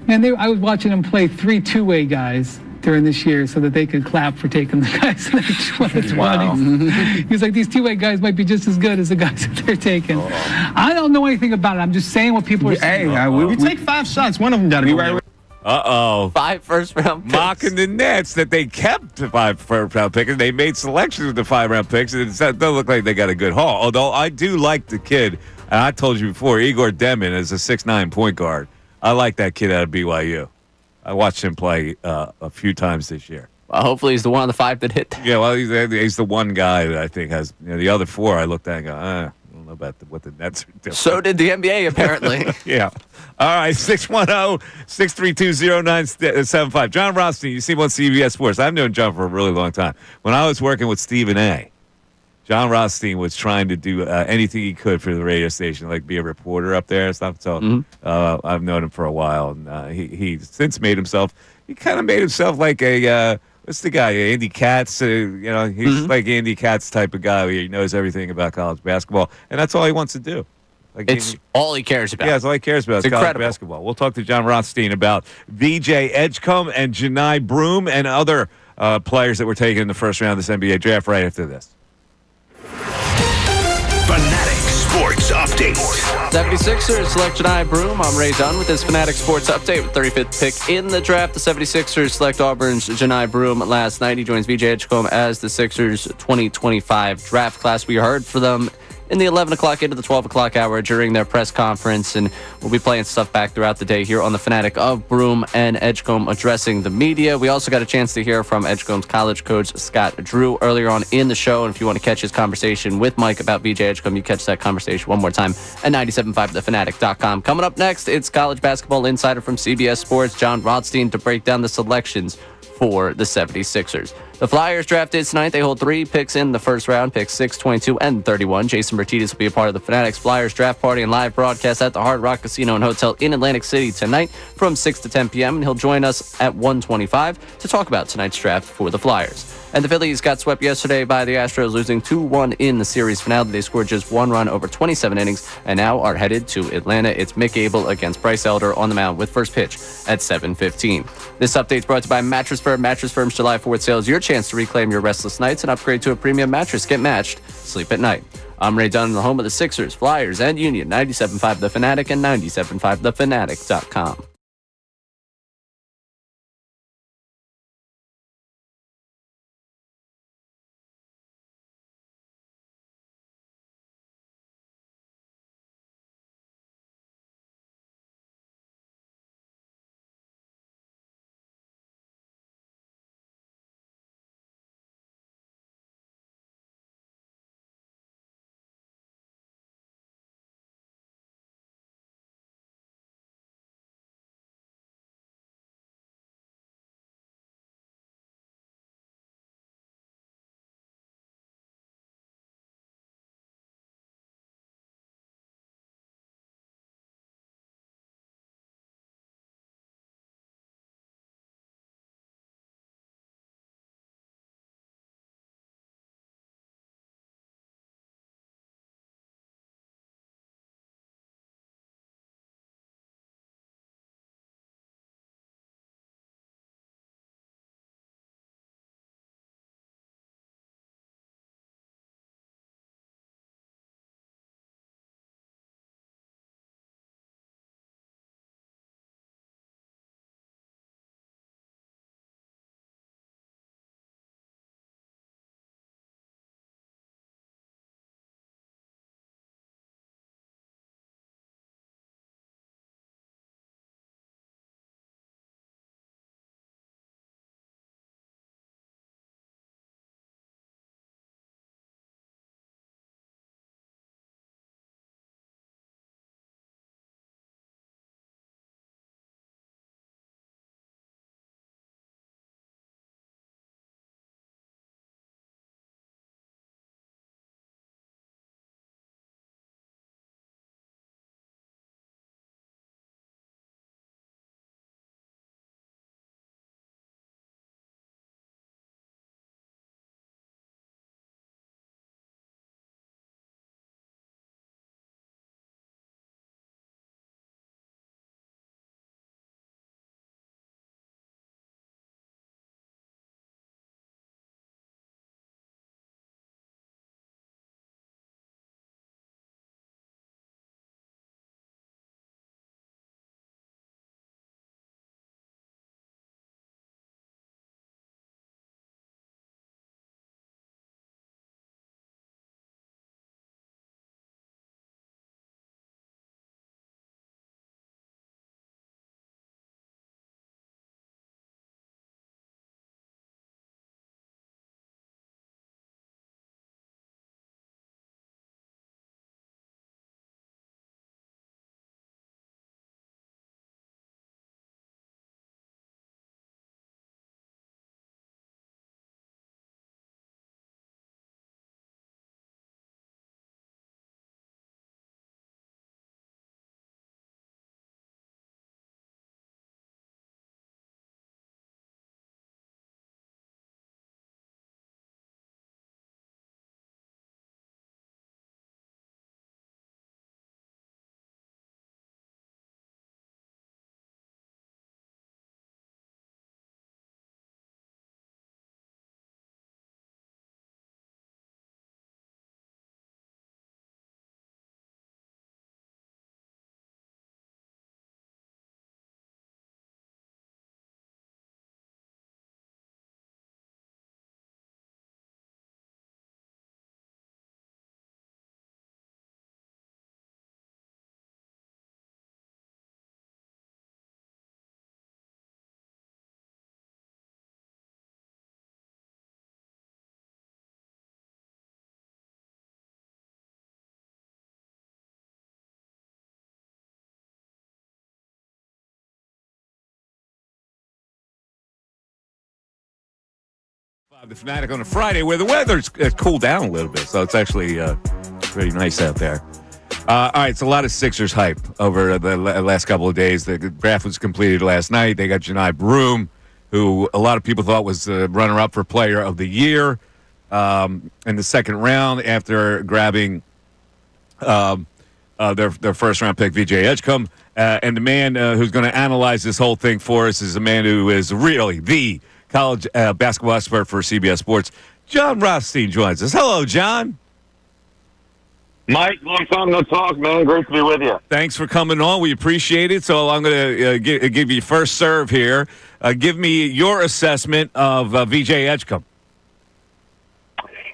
man, I was watching them play 3 two-way guys during this year so that they could clap for taking the guys in the 20s. He's like, these two-way guys might be just as good as the guys that they're taking. I don't know anything about it. I'm just saying what people are saying. Hey, we take 5 shots. One of them got to be right. Uh-oh. 5 first-round picks. Mocking the Nets that they kept 5 first-round picks. And they made selections with the 5-round picks. And it doesn't look like they got a good haul. Although I do like the kid. And I told you before, Igor Demin is a 6'9" point guard. I like that kid out of BYU. I watched him play a few times this year. Well, hopefully he's the one of the 5 that hit. Yeah, well, he's the one guy that I think has, the other 4 I looked at and go, I don't know about what the Nets are doing. So did the NBA, apparently. Yeah. All right, 610-632-0975. John Rothstein, you see him on CBS Sports. I've known John for a really long time. When I was working with Stephen A., John Rothstein was trying to do anything he could for the radio station, like be a reporter up there and stuff. So I've known him for a while, and he since made himself. He kind of made himself like a what's the guy? Andy Katz. He's like Andy Katz type of guy. Where he knows everything about college basketball, and that's all he wants to do. Like it's all he cares about. Yeah, it's all he cares about. It's college incredible. Basketball. We'll talk to John Rothstein about VJ Edgecom and Janai Broom and other players that were taken in the first round of this NBA draft right after this. Fanatic Sports Update. 76ers select Janai Broom. I'm Ray Dunn with this Fanatic Sports Update with 35th pick in the draft. The 76ers select Auburn's Janai Broom last night. He joins VJ Edgecom as the Sixers 2025 draft class. We heard for them in the 11 o'clock into the 12 o'clock hour during their press conference, and we'll be playing stuff back throughout the day here on the Fanatic of Broom and Edgecom addressing the media. We also got a chance to hear from Edgecom's college coach Scott Drew earlier on in the show, and if you want to catch his conversation with Mike about VJ Edgecom, you catch that conversation one more time at 97.5thefanatic.com. Coming up next, it's college basketball insider from CBS Sports, John Rothstein, to break down the selections for the 76ers. The Flyers drafted tonight. They hold 3 picks in the first round, picks 6, 22, and 31. Jason Martinez will be a part of the Fanatics Flyers draft party and live broadcast at the Hard Rock Casino and Hotel in Atlantic City tonight from 6 to 10 p.m. And he'll join us at 1:25 to talk about tonight's draft for the Flyers. And the Phillies got swept yesterday by the Astros, losing 2-1 in the series finale. They scored just 1 run over 27 innings and now are headed to Atlanta. It's Mick Abel against Bryce Elder on the mound with first pitch at 7:15. This update is brought to you by Mattress Firm. Mattress Firm's July 4th sale is your chance to reclaim your restless nights and upgrade to a premium mattress. Get matched. Sleep at night. I'm Ray Dunn, the home of the Sixers, Flyers, and Union. 97.5 The Fanatic and 97.5thefanatic.com. The Fanatic on a Friday where the weather's cooled down a little bit, so it's actually pretty nice out there. All right, it's a lot of Sixers hype over the last couple of days. The draft was completed last night. They got Janai Broome, who a lot of people thought was the runner-up for Player of the Year in the second round after grabbing their first-round pick, VJ Edgecom. And the man who's going to analyze this whole thing for us is a man who is really the college basketball expert for CBS Sports. John Rothstein joins us. Hello, John. Mike, long time no talk, man. Great to be with you. Thanks for coming on. We appreciate it. So I'm going to give you first serve here. Give me your assessment of VJ Edgecom.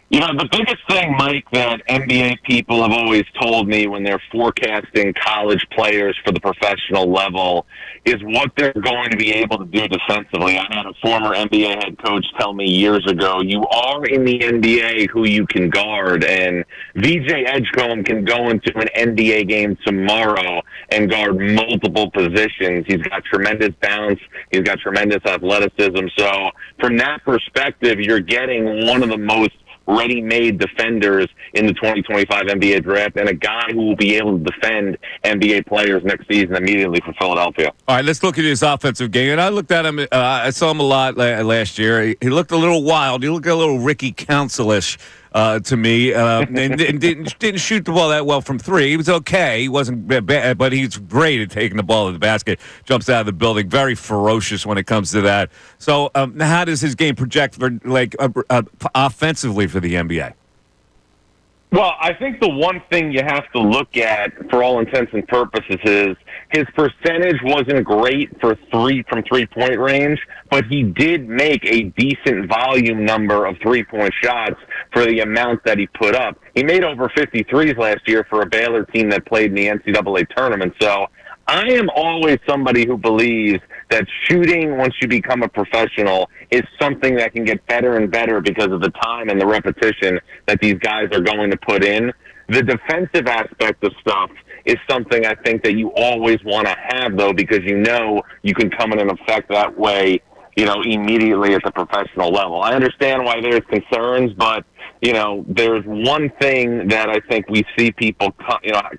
You know, the biggest thing, Mike, that NBA people have always told me when they're forecasting college players for the professional level is what they're going to be able to do defensively. I had a former NBA head coach tell me years ago, you are in the NBA who you can guard, and VJ Edgecom can go into an NBA game tomorrow and guard multiple positions. He's got tremendous bounce. He's got tremendous athleticism. So from that perspective, you're getting one of the most ready-made defenders in the 2025 NBA draft, and a guy who will be able to defend NBA players next season immediately for Philadelphia. All right, let's look at his offensive game. And I looked at him. I saw him a lot last year. He looked a little wild. He looked a little Ricky Council-ish to me, and didn't shoot the ball that well from three. He was okay. He wasn't bad, but he's great at taking the ball to the basket. Jumps out of the building. Very ferocious when it comes to that. So, how does his game project for offensively for the NBA? Well, I think the one thing you have to look at, for all intents and purposes, is his percentage wasn't great from three-point range, but he did make a decent volume number of three-point shots for the amount that he put up. He made over 53s last year for a Baylor team that played in the NCAA tournament. So I am always somebody who believes that shooting, once you become a professional, is something that can get better and better because of the time and the repetition that these guys are going to put in. The defensive aspect of stuff is something I think that you always want to have, though, because you know you can come in and affect that way, you know, immediately at the professional level. I understand why there's concerns, but, you know, there's one thing that I think we see people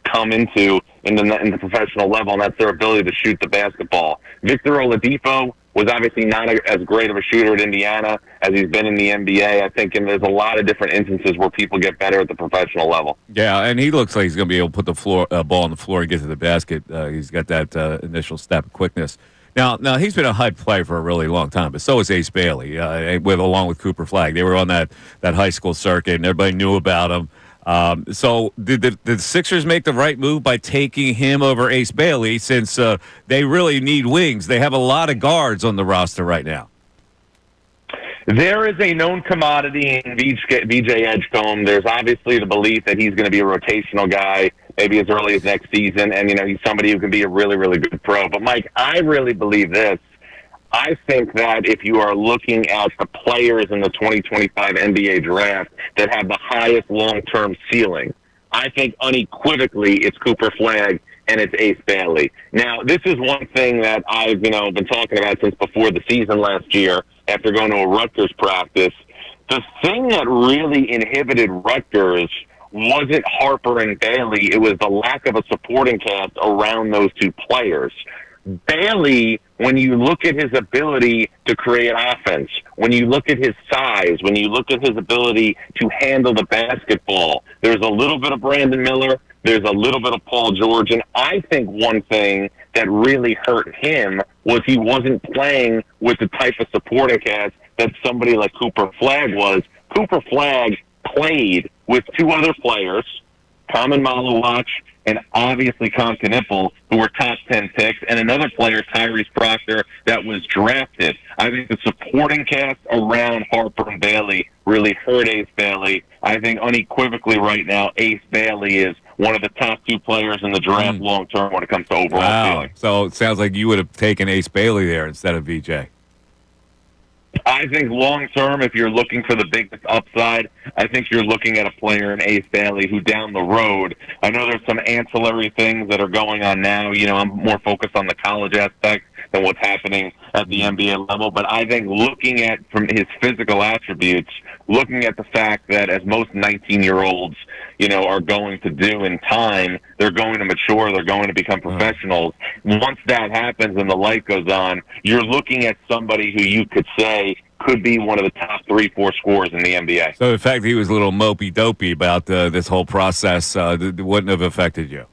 come into in the professional level, and that's their ability to shoot the basketball. Victor Oladipo was obviously not as great of a shooter at Indiana as he's been in the NBA. I think, and there's a lot of different instances where people get better at the professional level. Yeah, and he looks like he's going to be able to put the ball on the floor and get to the basket. He's got that initial step of quickness. Now he's been a hype player for a really long time, but so is Ace Bailey, along with Cooper Flagg. They were on that high school circuit, and everybody knew about him. So did the Sixers make the right move by taking him over Ace Bailey, since they really need wings? They have a lot of guards on the roster right now. There is a known commodity in VJ Edgecom. There's obviously the belief that he's going to be a rotational guy, maybe as early as next season, and, you know, he's somebody who can be a really, really good pro. But, Mike, I really believe this. I think that if you are looking at the players in the 2025 NBA draft that have the highest long-term ceiling, I think unequivocally it's Cooper Flagg and it's Ace Bailey. Now, this is one thing that I've, been talking about since before the season last year after going to a Rutgers practice. The thing that really inhibited Rutgers wasn't Harper and Bailey. It was the lack of a supporting cast around those two players. Bailey, when you look at his ability to create offense, when you look at his size, when you look at his ability to handle the basketball, there's a little bit of Brandon Miller, there's a little bit of Paul George, and I think one thing that really hurt him was he wasn't playing with the type of supporting cast that somebody like Cooper Flagg was. Cooper Flagg played with two other players, Common Malawach and obviously Concanipple, who were top 10 picks, and another player, Tyrese Proctor, that was drafted. I think the supporting cast around Harper and Bailey really hurt Ace Bailey. I think unequivocally right now, Ace Bailey is one of the top two players in the draft long term when it comes to overall ceiling. So it sounds like you would have taken Ace Bailey there instead of VJ. I think long term, if you're looking for the biggest upside, I think you're looking at a player in Ace Bailey who down the road, I know there's some ancillary things that are going on now. I'm more focused on the college aspect than what's happening at the NBA level. But I think looking at from his physical attributes, looking at the fact that as most 19-year-olds, are going to do in time, they're going to mature, they're going to become professionals. Once that happens and the light goes on, you're looking at somebody who you could say could be one of the top 3-4 scorers in the NBA. So the fact that he was a little mopey-dopey about this whole process wouldn't have affected you?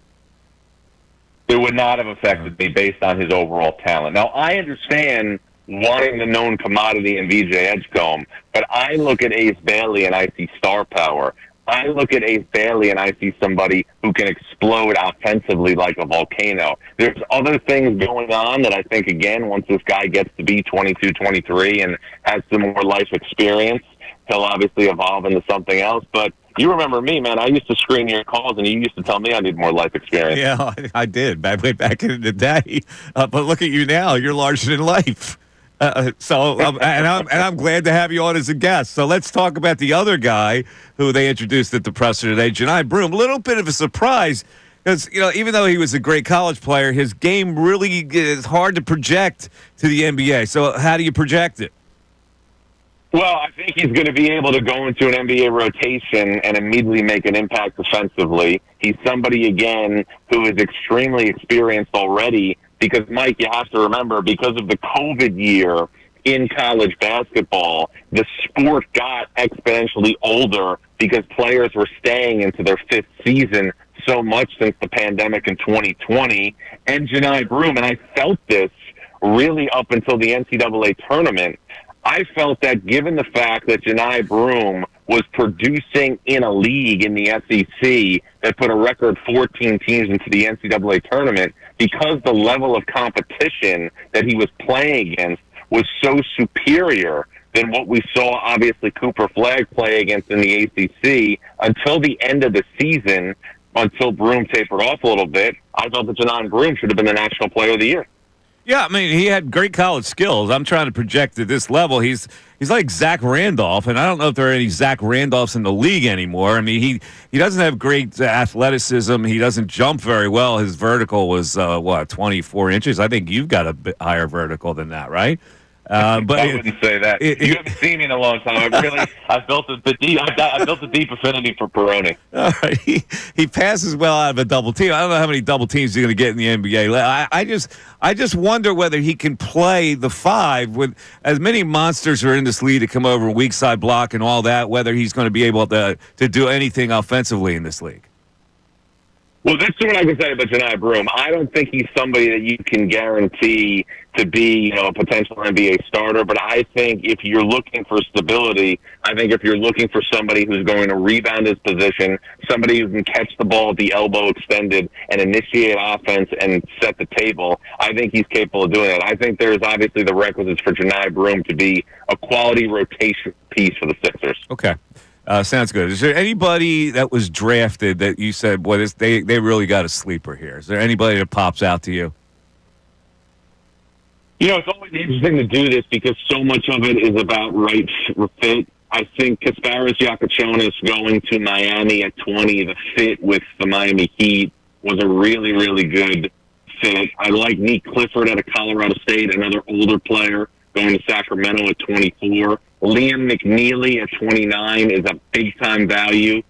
It would not have affected me based on his overall talent. Now, I understand wanting the known commodity in VJ Edgecom, but I look at Ace Bailey and I see star power. I look at Ace Bailey and I see somebody who can explode offensively like a volcano. There's other things going on that I think, again, once this guy gets to be 22, 23 and has some more life experience, he'll obviously evolve into something else. But you remember me, man. I used to screen your calls, and you used to tell me I need more life experience. Yeah, I did. Way back in the day. But look at you now. You're larger than life. And I'm glad to have you on as a guest. So let's talk about the other guy who they introduced at the presser today, Janai Broome. A little bit of a surprise because, even though he was a great college player, his game really is hard to project to the NBA. So how do you project it? Well, I think he's going to be able to go into an NBA rotation and immediately make an impact offensively. He's somebody, again, who is extremely experienced already because, Mike, you have to remember, because of the COVID year in college basketball, the sport got exponentially older because players were staying into their 5th season so much since the pandemic in 2020. And Janai Broome, and I felt this really up until the NCAA tournament, I felt that given the fact that Janai Broome was producing in a league in the SEC that put a record 14 teams into the NCAA tournament, because the level of competition that he was playing against was so superior than what we saw, obviously, Cooper Flagg play against in the ACC until the end of the season, until Broome tapered off a little bit, I felt that Janai Broome should have been the National Player of the Year. Yeah, I mean, he had great college skills. I'm trying to project at this level. He's like Zach Randolph, and I don't know if there are any Zach Randolphs in the league anymore. I mean, he doesn't have great athleticism. He doesn't jump very well. His vertical was, 24 inches? I think you've got a bit higher vertical than that, right? But I wouldn't say that. You haven't seen me in a long time. I've built a deep affinity for Peroni. All right. He passes well out of a double team. I don't know how many double teams he's going to get in the NBA. I just wonder whether he can play the 5 with as many monsters are in this league to come over and weak side block and all that, whether he's going to be able to do anything offensively in this league. Well, that's what I can say about Janai Broome. I don't think he's somebody that you can guarantee to be, a potential NBA starter. But I think if you're looking for stability, I think if you're looking for somebody who's going to rebound his position, somebody who can catch the ball at the elbow extended and initiate offense and set the table, I think he's capable of doing that. I think there's obviously the requisites for Janai Broome to be a quality rotation piece for the Sixers. Okay. Sounds good. Is there anybody that was drafted that you said, boy, they really got a sleeper here? Is there anybody that pops out to you? It's always interesting to do this because so much of it is about right fit. I think Kasparas Giacochonis going to Miami at 20, the fit with the Miami Heat was a really, really good fit. I like Nick Clifford out of Colorado State, another older player going to Sacramento at 24. Liam McNeely at 29 is a big-time value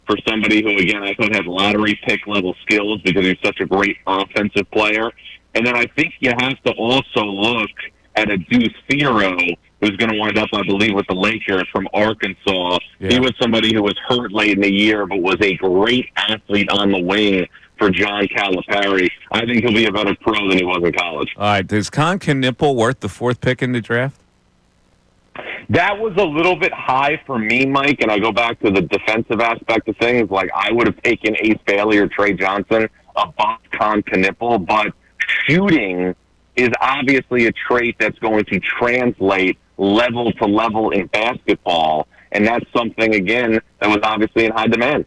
for somebody who, again, I thought had lottery pick level skills because he's such a great offensive player. And then I think you have to also look at a Deuce Theroux, who's going to wind up, I believe, with the Lakers from Arkansas. Yeah. He was somebody who was hurt late in the year but was a great athlete on the wing for John Calipari. I think he'll be a better pro than he was in college. All right. Is Con Knipple worth the 4th pick in the draft? That was a little bit high for me, Mike, and I go back to the defensive aspect of things. Like, I would have taken Ace Bailey or Trey Johnson above Con Knipple, but shooting is obviously a trait that's going to translate level to level in basketball, and that's something, again, that was obviously in high demand.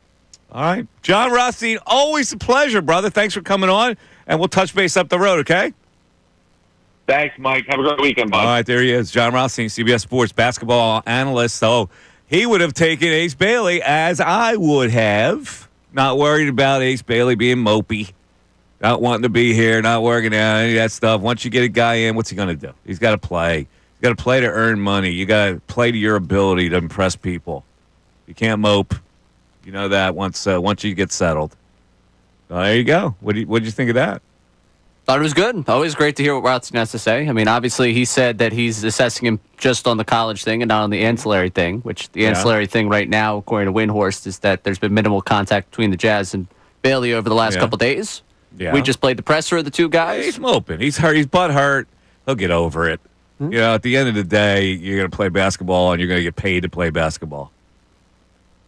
All right. John Rothstein, always a pleasure, brother. Thanks for coming on, and we'll touch base up the road, okay? Thanks, Mike. Have a great weekend, bud. All right, there he is, John Rothstein, CBS Sports basketball analyst. So he would have taken Ace Bailey, as I would have. Not worried about Ace Bailey being mopey. not wanting to be here, not working out, any of that stuff. Once you get a guy in, what's he going to do? He's got to play. He's got to play to earn money. You got to play to your ability to impress people. You can't mope. You know that once you get settled. There you go. What did you think of that? Thought it was good. Always great to hear what Rothstein has to say. I mean, obviously, he said that he's assessing him just on the college thing and not on the ancillary thing, which the ancillary thing right now, according to Windhorst, is that there's been minimal contact between the Jazz and Bailey over the last couple days. Yeah. We just played the presser of the two guys. He's moping. He's hurt. He's butt hurt. He'll get over it. You know, at the end of the day, you're going to play basketball and you're going to get paid to play basketball.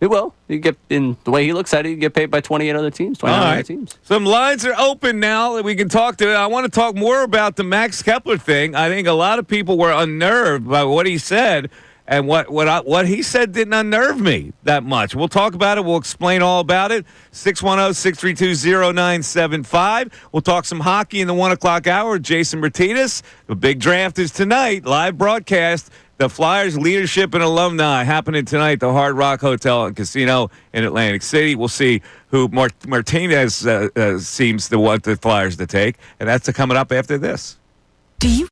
He will. You get in the way he looks at it. You get paid by 28 other teams. 29 other teams. Some lines are open now that we can talk to. I want to talk more about the Max Kepler thing. I think a lot of people were unnerved by what he said, and what he said didn't unnerve me that much. We'll talk about it. We'll explain all about it. 610-632-0975. We'll talk some hockey in the 1 o'clock hour. Jason Martinez. The big draft is tonight. Live broadcast. The Flyers leadership and alumni happening tonight at the Hard Rock Hotel and Casino in Atlantic City. We'll see who Martinez seems to want the Flyers to take, and that's coming up after this. Do you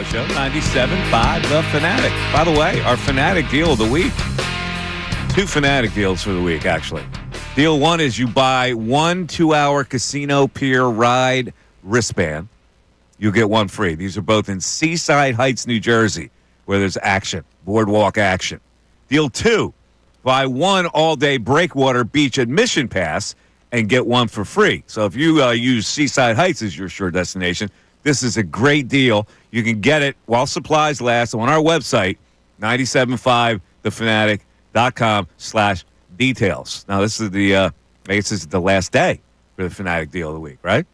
Missanelli Show, 97.5 The Fanatic. By the way, our Fanatic deal of the week. 2 Fanatic deals for the week, actually. Deal 1 is you buy 1 2-hour casino pier ride wristband. You get 1 free. These are both in Seaside Heights, New Jersey, where there's action, boardwalk action. Deal 2, buy 1 all-day Breakwater Beach admission pass and get 1 for free. So if you use Seaside Heights as your shore destination, this is a great deal. You can get it while supplies last on our website, 975thefanatic.com/details. Now, this is I guess this is the last day for the Fanatic deal of the week, right?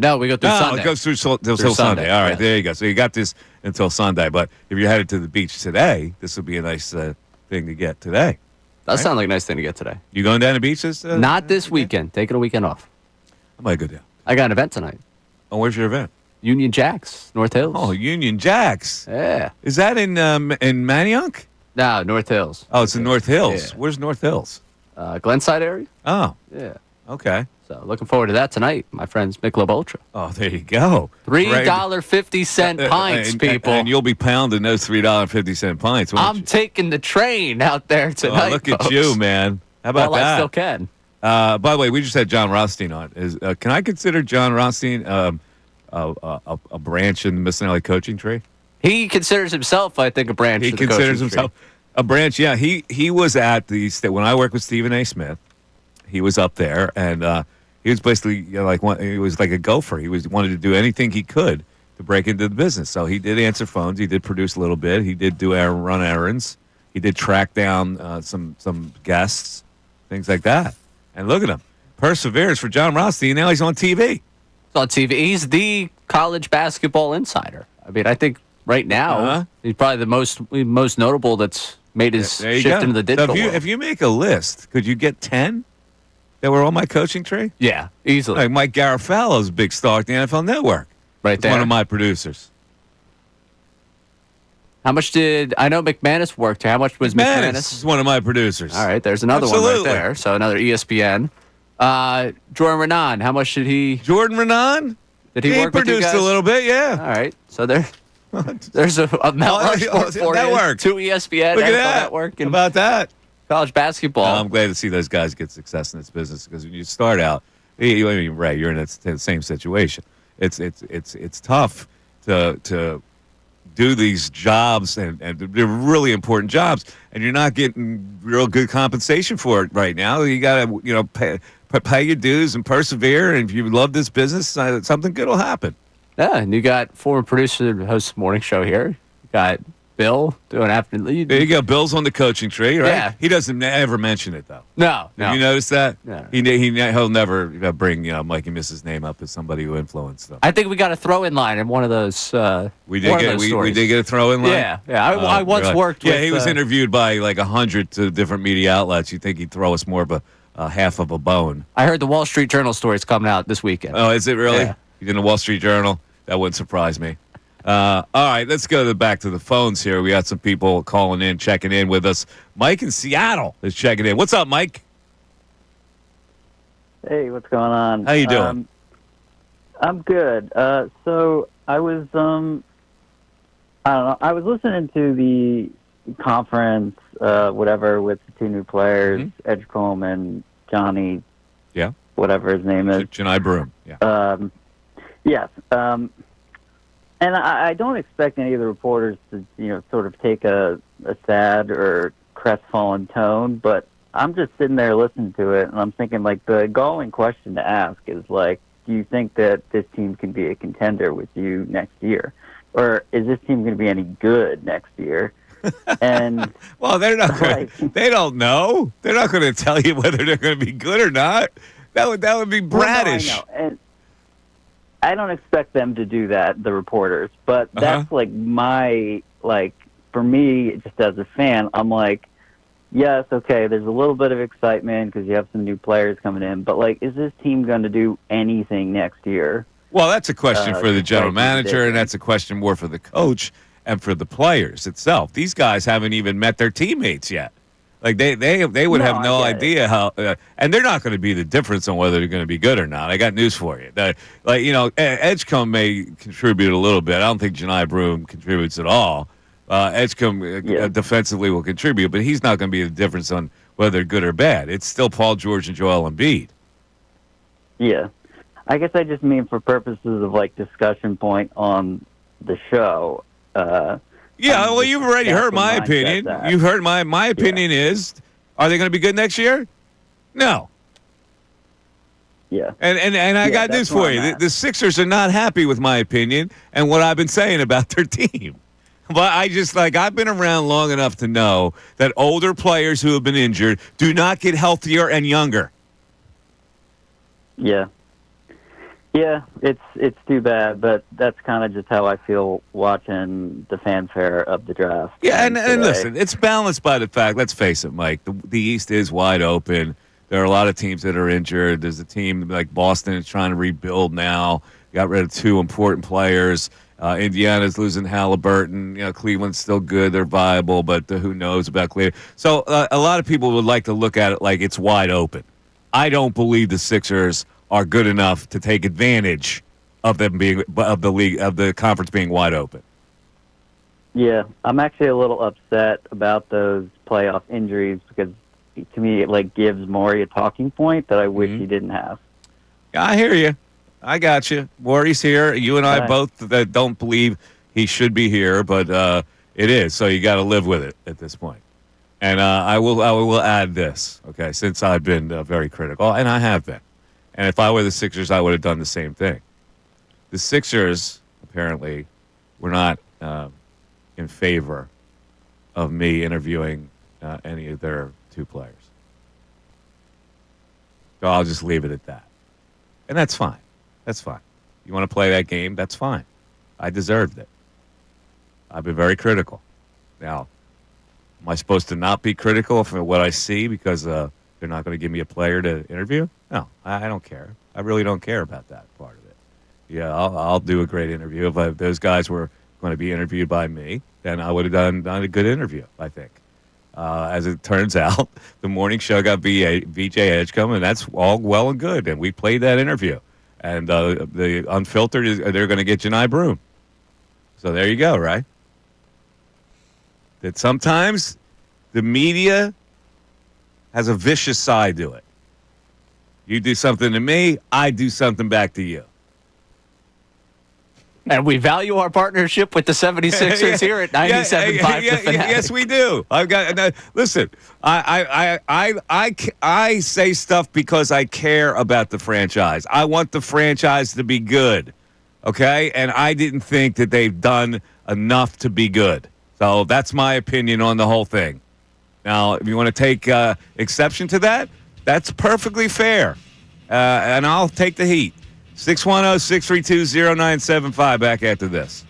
No, we go through Sunday. It goes through Sunday. All right, yeah. There you go. So you got this until Sunday. But if you're headed to the beach today, this would be a nice thing to get today. That sounds like a nice thing to get today. You going down to beaches? Not this weekend. Taking a weekend off. I might go down. I got an event tonight. Oh, where's your event? Union Jacks, North Hills. Oh, Union Jacks. Yeah. Is that in Manayunk? No, North Hills. Oh, it's in North Hills. Yeah. Where's North Hills? Glenside area. Oh. Yeah. Okay. So looking forward to that tonight. My friends Michelob Ultra. Oh, there you go. $3.50 pints, people. And you'll be pounding those $3.50 pints, won't I'm you? taking the train out there tonight. Oh, look at folks. you, man. How about well, that? I still can. By the way, we just had John Rothstein on. Can I consider John Rothstein a branch in the Missanelli coaching tree? He considers himself, I think, a branch. He of the considers coaching himself tree. a branch. Yeah, he was at when I worked with Stephen A. Smith. He was up there, and he was basically he was like a gopher. He wanted to do anything he could to break into the business. So he did answer phones. He did produce a little bit. He did run errands. He did track down some guests, things like that. And look at him, perseverance for John Rothstein. Now he's on TV. He's on TV. He's the college basketball insider. I mean, I think right now he's probably the most notable that's made his shift into the digital world. If you make a list, could you get 10 that were on my coaching tree? Yeah, easily. Like Mike Garofalo's a big star at the NFL Network. Right He's there. one of my producers. How much did I know McManus worked here? How much was McManus? Is one of my producers. All right, there's another one right there. So another ESPN. Jordan Renan, how much did he? Jordan Renan? Did he work with you produced guys? a little bit, yeah. All right, so there's a Mount Rushmore for network. you. 2 ESPN, Look at NFL that. Network, and How about that? college basketball. I'm glad to see those guys get success in this business because when you start out, you're in the same situation. It's tough to do these jobs and they're really important jobs, and you're not getting real good compensation for it right now. You got to pay your dues and persevere. And if you love this business, something good will happen. Yeah, and you got former producer who hosts the morning show here. You got Bill doing afternoon. There you go. Bill's on the coaching tree, right? Yeah. He doesn't ever mention it though. No. Have you noticed that? No. He'll never bring Mikey Miss's name up as somebody who influenced them. I think we got a throw-in line in one of those. We did get a throw-in line. Yeah. I once worked with. Yeah, he was interviewed by like 100 different media outlets. You think he'd throw us more of a half of a bone? I heard the Wall Street Journal story's coming out this weekend. Oh, is it really? Yeah. He's in the Wall Street Journal. That wouldn't surprise me. All right, let's go back to the phones here. We got some people calling in, checking in with us. Mike in Seattle is checking in. What's up, Mike? Hey, what's going on? How you doing? I'm good. So I was, I don't know. I was listening to the conference, whatever, with the 2 new players, Edgecom and Johnny. Yeah. Whatever his name is. Janai Broom. Yeah. Yes. And I don't expect any of the reporters to, sort of take a sad or crestfallen tone, but I'm just sitting there listening to it, and I'm thinking, the galling question to ask is, do you think that this team can be a contender with you next year? Or is this team going to be any good next year? And well, they're not going they don't know. They're not going to tell you whether they're going to be good or not. That would be bratish. Well, no, I know. And I don't expect them to do that, the reporters, but that's my, for me, just as a fan, I'm like, yes, okay, there's a little bit of excitement because you have some new players coming in, but, is this team going to do anything next year? Well, that's a question for the general manager, and that's a question more for the coach and for the players itself. These guys haven't even met their teammates yet. Like they would No, have no I get it. idea how, and they're not going to be the difference on whether they're going to be good or not. I got news for you. Edgecom may contribute a little bit. I don't think Janai Broom contributes at all. Edgecom defensively will contribute, but he's not going to be the difference on whether they're good or bad. It's still Paul George and Joel Embiid. Yeah. I guess I just mean for purposes of like discussion point on the show. You've already heard my opinion. You've heard my opinion is, are they going to be good next year? No. Yeah. And I got news for you. The Sixers are not happy with my opinion and what I've been saying about their team. But I've been around long enough to know that older players who have been injured do not get healthier and younger. Yeah. Yeah, it's too bad, but that's kind of just how I feel watching the fanfare of the draft. Yeah, and listen, it's balanced by the fact, let's face it, Mike, the East is wide open. There are a lot of teams that are injured. There's a team like Boston is trying to rebuild now. Got rid of two important players. Indiana's losing Halliburton. Cleveland's still good. They're viable, but who knows about Cleveland. So a lot of people would like to look at it like it's wide open. I don't believe the Sixers are good enough to take advantage of them being of the conference being wide open. Yeah, I'm actually a little upset about those playoff injuries because to me it gives Morey a talking point that I wish he didn't have. Yeah, I hear you. I got you. Morey's here. You and I Right. both don't believe he should be here, but it is. So you got to live with it at this point. And I will add this, okay, since I've been very critical, and I have been. And if I were the Sixers, I would have done the same thing. The Sixers, apparently, were not in favor of me interviewing any of their two players. So I'll just leave it at that. And that's fine. That's fine. You want to play that game? That's fine. I deserved it. I've been very critical. Now, am I supposed to not be critical of what I see because they're not going to give me a player to interview? No, I don't care. I really don't care about that part of it. Yeah, I'll do a great interview. If those guys were going to be interviewed by me, then I would have done a good interview, I think. As it turns out, the morning show got VJ Edgecom, and that's all well and good. And we played that interview. And the unfiltered, they're going to get Janai Broom. So there you go, right? That sometimes the media has a vicious side to it. You do something to me, I do something back to you. And we value our partnership with the 76ers here at 97.5 The Fanatic. Yes, we do. Listen, I say stuff because I care about the franchise. I want the franchise to be good, okay? And I didn't think that they've done enough to be good. So that's my opinion on the whole thing. Now, if you want to take exception to that, that's perfectly fair. And I'll take the heat. 610-632-0975. Back after this.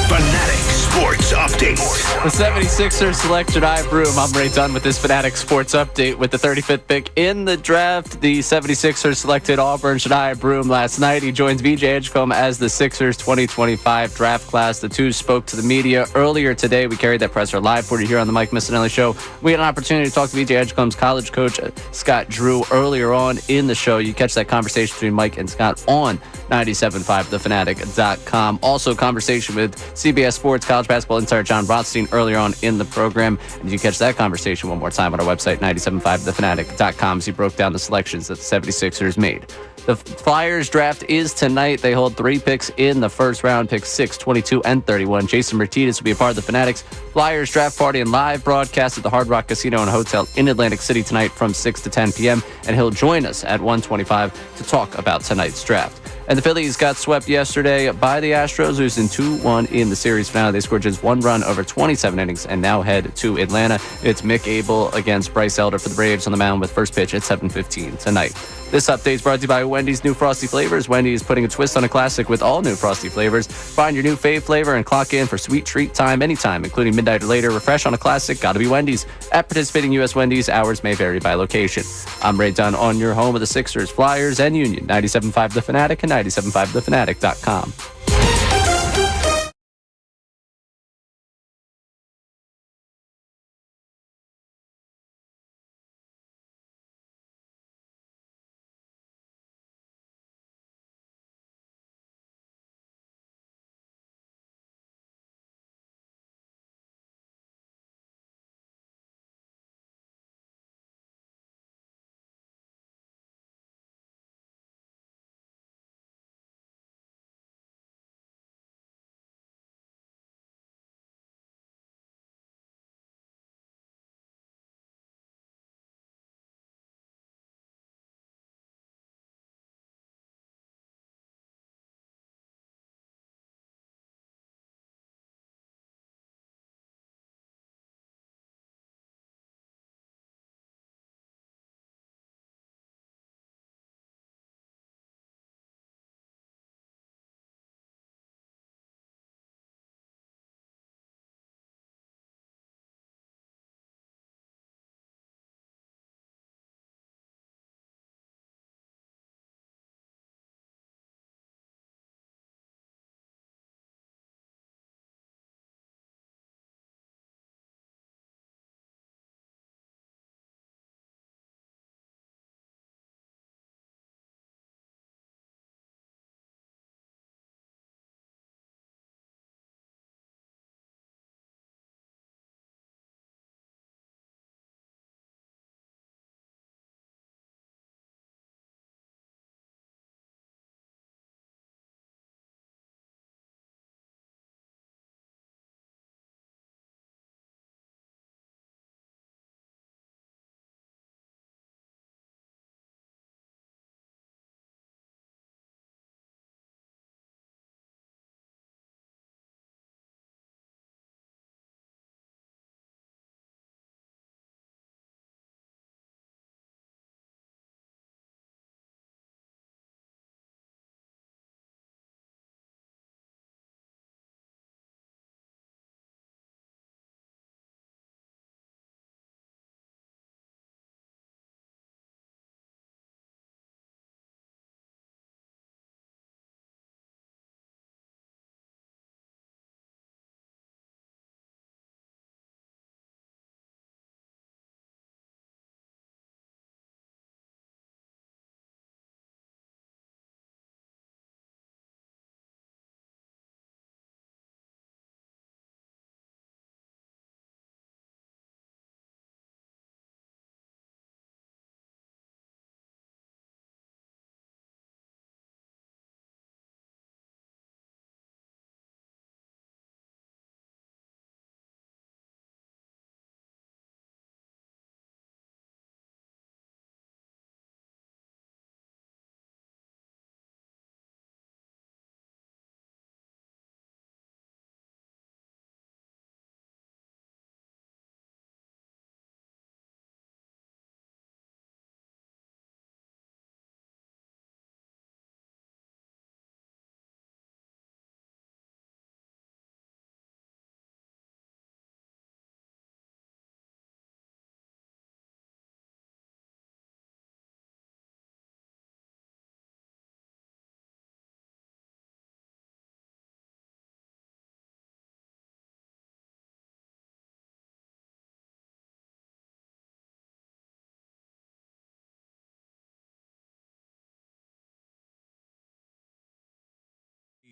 Fanatic Sports Update. The 76ers select Janai Broom. I'm Ray Dunn with this Fanatic Sports Update with the 35th pick in the draft. The 76ers selected Auburn Janai Broom last night. He joins VJ Edgecom as the Sixers 2025 draft class. The two spoke to the media earlier today. We carried that presser live for you here on the Mike Missanelli Show. We had an opportunity to talk to VJ Edgecom's college coach, Scott Drew, earlier on in the show. You catch that conversation between Mike and Scott on 97.5thefanatic.com. Also, conversation with CBS Sports college basketball insider John Rothstein earlier on in the program. And you catch that conversation one more time on our website, 97.5thefanatic.com, as he broke down the selections that the 76ers made. The Flyers draft is tonight. They hold 3 picks in the first round, picks 6, 22, and 31. Jason Martinez will be a part of the Fanatics Flyers draft party and live broadcast at the Hard Rock Casino and Hotel in Atlantic City tonight from 6 to 10 p.m. And he'll join us at 1:25 to talk about tonight's draft. And the Phillies got swept yesterday by the Astros, losing 2-1 in the series finale. They scored just 1 run over 27 innings and now head to Atlanta. It's Mick Abel against Bryce Elder for the Braves on the mound with first pitch at 7:15 tonight. This update is brought to you by Wendy's new Frosty Flavors. Wendy's is putting a twist on a classic with all new Frosty Flavors. Find your new fave flavor and clock in for sweet treat time anytime, including midnight or later. Refresh on a classic, gotta be Wendy's. At participating U.S. Wendy's, hours may vary by location. I'm Ray Dunn on your home of the Sixers, Flyers, and Union. 97.5 The Fanatic and 97.5thefanatic.com.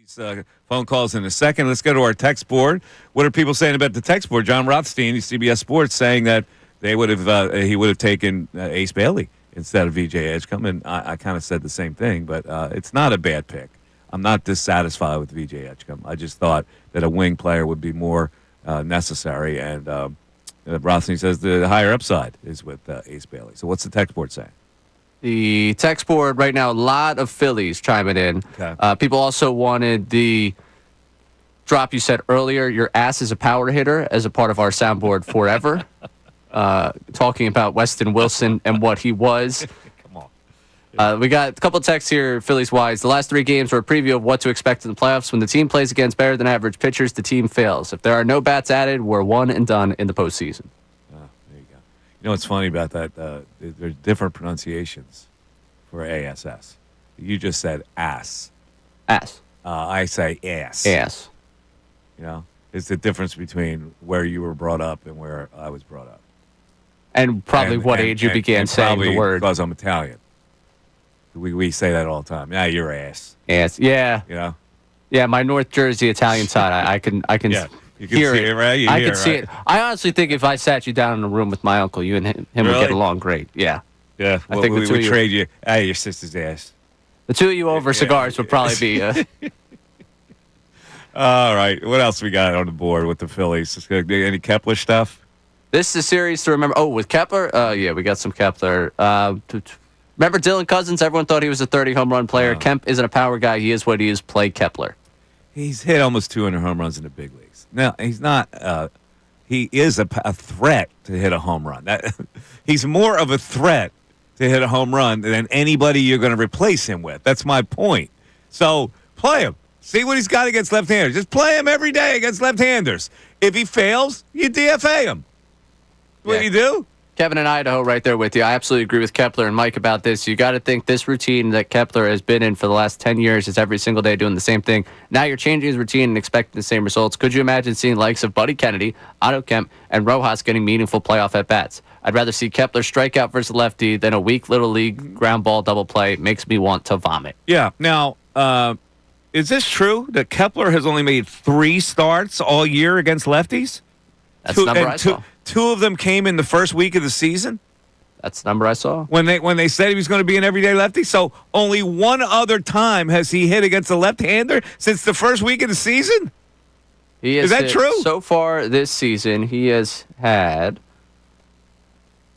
Phone calls in a second. Let's go to our text board. What are people saying about the text board? John Rothstein, CBS Sports, saying that he would have taken Ace Bailey instead of VJ Edgecom, and I kind of said the same thing, but it's not a bad pick. I'm not dissatisfied with VJ Edgecom. I just thought that a wing player would be more necessary, and Rothstein says the higher upside is with Ace Bailey. So what's the text board saying? The text board right now, a lot of Phillies chiming in. Okay. People also wanted the drop you said earlier, your ass is a power hitter, as a part of our soundboard forever. Talking about Weston Wilson and what he was. Come on. We got a couple texts here, Phillies-wise. The last 3 games were a preview of what to expect in the playoffs. When the team plays against better-than-average pitchers, the team fails. If there are no bats added, we're one and done in the postseason. You know what's funny about that? There's different pronunciations for ASS. You just said ass. Ass. I say ass. Ass. You know, it's the difference between where you were brought up and where I was brought up. And probably what age you began saying the word. Because I'm Italian. We say that all the time. Yeah, you're ass. Ass. Yeah. You know? Yeah, my North Jersey Italian side, I can Yeah. You can hear see it, right? I can see it. I honestly think if I sat you down in a room with my uncle, you and him would Really? get along great. Yeah. Yeah. I think the two of we you- trade you. Hey, your sister's ass. The two of you over cigars would probably be. All right. What else we got on the board with the Phillies? Any Kepler stuff? This is a series to remember. Oh, with Kepler? Yeah, we got some Kepler. Remember Dylan Cousins? Everyone thought he was a 30 home run player. Kemp isn't a power guy. He is what he is. Play Kepler. He's hit almost 200 home runs in the big leagues. Now, he's not. He is a threat to hit a home run. He's more of a threat to hit a home run than anybody you're going to replace him with. That's my point. So play him. See what he's got against left-handers. Just play him every day against left-handers. If he fails, you DFA him. What do you do? Kevin in Idaho right there with you. I absolutely agree with Kepler and Mike about this. You got to think this routine that Kepler has been in for the last 10 years is every single day doing the same thing. Now you're changing his routine and expecting the same results. Could you imagine seeing likes of Buddy Kennedy, Otto Kemp, and Rojas getting meaningful playoff at-bats? I'd rather see Kepler strike out versus lefty than a weak little league ground ball double play. Makes me want to vomit. Yeah. Now, is this true that Kepler has only made 3 starts all year against lefties? That's the number I saw. 2 of them came in the first week of the season? That's the number I saw. When they said he was going to be an everyday lefty? So only one other time has he hit against a left-hander since the first week of the season? Is that true? So far this season, he has had,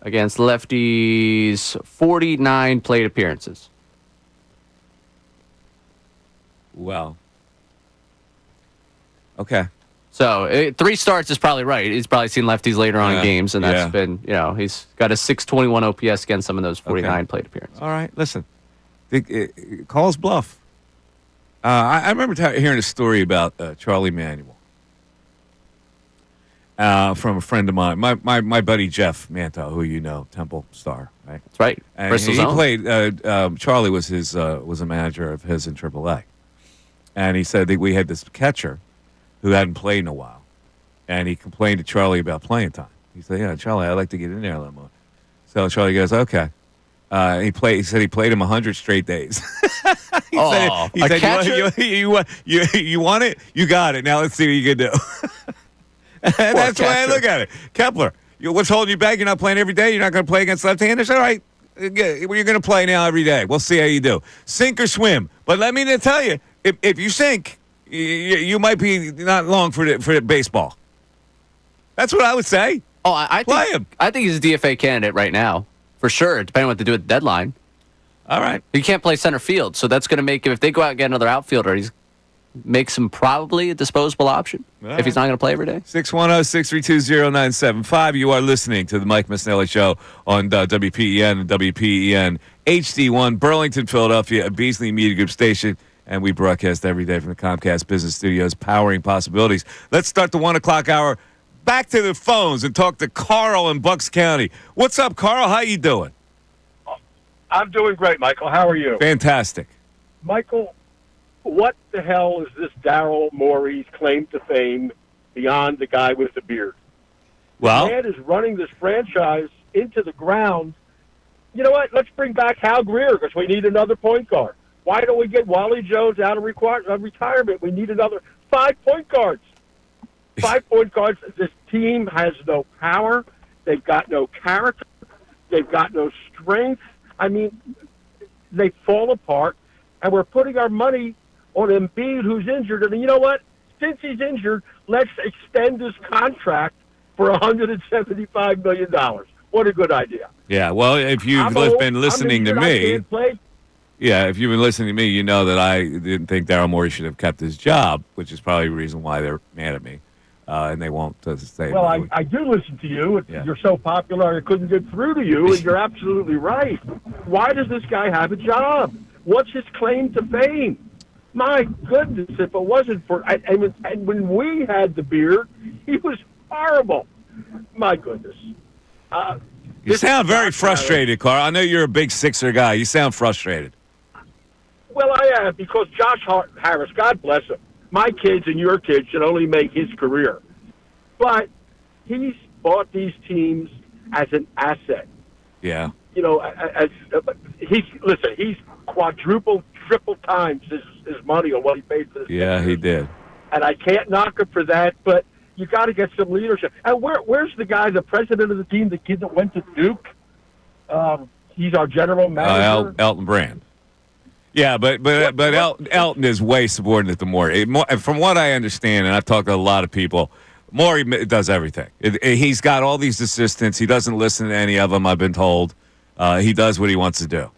against lefties, 49 plate appearances. Well. Okay. So 3 starts is probably right. He's probably seen lefties later on in Yeah. games, and that's Yeah. been, he's got a 621 OPS against some of those 49 plate appearances. All right, listen. Call his bluff. I remember hearing a story about Charlie Manuel from a friend of mine, my buddy Jeff Manto, who you know, Temple star, right? That's right. And Bristol he Zone. played. Charlie was a manager of his in AAA, and he said that we had this catcher who hadn't played in a while, and he complained to Charlie about playing time. He said, "Yeah, Charlie, I'd like to get in there a little more." So Charlie goes, "Okay." He said he played him 100 straight days. he said, catcher? You want it? You got it. Now let's see what you can do. And that's the way I look at it. Kepler, what's holding you back? You're not playing every day? You're not going to play against left-handers? All right. You're going to play now every day. We'll see how you do. Sink or swim. But let me tell you, if you sink, you might be not long for the baseball. That's what I would say. Oh, I think he's a DFA candidate right now, for sure, depending on what they do at the deadline. All right. He can't play center field, so that's going to make him, if they go out and get another outfielder, he makes him probably a disposable option if he's not going to play every day. 610-632-0975. You are listening to the Mike Missanelli Show on WPEN and WPEN HD1, Burlington, Philadelphia, a Beasley Media Group station. And we broadcast every day from the Comcast Business Studios, powering possibilities. Let's start the 1 o'clock hour. Back to the phones and talk to Carl in Bucks County. What's up, Carl? How you doing? I'm doing great, Michael. How are you? Fantastic. Michael, what the hell is this Daryl Morey's claim to fame beyond the guy with the beard? Well, the man is running this franchise into the ground. You know what? Let's bring back Hal Greer because we need another point guard. Why don't we get Wally Jones out of retirement? We need another 5 point guards. 5 point guards. This team has no power. They've got no character. They've got no strength. I mean, they fall apart, and we're putting our money on Embiid, who's injured. And you know what? Since he's injured, let's extend his contract for $175 million. What a good idea. Yeah, well, if you've been listening to me, yeah, if you've been listening to me, you know that I didn't think Daryl Morey should have kept his job, which is probably the reason why they're mad at me, and they won't say. Well, I do listen to you. Yeah. You're so popular, I couldn't get through to you, and you're absolutely right. Why does this guy have a job? What's his claim to fame? My goodness, if it wasn't for and when we had the beard, he was horrible. My goodness. You sound very frustrated, Carl. I know you're a big Sixer guy. You sound frustrated. Well, I am, because Josh Harris, God bless him, my kids and your kids should only make his career. But he's bought these teams as an asset. Yeah. You know, he's quadrupled, triple times his money on what he paid for this. Yeah, he did. And I can't knock him for that, but you got to get some leadership. And where's the guy, the president of the team, the kid that went to Duke? He's our general manager. Elton Brand. Yeah, but Elton is way subordinate to Morey. From what I understand, and I've talked to a lot of people, Morey does everything. He's got all these assistants. He doesn't listen to any of them, I've been told. He does what he wants to do.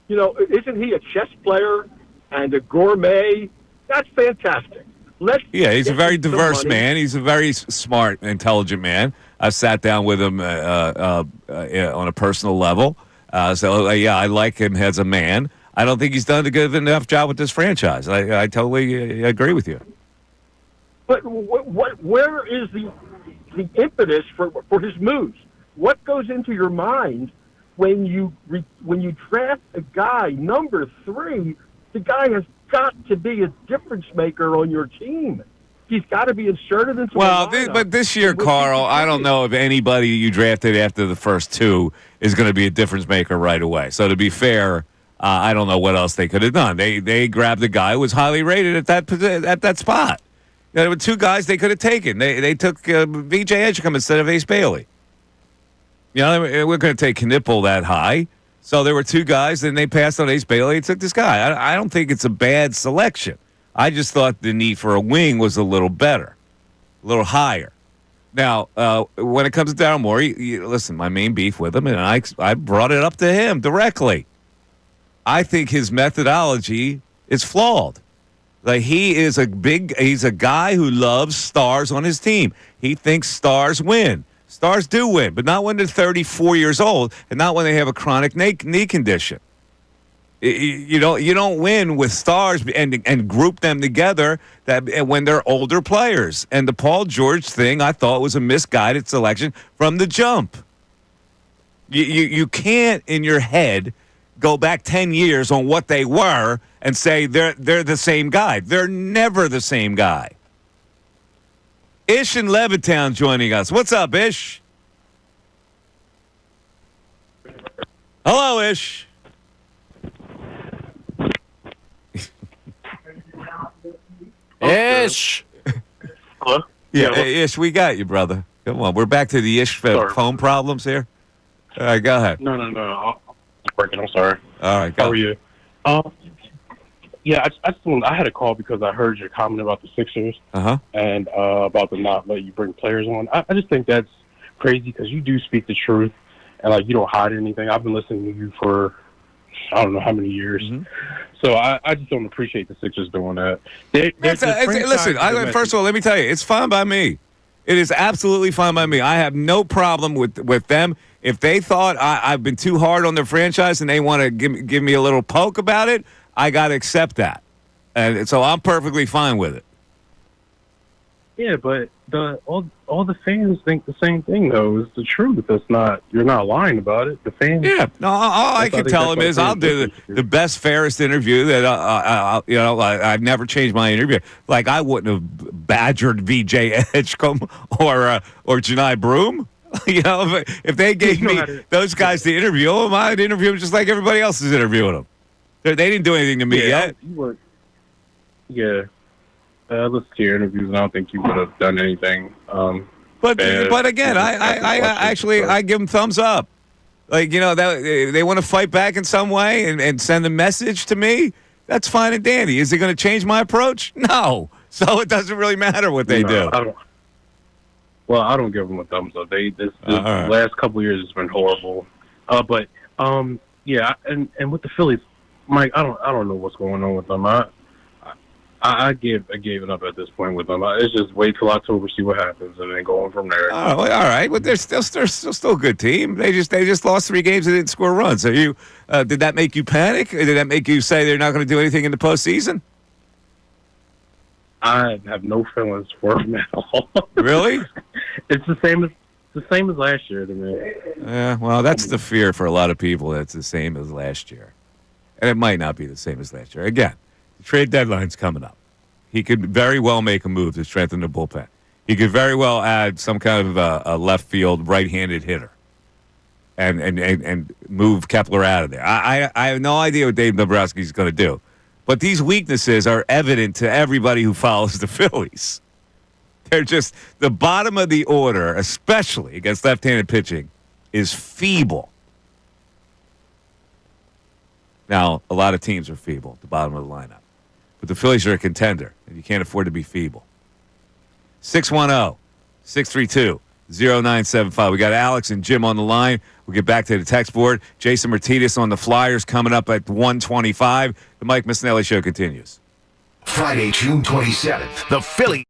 You know, isn't he a chess player and a gourmet? That's fantastic. He's a very diverse man. He's a very smart, intelligent man. I've sat down with him on a personal level. I like him as a man. I don't think he's done a good enough job with this franchise. I totally agree with you. But where is the impetus for his moves? What goes into your mind when you draft a guy number 3? The guy has got to be a difference maker on your team. He's got to be inserted into the lineup. But this year, Carl, I don't know if anybody you drafted after the first 2 is going to be a difference maker right away. So to be fair, I don't know what else they could have done. They grabbed a guy who was highly rated at that spot. There were 2 guys they could have taken. They took VJ Edgecom instead of Ace Bailey. You know, we're going to take Knipple that high. So there were 2 guys, and they passed on Ace Bailey and took this guy. I don't think it's a bad selection. I just thought the need for a wing was a little better, a little higher. Now, when it comes to Daryl Morey, listen, my main beef with him, and I brought it up to him directly. I think his methodology is flawed. Like, he's a guy who loves stars on his team. He thinks stars win. Stars do win, but not when they're 34 years old, and not when they have a chronic knee condition. You don't win with stars and group them together when they're older players. And the Paul George thing, I thought, was a misguided selection from the jump. You can't in your head go back 10 years on what they were and say they're the same guy. They're never the same guy. Ish in Levittown joining us. What's up, Ish? Hello, Ish. Ish. Hello? Yeah, Ish, we got you, brother. Come on. We're back to the Ish phone problems here. All right, go ahead. No. I'm working. I'm sorry. All right, go. How are you? Yeah, I had a call because I heard your comment about the Sixers and about them not letting you bring players on. I just think that's crazy because you do speak the truth and you don't hide anything. I've been listening to you for I don't know how many years. So I just don't appreciate the Sixers doing that. Listen, first of all, let me tell you, it's fine by me. It is absolutely fine by me. I have no problem with them. If they thought I've been too hard on their franchise and they want to give me a little poke about it, I got to accept that. And so I'm perfectly fine with it. Yeah, but all the fans think the same thing, though. It's the truth. You're not lying about it. The fans. Yeah. No, all I can tell them is I'll do the best, fairest interview that I've never changed my interview. Like I wouldn't have badgered VJ Edgecom or Janai Broom. If they gave me those guys to interview them, I'd interview them just like everybody else is interviewing them. They didn't do anything to me yet. You would. Yeah. I listened to your interviews, and I don't think you would have done anything. But again, I give them thumbs up. Like, they want to fight back in some way and send a message to me. That's fine and dandy. Is it going to change my approach? No. So it doesn't really matter what they do. I don't give them a thumbs up. This last couple of years has been horrible. Yeah, and with the Phillies, Mike, I don't know what's going on with them. I gave it up at this point with them. It's just wait till October, see what happens, and then go on from there. Oh, all right. Well, they're still a good team. They just lost 3 games and didn't score runs. So did that make you panic? Did that make you say they're not going to do anything in the postseason? I have no feelings for them at all. Really? It's the same as last year to me. Yeah. Well, that's the fear for a lot of people. That's the same as last year, and it might not be the same as last year. Again. The trade deadline's coming up. He could very well make a move to strengthen the bullpen. He could very well add some kind of a left field right-handed hitter and move Kepler out of there. I have no idea what Dave Dombrowski's going to do. But these weaknesses are evident to everybody who follows the Phillies. They're just the bottom of the order, especially against left-handed pitching, is feeble. Now, a lot of teams are feeble at the bottom of the lineup. But the Phillies are a contender, and you can't afford to be feeble. 610-632-0975. We got Alex and Jim on the line. We'll get back to the text board. Jason Martinez on the Flyers coming up at 1:25. The Mike Missanelli Show continues. Friday, June 27th, the Phillies.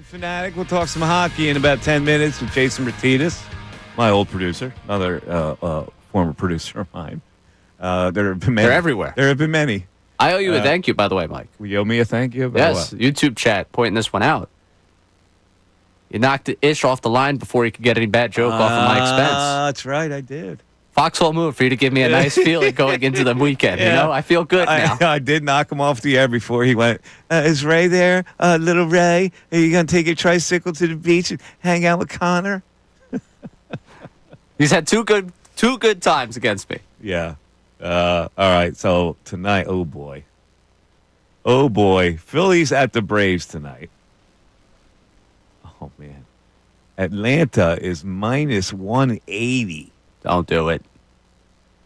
Fanatic. We'll talk some hockey in about 10 minutes with Jason Martinez, my old producer, another former producer of mine. There have been many. They're everywhere. There have been many. I owe you a thank you, by the way, Mike. You owe me a thank you? About Yes, what? YouTube chat pointing this one out. You knocked Ish off the line before he could get any bad joke off of my expense. That's right, I did. Foxhole move for you to give me a nice feeling going into the weekend. Yeah. You know, I feel good now. I did knock him off the air before he went, is Ray there? Little Ray, are you going to take your tricycle to the beach and hang out with Connor? He's had two good times against me. Yeah. All right, so tonight, oh boy. Phillies at the Braves tonight. Oh, man. Atlanta is minus 180. Don't do it.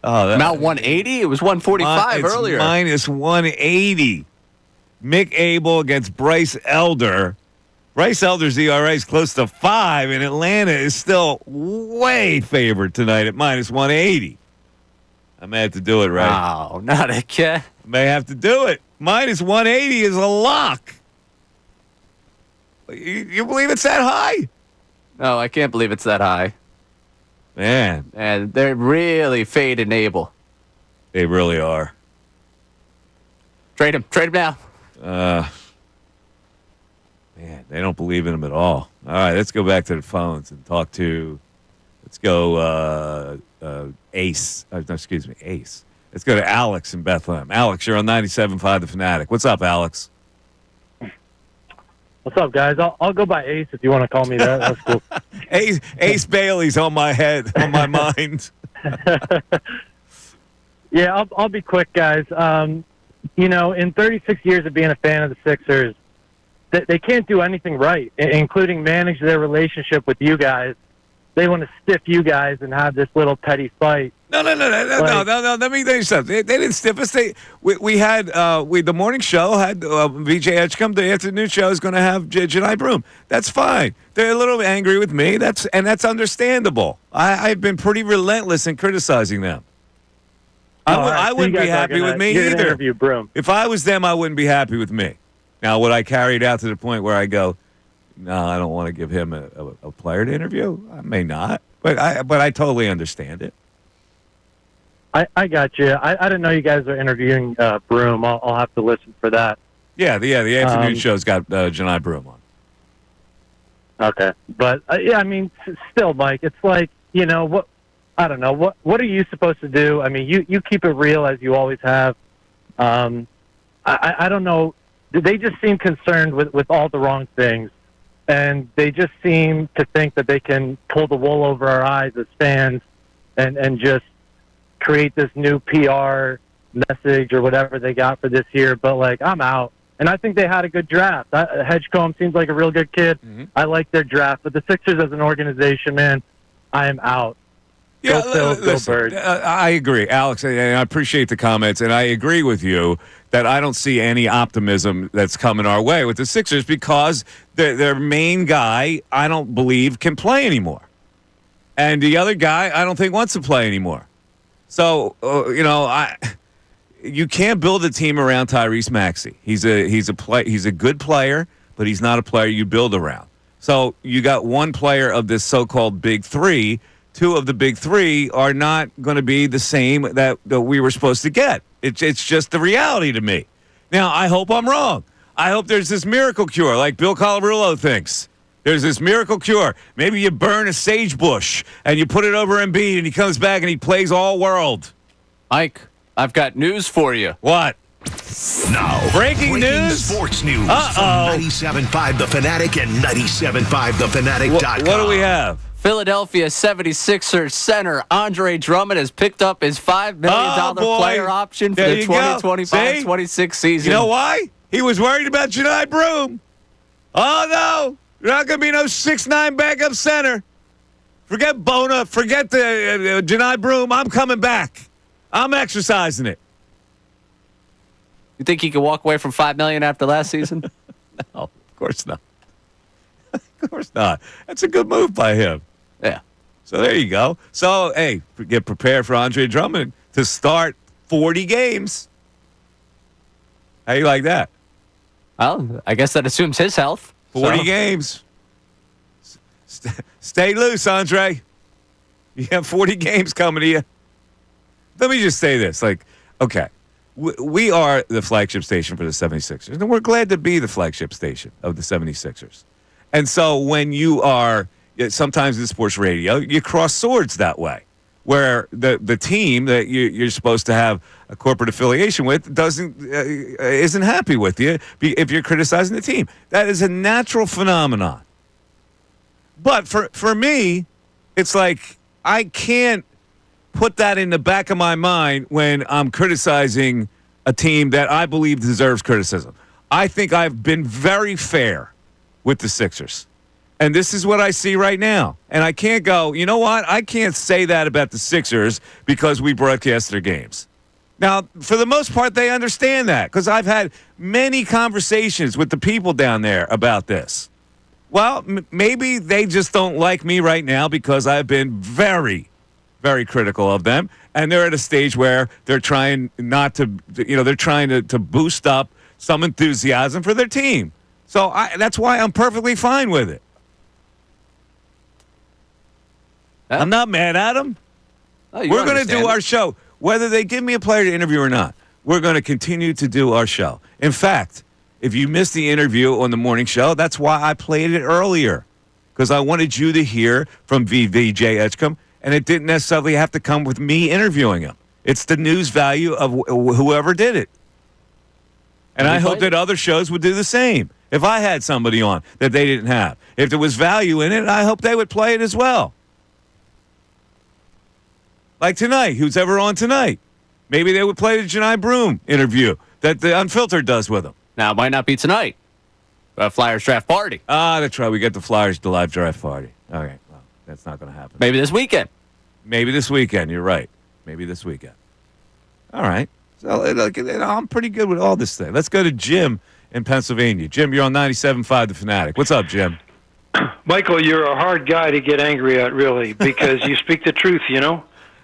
Oh, Mount 180? It was 145 earlier. Minus 180. Mick Abel against Bryce Elder. Bryce Elder's ERA is close to 5, and Atlanta is still way favored tonight at minus 180. I may have to do it, right? Oh, not again. May have to do it. Minus 180 is a lock. You believe it's that high? No, I can't believe it's that high. Man. And they're really fading Abel. They really are. Trade him now. Man, they don't believe in him at all. All right, let's go back to the phones and talk to, let's go Ace. Ace. Let's go to Alex in Bethlehem. Alex, you're on 97.5 The Fanatic. What's up, Alex? What's up, guys? I'll go by Ace if you want to call me that. That's cool. Ace Bailey's on my head, on my mind. Yeah, I'll be quick, guys. You know, in 36 years of being a fan of the Sixers, they can't do anything right, including manage their relationship with you guys. They want to stiff you guys and have this little petty fight. No. Let me tell you something. They didn't stiff us. We had the morning show had VJ Edgecom. The afternoon show is going to have Janai Broom. That's fine. They're a little angry with me. That's understandable. I've been pretty relentless in criticizing them. I wouldn't be happy with me either. Interview Broom. If I was them, I wouldn't be happy with me. Now, would I carry it out to the point where I go, no, I don't want to give him a player to interview? I may not, but I totally understand it. I got you. I didn't know you guys were interviewing Broom. I'll have to listen for that. Yeah, the afternoon show's got Janai Broom on. Okay, but yeah, I mean, still, Mike, it's like, you know, what? I don't know. What are you supposed to do? I mean, you keep it real as you always have. I don't know. They just seem concerned with all the wrong things. And they just seem to think that they can pull the wool over our eyes as fans and just create this new PR message or whatever they got for this year. But, like, I'm out. And I think they had a good draft. Edgecom seems like a real good kid. Mm-hmm. I like their draft. But the Sixers as an organization, man, I am out. Yeah, go Birds. I agree, Alex, and I appreciate the comments, and I agree with you that I don't see any optimism that's coming our way with the Sixers because their main guy, I don't believe, can play anymore. And the other guy, I don't think wants to play anymore. So, you can't build a team around Tyrese Maxey. He's a good player, but he's not a player you build around. So you got one player of this so-called big three. Two of the big three are not going to be the same that we were supposed to get. It's just the reality to me. Now, I hope I'm wrong. I hope there's this miracle cure like Bill Colarulo thinks. There's this miracle cure. Maybe you burn a sage bush and you put it over Embiid and he comes back and he plays all world. Mike, I've got news for you. What? Now, breaking news? Sports news from 97.5 The Fanatic and 97.5thefanatic.com. What do we have? Philadelphia 76ers center Andre Drummond has picked up his $5 million player option for the 2025-26 season. You know why? He was worried about Janai Broom. Oh, no. You're not going to be no 6'9" backup center. Forget Bona. Forget the Janai Broom. I'm coming back. I'm exercising it. You think he could walk away from $5 million after last season? No, of course not. Of course not. That's a good move by him. Yeah. So there you go. So, hey, get prepared for Andre Drummond to start 40 games. How you like that? Well, I guess that assumes his health. 40 games. Stay loose, Andre. You have 40 games coming to you. Let me just say this. Okay, we are the flagship station for the 76ers, and we're glad to be the flagship station of the 76ers. And so when you are, sometimes in sports radio, you cross swords that way, where the team that you're supposed to have a corporate affiliation with isn't happy with you if you're criticizing the team. That is a natural phenomenon. But for me, it's like I can't put that in the back of my mind when I'm criticizing a team that I believe deserves criticism. I think I've been very fair with the Sixers. And this is what I see right now. And I can't go, you know what? I can't say that about the Sixers because we broadcast their games. Now, for the most part, they understand that because I've had many conversations with the people down there about this. Well, maybe they just don't like me right now because I've been very, very critical of them. And they're at a stage where they're trying not to, they're trying to boost up some enthusiasm for their team. So that's why I'm perfectly fine with it. I'm not mad at them. We're going to do our show. Whether they give me a player to interview or not, we're going to continue to do our show. In fact, if you missed the interview on the morning show, that's why I played it earlier, because I wanted you to hear from VJ Edgecom, and it didn't necessarily have to come with me interviewing him. It's the news value of whoever did it. And I hope that other shows would do the same. If I had somebody on that they didn't have, if there was value in it, I hope they would play it as well. Like tonight, who's ever on tonight? Maybe they would play the Janai Broom interview that the Unfiltered does with him. Now, it might not be tonight. Flyers draft party. That's right. We got the Flyers the live draft party. Okay, well, that's not going to happen. Maybe this weekend. Maybe this weekend. You're right. Maybe this weekend. All right. So I'm pretty good with all this thing. Let's go to Jim in Pennsylvania. Jim, you're on 97.5 The Fanatic. What's up, Jim? Michael, you're a hard guy to get angry at, really, because you speak the truth,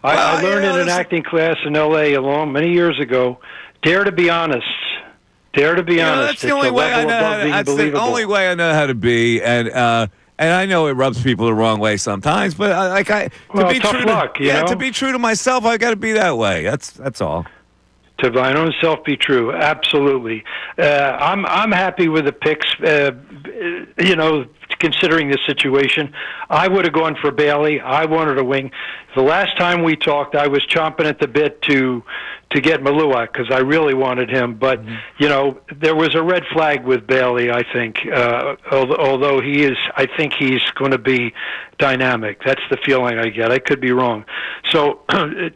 I learned in an acting class in L.A. many years ago, dare to be honest. Dare to be honest. That's the only way I know. That's the only way I know how to be, and I know it rubs people the wrong way sometimes. But to be true to myself, I got to be that way. That's all. To thine own self be true. Absolutely. I'm happy with the picks. Considering the situation, I would have gone for Bailey. I wanted a wing. The last time we talked, I was chomping at the bit to get Malua because I really wanted him. But there was a red flag with Bailey. I think, although I think he's going to be dynamic. That's the feeling I get. I could be wrong. So,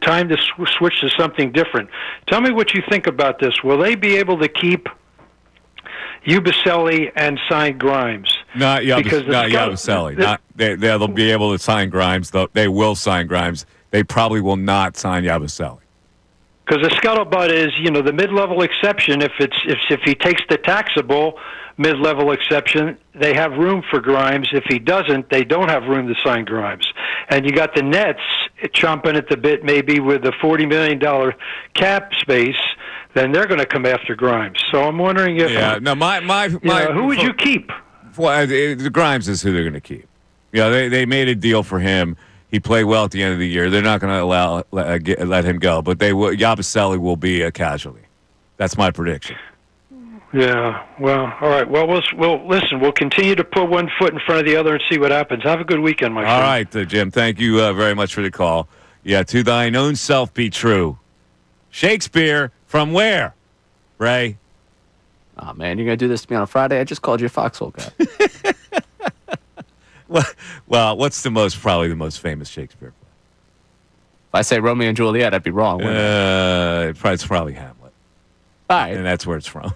time to switch to something different. Tell me what you think about this. Will they be able to keep Ubaselli and sign Grimes? Not Yabusele. They'll be able to sign Grimes. They will sign Grimes. They probably will not sign Yabusele. Because the scuttlebutt is, the mid-level exception. If he takes the taxable mid-level exception, they have room for Grimes. If he doesn't, they don't have room to sign Grimes. And you got the Nets chomping at the bit, maybe with a $40 million cap space. Then they're going to come after Grimes. So I'm wondering if who would you keep? Well, the Grimes is who they're going to keep. They made a deal for him. He played well at the end of the year. They're not going to let him go, but Yabusele will be a casualty. That's my prediction. Yeah. Well, all right. Well, listen. We'll continue to put one foot in front of the other and see what happens. Have a good weekend, my friend. All right, Jim. Thank you very much for the call. Yeah, to thine own self be true. Shakespeare from where, Ray? Oh, man, you're going to do this to me on a Friday? I just called you a foxhole guy. Well, what's probably the most famous Shakespeare play? If I say Romeo and Juliet, I'd be wrong. It's probably Hamlet. All right. And that's where it's from.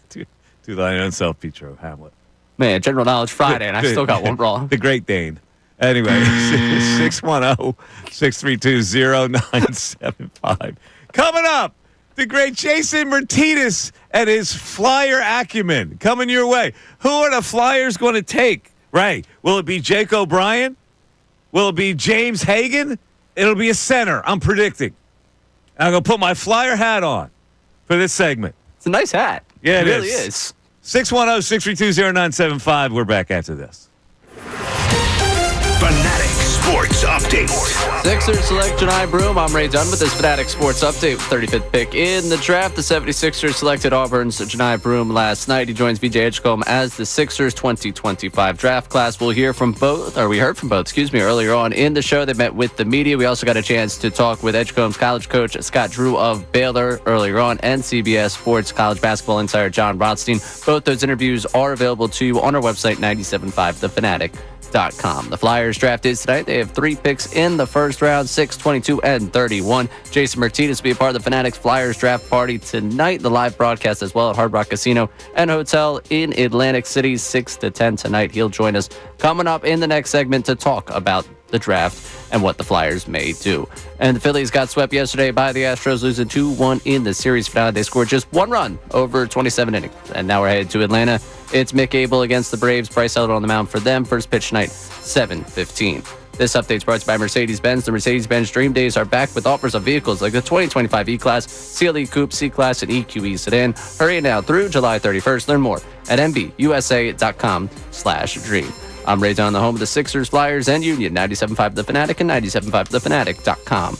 to thine own self be true, Hamlet. Man, General Knowledge Friday, and I still got one wrong. The Great Dane. Anyway, 610-632-0975. Coming up, the great Jason Martinez and his Flyer acumen coming your way. Who are the Flyers going to take? Right. Will it be Jake O'Brien? Will it be James Hagan? It'll be a center, I'm predicting. I'm going to put my Flyer hat on for this segment. It's a nice hat. Yeah, it really is. 610-632-0975. We're back after this. Fanatic Sports Update. Sixers select Janai Broom. I'm Ray Dunn with this Fanatic Sports Update with 35th pick in the draft. The 76ers selected Auburn's Janai Broom last night. He joins VJ Edgecom as the Sixers 2025 draft class. We heard from both, earlier on in the show. They met with the media. We also got a chance to talk with Edgecom's college coach, Scott Drew of Baylor, earlier on, and CBS Sports college basketball insider John Rothstein. Both those interviews are available to you on our website, 97.5thefanatic.com. The Flyers draft is tonight. They have 3 picks in the first round, 6, 22, and 31. Jason Martinez will be a part of the Fanatics Flyers draft party tonight. The live broadcast as well at Hard Rock Casino and Hotel in Atlantic City, 6 to 10 tonight. He'll join us coming up in the next segment to talk about the draft and what the Flyers may do. And the Phillies got swept yesterday by the Astros, losing 2-1 in the series finale. They scored just 1 run over 27 innings. And now we're headed to Atlanta. It's Mick Abel against the Braves. Bryce Elder on the mound for them. First pitch tonight, 7:15. This update's brought to you by Mercedes-Benz. The Mercedes-Benz Dream Days are back with offers of vehicles like the 2025 E-Class, CLE Coupe, C-Class, and EQE Sedan. Hurry now through July 31st. Learn more at MBUSA.com/dream. I'm Ray Dunn, the home of the Sixers, Flyers, and Union. 97.5 The Fanatic and 97.5thefanatic.com.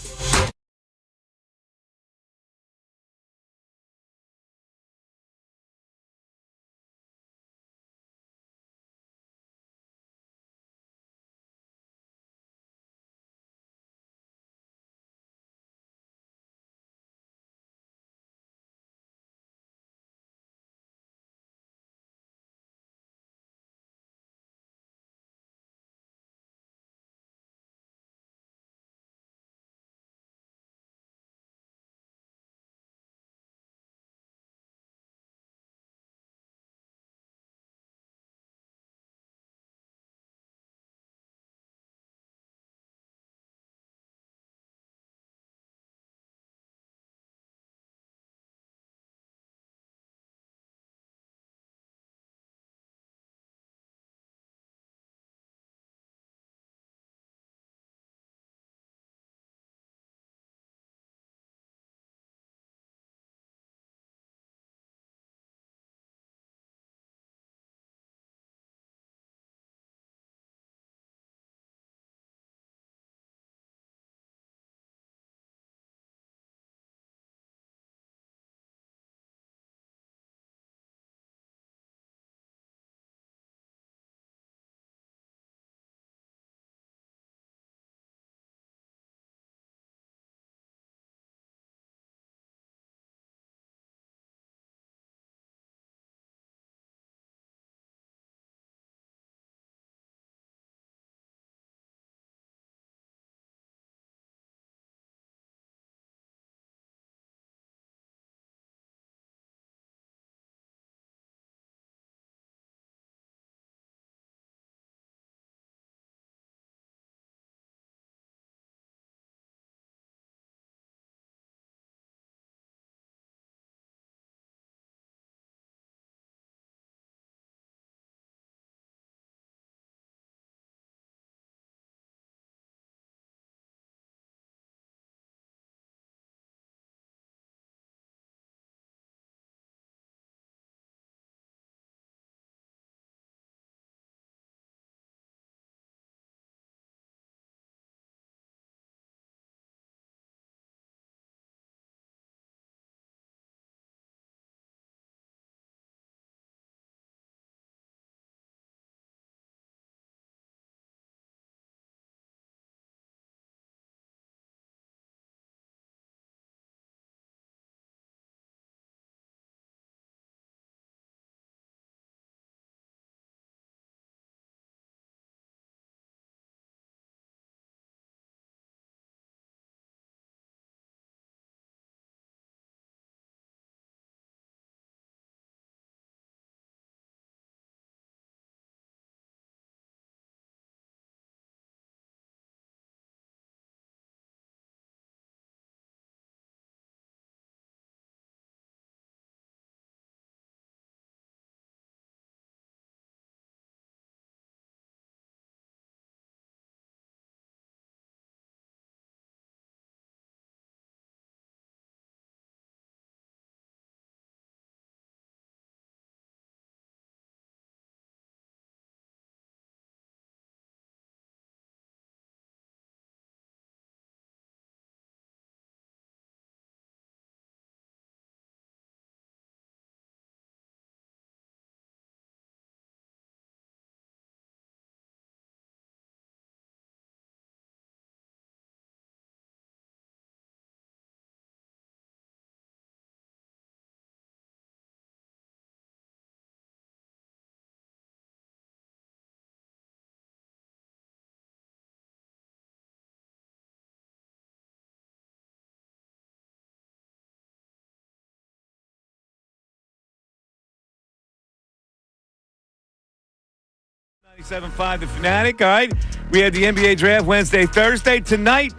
97.5 The Fanatic. All right, we had the NBA draft Wednesday, Thursday. Tonight,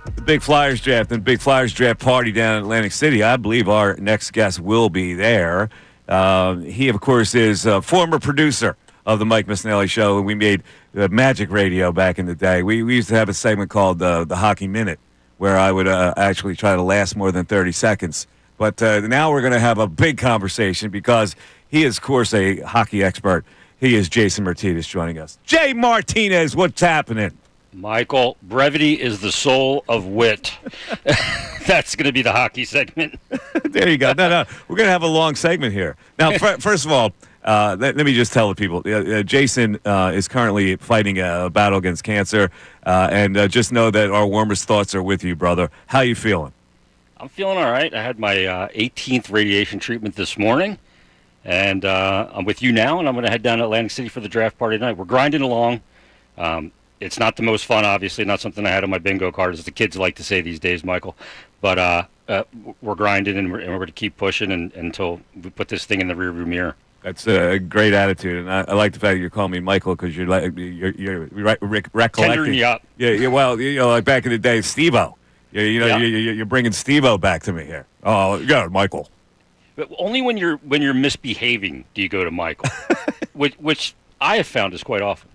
the Big Flyers draft and Big Flyers draft party down in Atlantic City. I believe our next guest will be there. He, of course, is a former producer of the Mike Missanelli Show, and we made Magic Radio back in the day. We used to have a segment called the Hockey Minute, where I would actually try to last more than 30 seconds. But now we're going to have a big conversation because he is, of course, a hockey expert. He is Jason Martinez joining us. Jay Martinez, what's happening? Michael, brevity is the soul of wit. That's going to be the hockey segment. There you go. No, we're going to have a long segment here. Now, first of all, let me just tell the people, Jason is currently fighting a battle against cancer, and just know that our warmest thoughts are with you, brother. How you feeling? I'm feeling all right. I had my 18th radiation treatment this morning, and I'm with you now, and I'm going to head down to Atlantic City for the draft party tonight. We're grinding along. It's not the most fun, obviously, not something I had on my bingo card, as the kids like to say these days, Michael. But we're grinding, and we're going to keep pushing until we put this thing in the rearview mirror. That's a great attitude, and I like the fact that you're calling me Michael because you're recollecting. Tendering you up. Yeah. Well, like back in the day, Steve-O. You're bringing Steve-O back to me here. Oh, yeah, Michael. But only when you're misbehaving do you go to Michael, which I have found is quite often.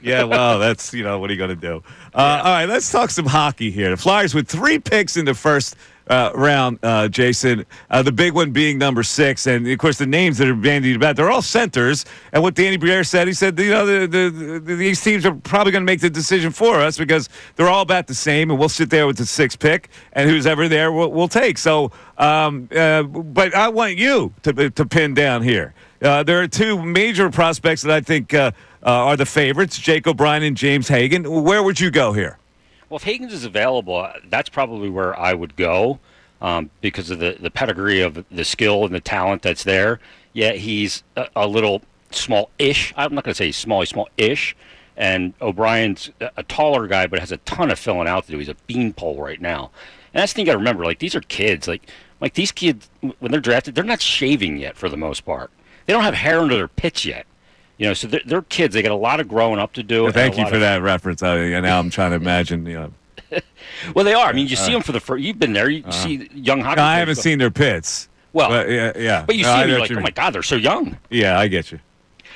Yeah, well, that's, what are you going to do? All right, let's talk some hockey here. The Flyers with 3 picks in the first round, Jason. The big one being number 6. And, of course, the names that are bandied about, they're all centers. And what Danny Briere said, he said, these teams are probably going to make the decision for us because they're all about the same, and we'll sit there with the 6th pick, and who's ever there we'll take. So, but I want you to pin down here. There are 2 major prospects that I think are the favorites, Jake O'Brien and James Hagan. Where would you go here? Well, if Hagen's is available, that's probably where I would go because of the pedigree of the skill and the talent that's there. Yeah, he's a little small-ish. I'm not going to say he's small. He's small-ish. And O'Brien's a taller guy, but has a ton of filling out to do. He's a beanpole right now. And that's the thing you got to remember. Like, these are kids. Like these kids, when they're drafted, they're not shaving yet for the most part. They don't have hair under their pits yet. So they're kids. They got a lot of growing up to do. Well, thank you for that reference. Now I'm trying to imagine. Well, they are. I mean, you see them for the first. You've been there. You see young hockey. I haven't seen their pits. Well, but, yeah. But you see them, you're like, oh my God, they're so young. Yeah, I get you.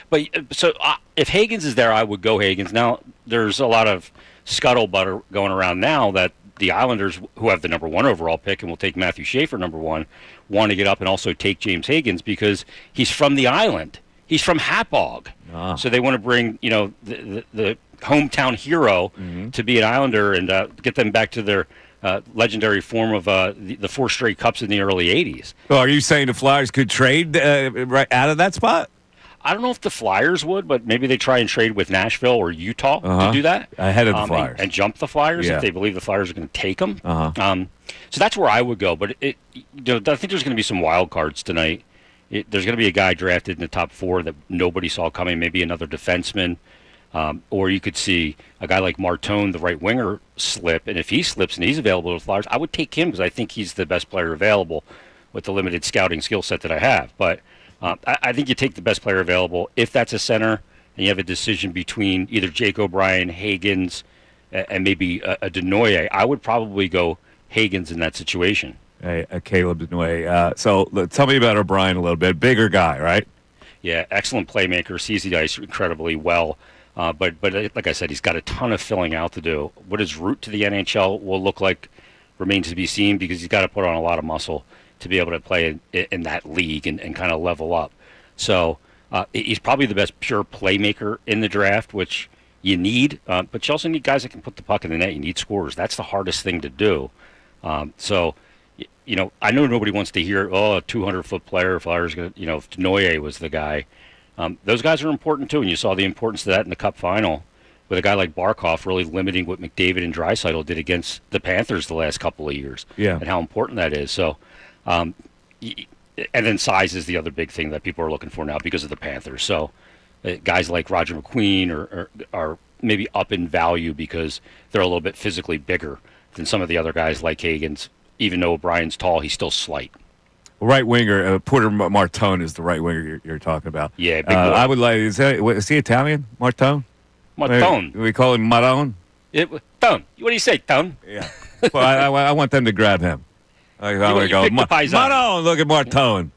But so if Hagens is there, I would go Hagens. Now there's a lot of scuttlebutt going around now that the Islanders, who have the number 1 overall pick and will take Matthew Schaefer number 1, want to get up and also take James Hagens because he's from the island. He's from Hapog. So they want to bring, the hometown hero to be an Islander and get them back to their legendary form of the 4 straight cups in the early 80s. Well, are you saying the Flyers could trade right out of that spot? I don't know if the Flyers would, but maybe they try and trade with Nashville or Utah to do that. Ahead of the Flyers. And jump the Flyers if they believe the Flyers are going to take them. So that's where I would go. But I think there's going to be some wild cards tonight. There's going to be a guy drafted in the top 4 that nobody saw coming, maybe another defenseman. Or you could see a guy like Martone, the right winger, slip. And if he slips and he's available to the Flyers, I would take him because I think he's the best player available with the limited scouting skill set that I have. But I think you take the best player available. If that's a center and you have a decision between either Jake O'Brien, Hagens, and maybe a Denoye, I would probably go Hagens in that situation. A Caleb Denoye. So tell me about O'Brien a little bit. Bigger guy, right? Yeah, excellent playmaker. Sees the ice incredibly well. But like I said, he's got a ton of filling out to do. What his route to the NHL will look like remains to be seen because he's got to put on a lot of muscle to be able to play in that league and kind of level up. So he's probably the best pure playmaker in the draft, which you need. But you also need guys that can put the puck in the net. You need scorers. That's the hardest thing to do. So I know nobody wants to hear, a 200-foot player, Flyers going to, if Denoye was the guy. Those guys are important, too, and you saw the importance of that in the Cup final with a guy like Barkov really limiting what McDavid and Draisaitl did against the Panthers the last couple of years and how important that is. So, and then size is the other big thing that people are looking for now because of the Panthers. So guys like Roger McQueen are maybe up in value because they're a little bit physically bigger than some of the other guys like Hagens. Even though O'Brien's tall, he's still slight. right winger. Porter Martone is the right winger you're talking about. Yeah, big boy. I would like. Is he Italian? Martone. Martone. We call him Marone. Tone. What do you say, Tone? Yeah. Well, I want them to grab him. I want to go. Marone, look at Martone.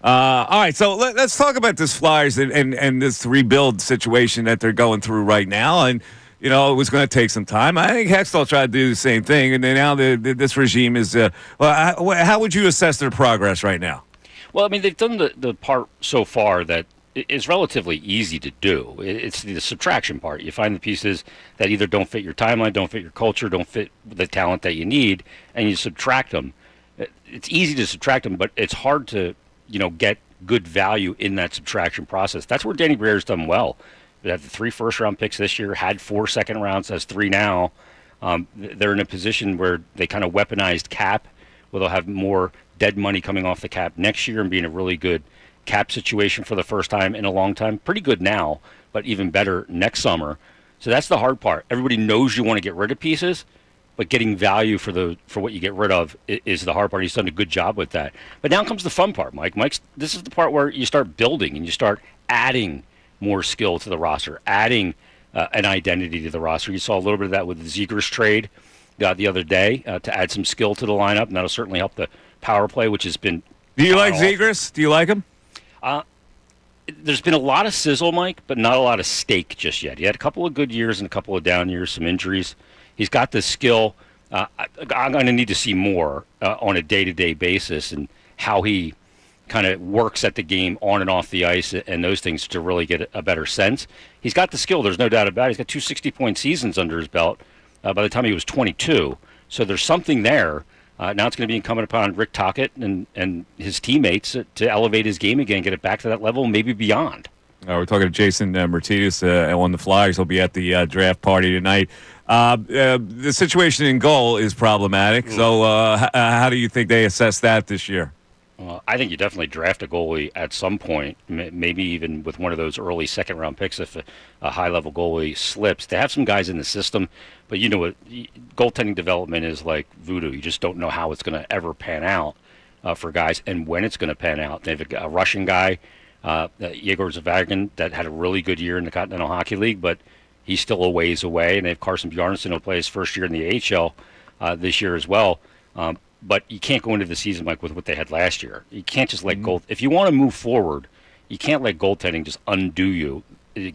All right, so let's talk about this Flyers and this rebuild situation that they're going through right now. And it was going to take some time. I think Hextall tried to do the same thing, and then now this regime is. How would you assess their progress right now? Well, I mean, they've done the part so far that is relatively easy to do. It's the subtraction part. You find the pieces that either don't fit your timeline, don't fit your culture, don't fit the talent that you need, and you subtract them. It's easy to subtract them, but it's hard to, get good value in that subtraction process. That's where Danny Briere's done well. They had the 3 first-round picks this year, had 4 second rounds, has 3 now. They're in a position where they kind of weaponized cap, where they'll have more dead money coming off the cap next year and be in a really good cap situation for the first time in a long time. Pretty good now, but even better next summer. So that's the hard part. Everybody knows you want to get rid of pieces, but getting value for what you get rid of is the hard part. He's done a good job with that. But now comes the fun part, Mike. This is the part where you start building and you start adding more skill to the roster, adding an identity to the roster. You saw a little bit of that with the Zegras trade the other day to add some skill to the lineup, and that'll certainly help the power play, which has been. Do you like Zegras? Do you like him? There's been a lot of sizzle, Mike, but not a lot of steak just yet. He had a couple of good years and a couple of down years, some injuries. He's got the skill. I'm going to need to see more on a day-to-day basis and how he kind of works at the game on and off the ice and those things to really get a better sense. He's got the skill. There's no doubt about it. He's got 2 60-point seasons under his belt by the time he was 22. So there's something there. Now it's going to be incumbent upon Rick Tocchet and his teammates to elevate his game again, get it back to that level, maybe beyond. We're talking to Jason Martinez on the Flyers. He'll be at the draft party tonight. The situation in goal is problematic. So how do you think they assess that this year? Well, I think you definitely draft a goalie at some point, maybe even with one of those early second-round picks if a high-level goalie slips. They have some guys in the system, but you know what? Goaltending development is like voodoo. You just don't know how it's going to ever pan out for guys and when it's going to pan out. They have a Russian guy, Yegor Zavagin, that had a really good year in the Continental Hockey League, but he's still a ways away. And they have Carson Bjarnason, who'll play his first year in the AHL this year as well. But you can't go into the season, Mike, with what they had last year. You can't just let if you want to move forward, you can't let goaltending just undo you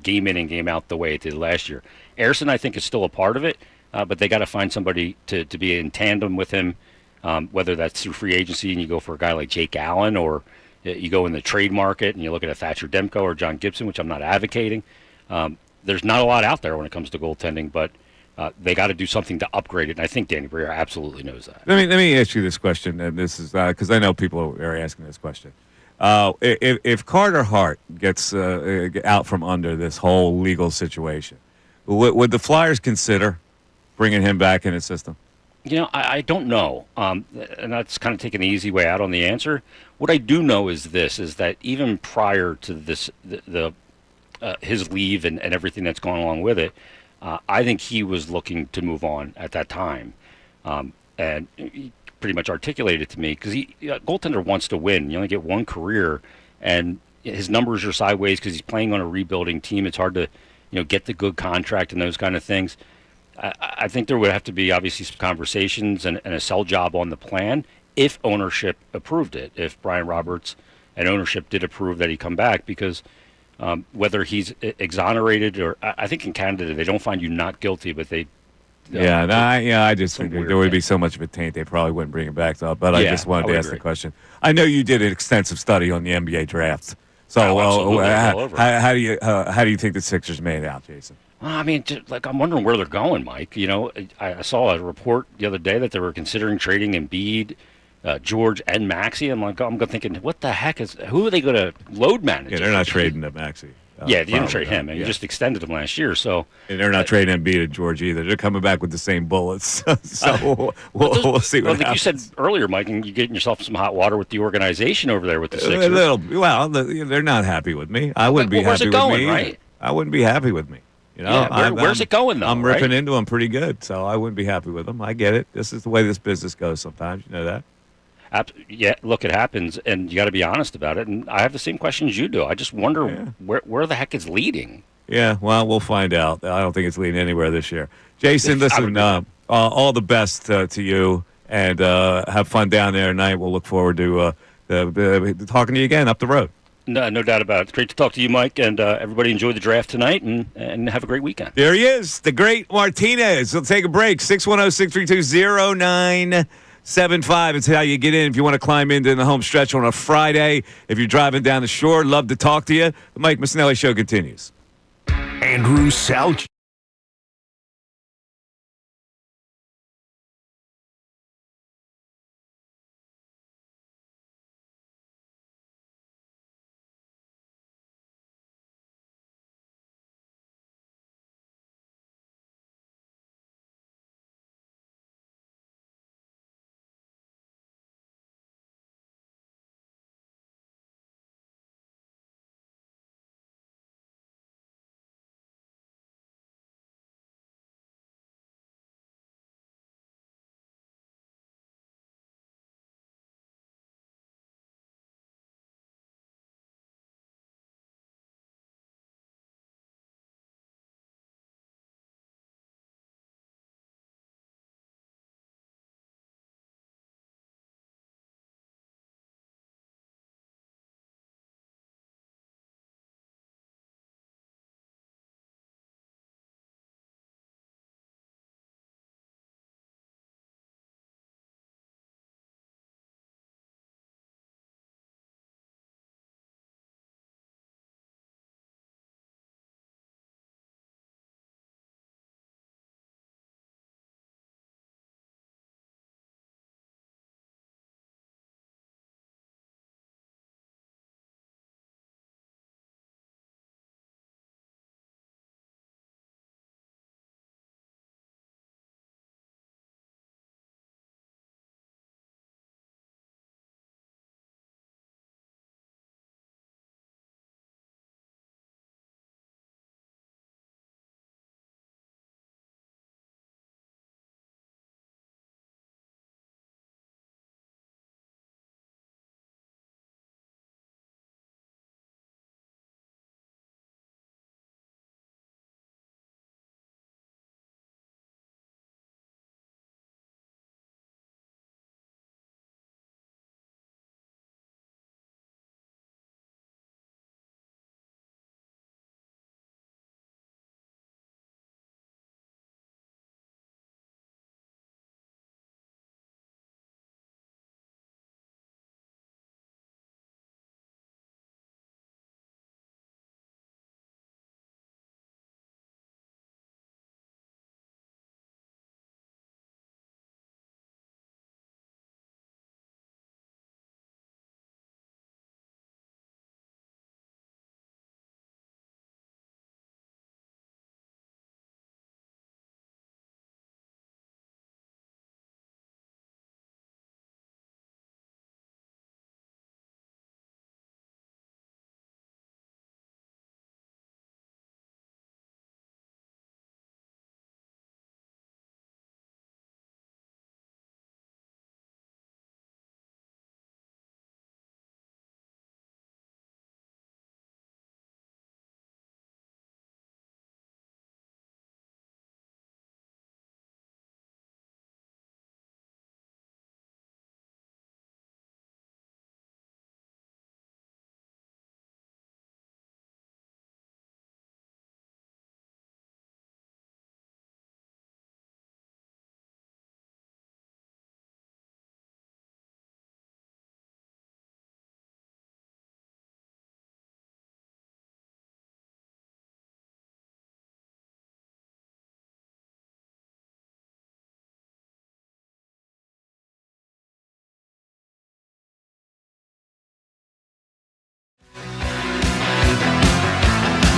game in and game out the way it did last year. Ersson, I think, is still a part of it, but they got to find somebody to be in tandem with him, whether that's through free agency and you go for a guy like Jake Allen, or you go in the trade market and you look at a Thatcher Demko or John Gibson, which I'm not advocating. There's not a lot out there when it comes to goaltending, but they got to do something to upgrade it, and I think Danny Briere absolutely knows that. Let me ask you this question, and this is because I know people are asking this question. If Carter Hart gets out from under this whole legal situation, would the Flyers consider bringing him back in the system? You know, I don't know, and that's kind of taking the easy way out on the answer. What I do know is this: is that even prior to this, his leave and everything that's gone along with it. I think he was looking to move on at that time, and he pretty much articulated it to me because goaltender wants to win. You only get one career, and his numbers are sideways because he's playing on a rebuilding team. It's hard to, get the good contract and those kind of things. I think there would have to be obviously some conversations and a sell job on the plan if ownership approved it. If Brian Roberts and ownership did approve that he come back, because. Whether he's exonerated or I think in Canada they don't find you not guilty, but they. I just figured there would be so much of a taint they probably wouldn't bring him back. But I just wanted to ask the question. I know you did an extensive study on the NBA draft. So how do you think the Sixers made out, Jason? Well, I mean, I'm wondering where they're going, Mike. I saw a report the other day that they were considering trading Embiid. George and Maxey. I'm thinking, what the heck who are they going to load manage? Yeah, they're not trading to Maxey. You didn't trade him, and you just extended him last year. So, and they're not trading Embiid and George either. They're coming back with the same bullets. So we'll see what happens. You said earlier, Mike, and you're getting yourself some hot water with the organization over there with the Sixers. They're not happy with me. I wouldn't be happy with me. Right? I wouldn't be happy with me. Where's it going, though? I'm ripping into them pretty good, so I wouldn't be happy with them. I get it. This is the way this business goes sometimes. You know that. Yeah, look, it happens, and you got to be honest about it. And I have the same questions you do. I just wonder where the heck it's leading. Yeah, well, we'll find out. I don't think it's leading anywhere this year. Jason, listen, all the best to you, and have fun down there tonight. We'll look forward to talking to you again up the road. No doubt about it. It's great to talk to you, Mike, and everybody enjoy the draft tonight, and have a great weekend. There he is, the great Martinez. We'll take a break. 610-632-0975. It's how you get in if you want to climb into the home stretch on a Friday. If you're driving down the shore, love to talk to you. The Mike Missanelli Show continues. Andrew Salciunas.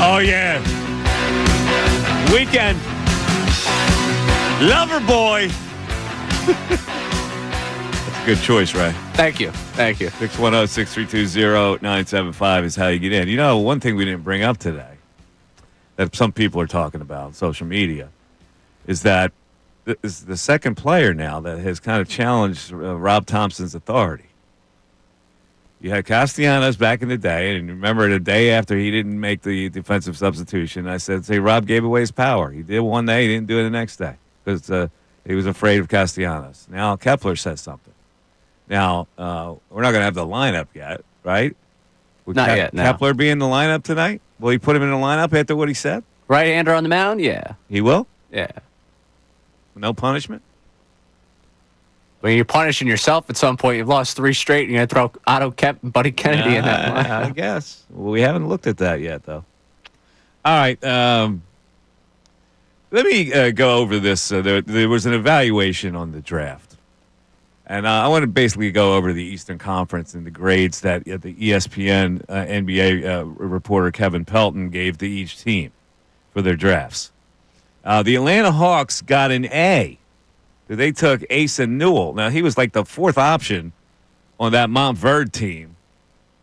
Oh, yeah. Weekend. Lover boy. That's a good choice, Ray. Thank you. 610-632-0975 is how you get in. You know, one thing we didn't bring up today that some people are talking about on social media is that is the second player now that has kind of challenged Rob Thompson's authority. You had Castellanos back in the day, and remember the day after he didn't make the defensive substitution, I said, Rob gave away his power. He did one day, he didn't do it the next day because he was afraid of Castellanos. Now Kepler says something. Now, we're not going to have the lineup yet, right? Would Not yet, no. Kepler be in the lineup tonight? Will he put him in the lineup after what he said? Right-hander on the mound? Yeah. He will? Yeah. No punishment? When you're punishing yourself at some point, you've lost 3 straight, and you're going to throw Otto Kemp and Buddy Kennedy in that line. I guess. Well, we haven't looked at that yet, though. All right. Let me go over this. There was an evaluation on the draft. And I want to basically go over the Eastern Conference and the grades that the ESPN NBA reporter Kevin Pelton gave to each team for their drafts. The Atlanta Hawks got an A. They took Asa Newell. Now, he was like the 4th option on that Montverde team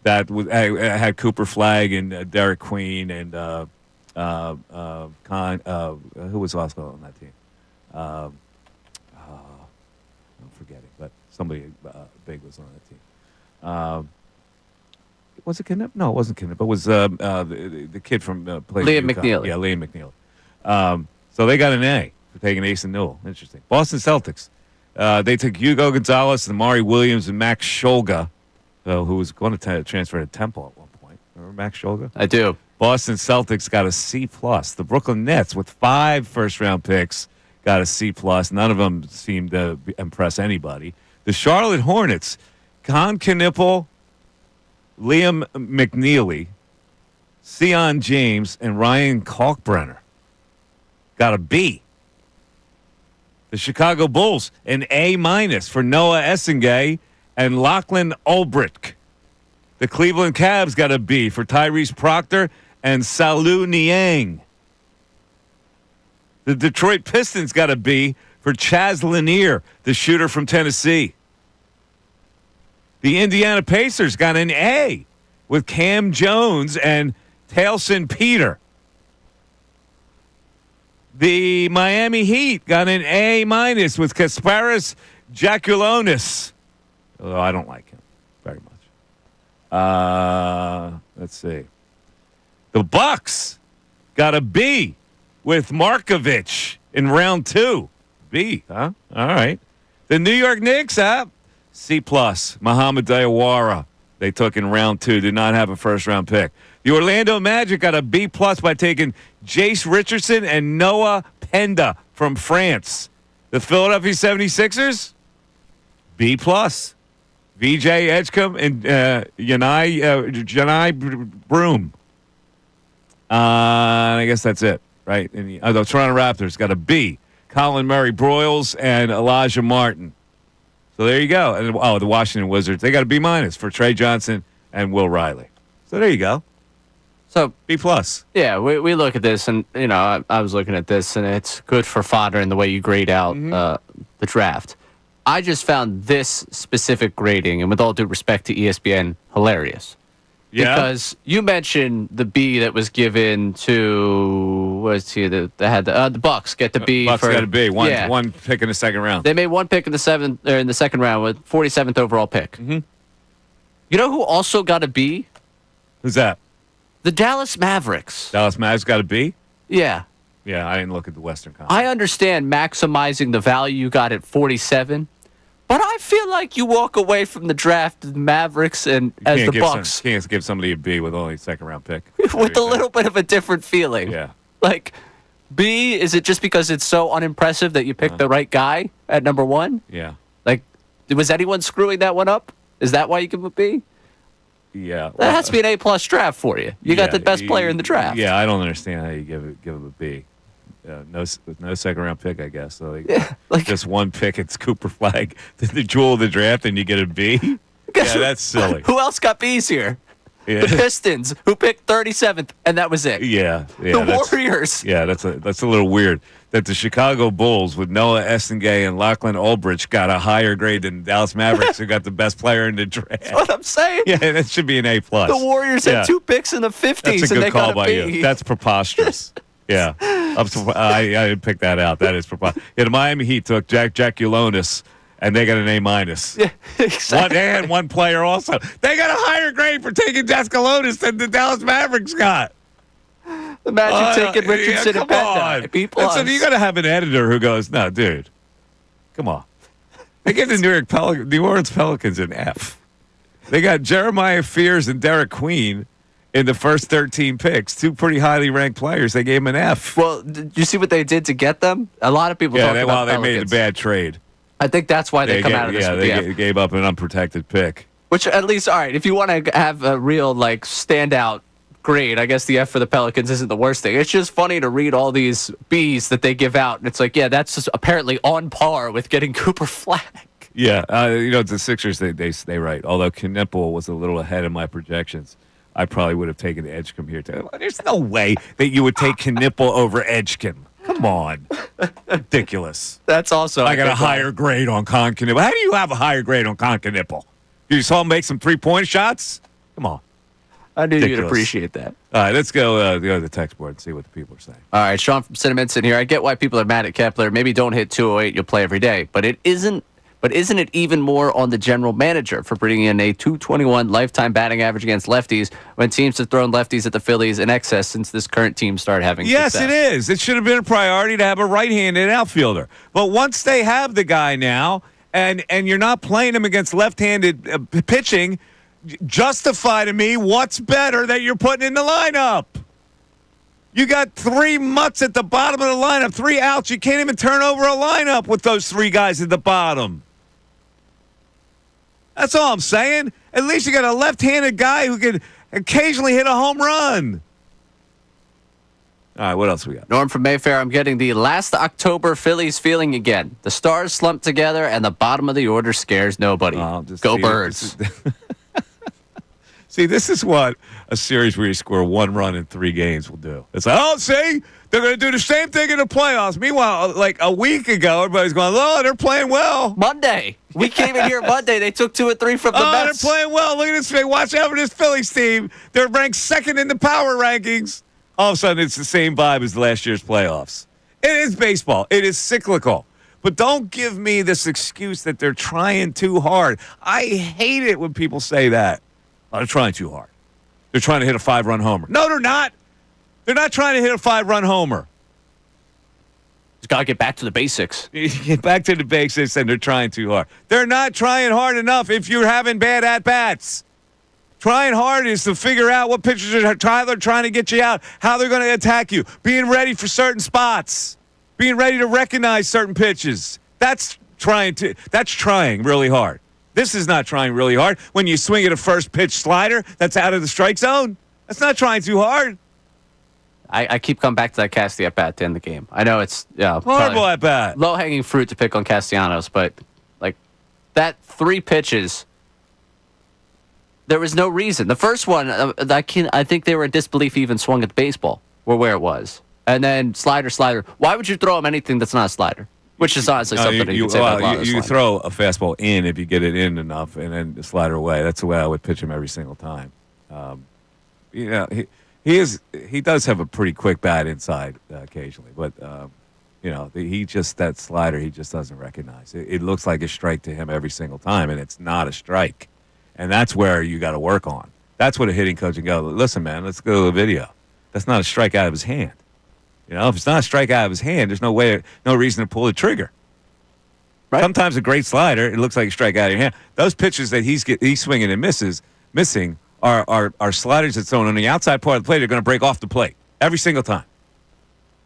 that had Cooper Flagg and Derek Queen and who was also on that team? I'm forgetting, but somebody big was on that team. Was it Kenneth? No, it wasn't Kenneth, but it was the kid from Liam McNeely. Yeah, Liam McNeely. So they got an A for taking Asa Newell. Interesting. Boston Celtics. They took Hugo Gonzalez, Amari Williams, and Max Scholga, who was going to transfer to Temple at one point. Remember Max Scholga? I do. Boston Celtics got a C+. The Brooklyn Nets, with 5 first-round picks, got a C+. None of them seemed to impress anybody. The Charlotte Hornets, Con Knipple, Liam McNeely, Sion James, and Ryan Kalkbrenner got a B. The Chicago Bulls, an A- for Noah Essengay and Lachlan Ulbrich. The Cleveland Cavs got a B for Tyrese Proctor and Salu Niang. The Detroit Pistons got a B for Chaz Lanier, the shooter from Tennessee. The Indiana Pacers got an A with Cam Jones and Tailson Peter. The Miami Heat got an A- with Kasparis Jakulonis. Although I don't like him very much. Let's see. The Bucks got a B with Markovich in round 2. B, huh? All right. The New York Knicks, C+. Muhammad Diawara, they took in round 2. Did not have a first-round pick. The Orlando Magic got a B+ by taking Jace Richardson and Noah Penda from France. The Philadelphia 76ers, B+. VJ Edgecom and Janai Broom. I guess that's it, right? And the Toronto Raptors got a B. Colin Murray-Broyles and Elijah Martin. So there you go. And the Washington Wizards, they got a B- for Trey Johnson and Will Riley. So there you go. So B+. Yeah, we look at this, and I was looking at this, and it's good for fodder in the way you grade out the draft. I just found this specific grading, and with all due respect to ESPN, hilarious. Yeah. Because you mentioned the B that was given to the Bucks get the B. Bucks got a B. One pick in the second round. They made one pick in the second round with 47th overall pick. Mm-hmm. You know who also got a B? Who's that? The Dallas Mavericks. Dallas Mavericks got a B? Yeah. Yeah, I didn't look at the Western Conference. I understand maximizing the value you got at 47, but I feel like you walk away from the draft, the Mavericks and as the Bucks. You can't give somebody a B with only a second-round pick. with a little bit of a different feeling. Yeah. Like, B, is it just because it's so unimpressive that you picked the right guy at number 1? Yeah. Like, was anyone screwing that one up? Is that why you give him a B? Yeah. That has to be an A+ draft for you. You got the best player in the draft. Yeah, I don't understand how you give him a B. No second-round pick, I guess. So just one pick, it's Cooper Flagg, the jewel of the draft, and you get a B? Yeah, that's silly. Who else got B's here? Yeah. The Pistons, who picked 37th, and that was it. Yeah. The Warriors. Yeah, that's a little weird. That the Chicago Bulls with Noah Essengay and Lachlan Ulbrich got a higher grade than the Dallas Mavericks, who got the best player in the draft. That's what I'm saying. Yeah, that should be an A+. The Warriors had 2 picks in the 50s, That's a and good they call got a by B. you. That's preposterous. Yeah. I didn't pick that out. That is preposterous. Yeah, the Miami Heat took Jack Ulonis, and they got an A-. Yeah, exactly. They had one player also. They got a higher grade for taking Jack Ulonis than the Dallas Mavericks got. The Magic taking Richardson and Bender. So you got to have an editor who goes, no, dude, come on. They get the New Orleans Pelicans an F. They got Jeremiah Fears and Derek Queen in the first 13 picks, two pretty highly ranked players. They gave them an F. Well, did you see what they did to get them? A lot of people talk about they Pelicans. made a bad trade. I think that's why they come out of this. Yeah, they gave up an unprotected pick. Which at least, all right, if you want to have a real standout grade, I guess the F for the Pelicans isn't the worst thing. It's just funny to read all these Bs that they give out, and it's like, yeah, that's just apparently on par with getting Cooper Flagg. Yeah, the Sixers, they write, although Knipple was a little ahead of my projections, I probably would have taken Edgecom here too. There's no way that you would take Knipple over Edgecom. Come on. Ridiculous. That's also... I got a higher grade on Con Knipple. How do you have a higher grade on Con Knipple? You saw him make some three-point shots? Come on. I knew Ridiculous. you'd appreciate that. All right, let's go to the text board and see what the people are saying. All right, Sean from Cinnamin's in here. I get why people are mad at Kepler. Maybe don't hit 208, you'll play every day. But isn't it even more on the general manager for bringing in a 221 lifetime batting average against lefties when teams have thrown lefties at the Phillies in excess since this current team started having success? Yes, it is. It should have been a priority to have a right-handed outfielder. But once they have the guy now, and you're not playing him against left-handed pitching, justify to me what's better that you're putting in the lineup. You got three mutts at the bottom of the lineup, 3 outs. You can't even turn over a lineup with those 3 guys at the bottom. That's all I'm saying. At least you got a left-handed guy who can occasionally hit a home run. All right, what else we got? Norm from Mayfair, I'm getting the last October Phillies feeling again. The stars slumped together, and the bottom of the order scares nobody. Go Birds. See, this is what a series where you score 1 run in 3 games will do. It's like, oh, see, they're going to do the same thing in the playoffs. Meanwhile, like a week ago, everybody's going, oh, they're playing well. Monday. We came in here Monday. They took 2 or 3 from the Mets. They're playing well. Look at this. Watch out for this Phillies team. They're ranked 2nd in the power rankings. All of a sudden, it's the same vibe as last year's playoffs. It is baseball. It is cyclical. But don't give me this excuse that they're trying too hard. I hate it when people say that. Oh, they're trying too hard. They're trying to hit a 5-run homer. No, they're not. They're not trying to hit a 5-run homer. Just got to get back to the basics. Get back to the basics, and they're trying too hard. They're not trying hard enough if you're having bad at-bats. Trying hard is to figure out what pitchers are Tyler trying to get you out, how they're going to attack you, being ready for certain spots, being ready to recognize certain pitches. That's trying really hard. This is not trying really hard. When you swing at a first pitch slider that's out of the strike zone, that's not trying too hard. I keep coming back to that Casty at bat to end the game. I know it's horrible at bat, low hanging fruit to pick on Castellanos, but like that 3 pitches, there was no reason. The first one, I think they were in disbelief he even swung at the baseball or where it was, and then slider. Why would you throw him anything that's not a slider? Which is honestly something that you can say about a lot of you sliders. throw a fastball in if you get it in enough, and then the slider away. That's the way I would pitch him every single time. He does have a pretty quick bat inside occasionally, but that slider he just doesn't recognize. It looks like a strike to him every single time, and it's not a strike, and that's where you got to work on. That's what a hitting coach can go. Listen, man, let's go to the video. That's not a strike out of his hand. If it's not a strike out of his hand, there's no reason to pull the trigger. Right. Sometimes a great slider, it looks like a strike out of your hand. Those pitches that he's swinging and missing are sliders that's thrown on the outside part of the plate. They're going to break off the plate every single time.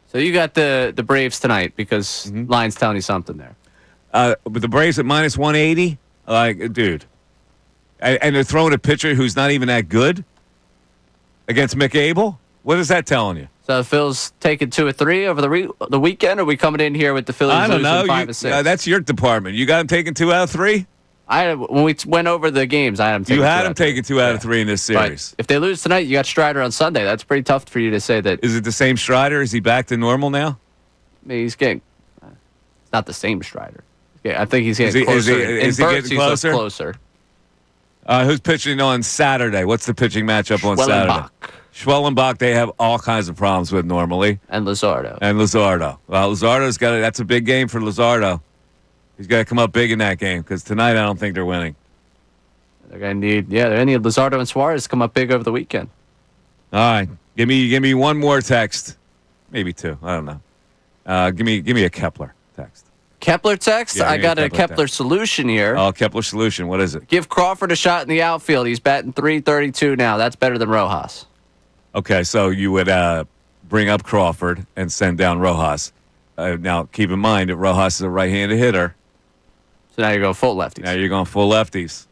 So you got the Braves tonight because line's telling you something there. But the Braves at minus 180, like, dude. And they're throwing a pitcher who's not even that good against Mick Abel? What is that telling you? So Phil's taking 2 or 3 over the weekend, or are we coming in here with the Phillies I don't know. losing 5 or 6? That's your department. You got them taking 2 out of 3? When we went over the games, I had them taking 2 out of 3. You had them taking 2 out of 3 in this series. But if they lose tonight, you got Strider on Sunday. That's pretty tough for you to say that. Is it the same Strider? Is he back to normal now? I mean, he's getting. It's not the same Strider. Yeah, I think he's getting closer. Is he getting closer? Who's pitching on Saturday? What's the pitching matchup on Saturday? Schwellenbach, they have all kinds of problems with normally. And Luzardo. Well, Luzardo's that's a big game for Luzardo. He's got to come up big in that game because tonight I don't think they're winning. They're going to need Luzardo and Suarez to come up big over the weekend. All right. Give me one more text. Maybe two. I don't know. Give me a Kepler text. Kepler text? Yeah, I got a Kepler solution here. Oh, Kepler solution. What is it? Give Crawford a shot in the outfield. He's batting .332 now. That's better than Rojas. Okay, so you would bring up Crawford and send down Rojas. Now, keep in mind that Rojas is a right-handed hitter. So now you're going full lefties. Now you're going full lefties.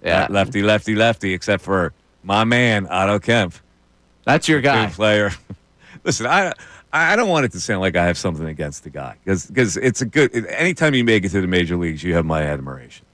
Yeah. Lefty, except for my man, Otto Kemp. That's your guy. Good player. Listen, I don't want it to sound like I have something against the guy because it's a good. Anytime you make it to the major leagues, you have my admiration.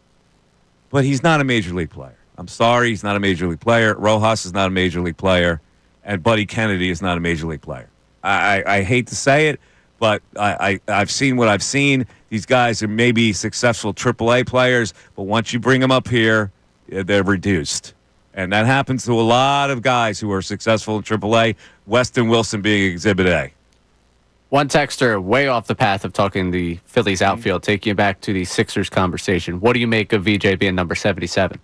But he's not a major league player. I'm sorry, he's not a major league player. Rojas is not a major league player, and Buddy Kennedy is not a major league player. I hate to say it, but I've seen what I've seen. These guys are maybe successful AAA players, but once you bring them up here, they're reduced. And that happens to a lot of guys who are successful in AAA, Weston Wilson being Exhibit A. One texter way off the path of talking the Phillies outfield, taking you back to the Sixers conversation. What do you make of VJ being number 77?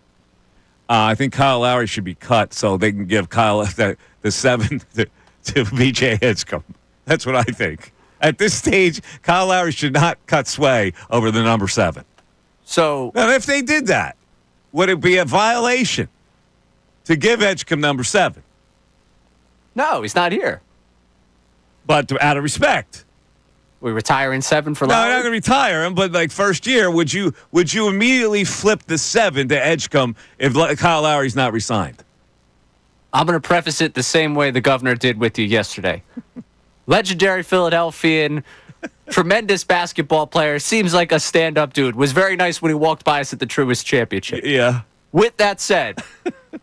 I think Kyle Lowry should be cut so they can give Kyle the 7 to VJ Edgecom. That's what I think. At this stage, Kyle Lowry should not cut sway over the number 7. So, now, if they did that, would it be a violation to give Edgecom number 7? No, he's not here. But out of respect. We retire in 7 for Lowry? No, Lowry? I'm not going to retire him, but like first year, would you immediately flip the 7 to Edgecom if Kyle Lowry's not re-signed? I'm going to preface it the same way the governor did with you yesterday. Legendary Philadelphian, tremendous basketball player, seems like a stand-up dude. Was very nice when he walked by us at the Truist Championship. Yeah. With that said,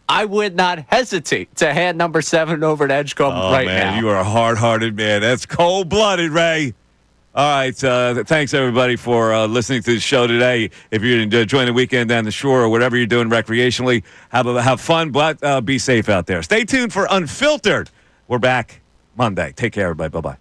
I would not hesitate to hand number 7 over to Edgecom right man, now. You are a hard-hearted man. That's cold-blooded, Ray. All right. Thanks, everybody, for listening to the show today. If you're enjoying the weekend down the shore or whatever you're doing recreationally, have fun, but be safe out there. Stay tuned for Unfiltered. We're back Monday. Take care, everybody. Bye-bye.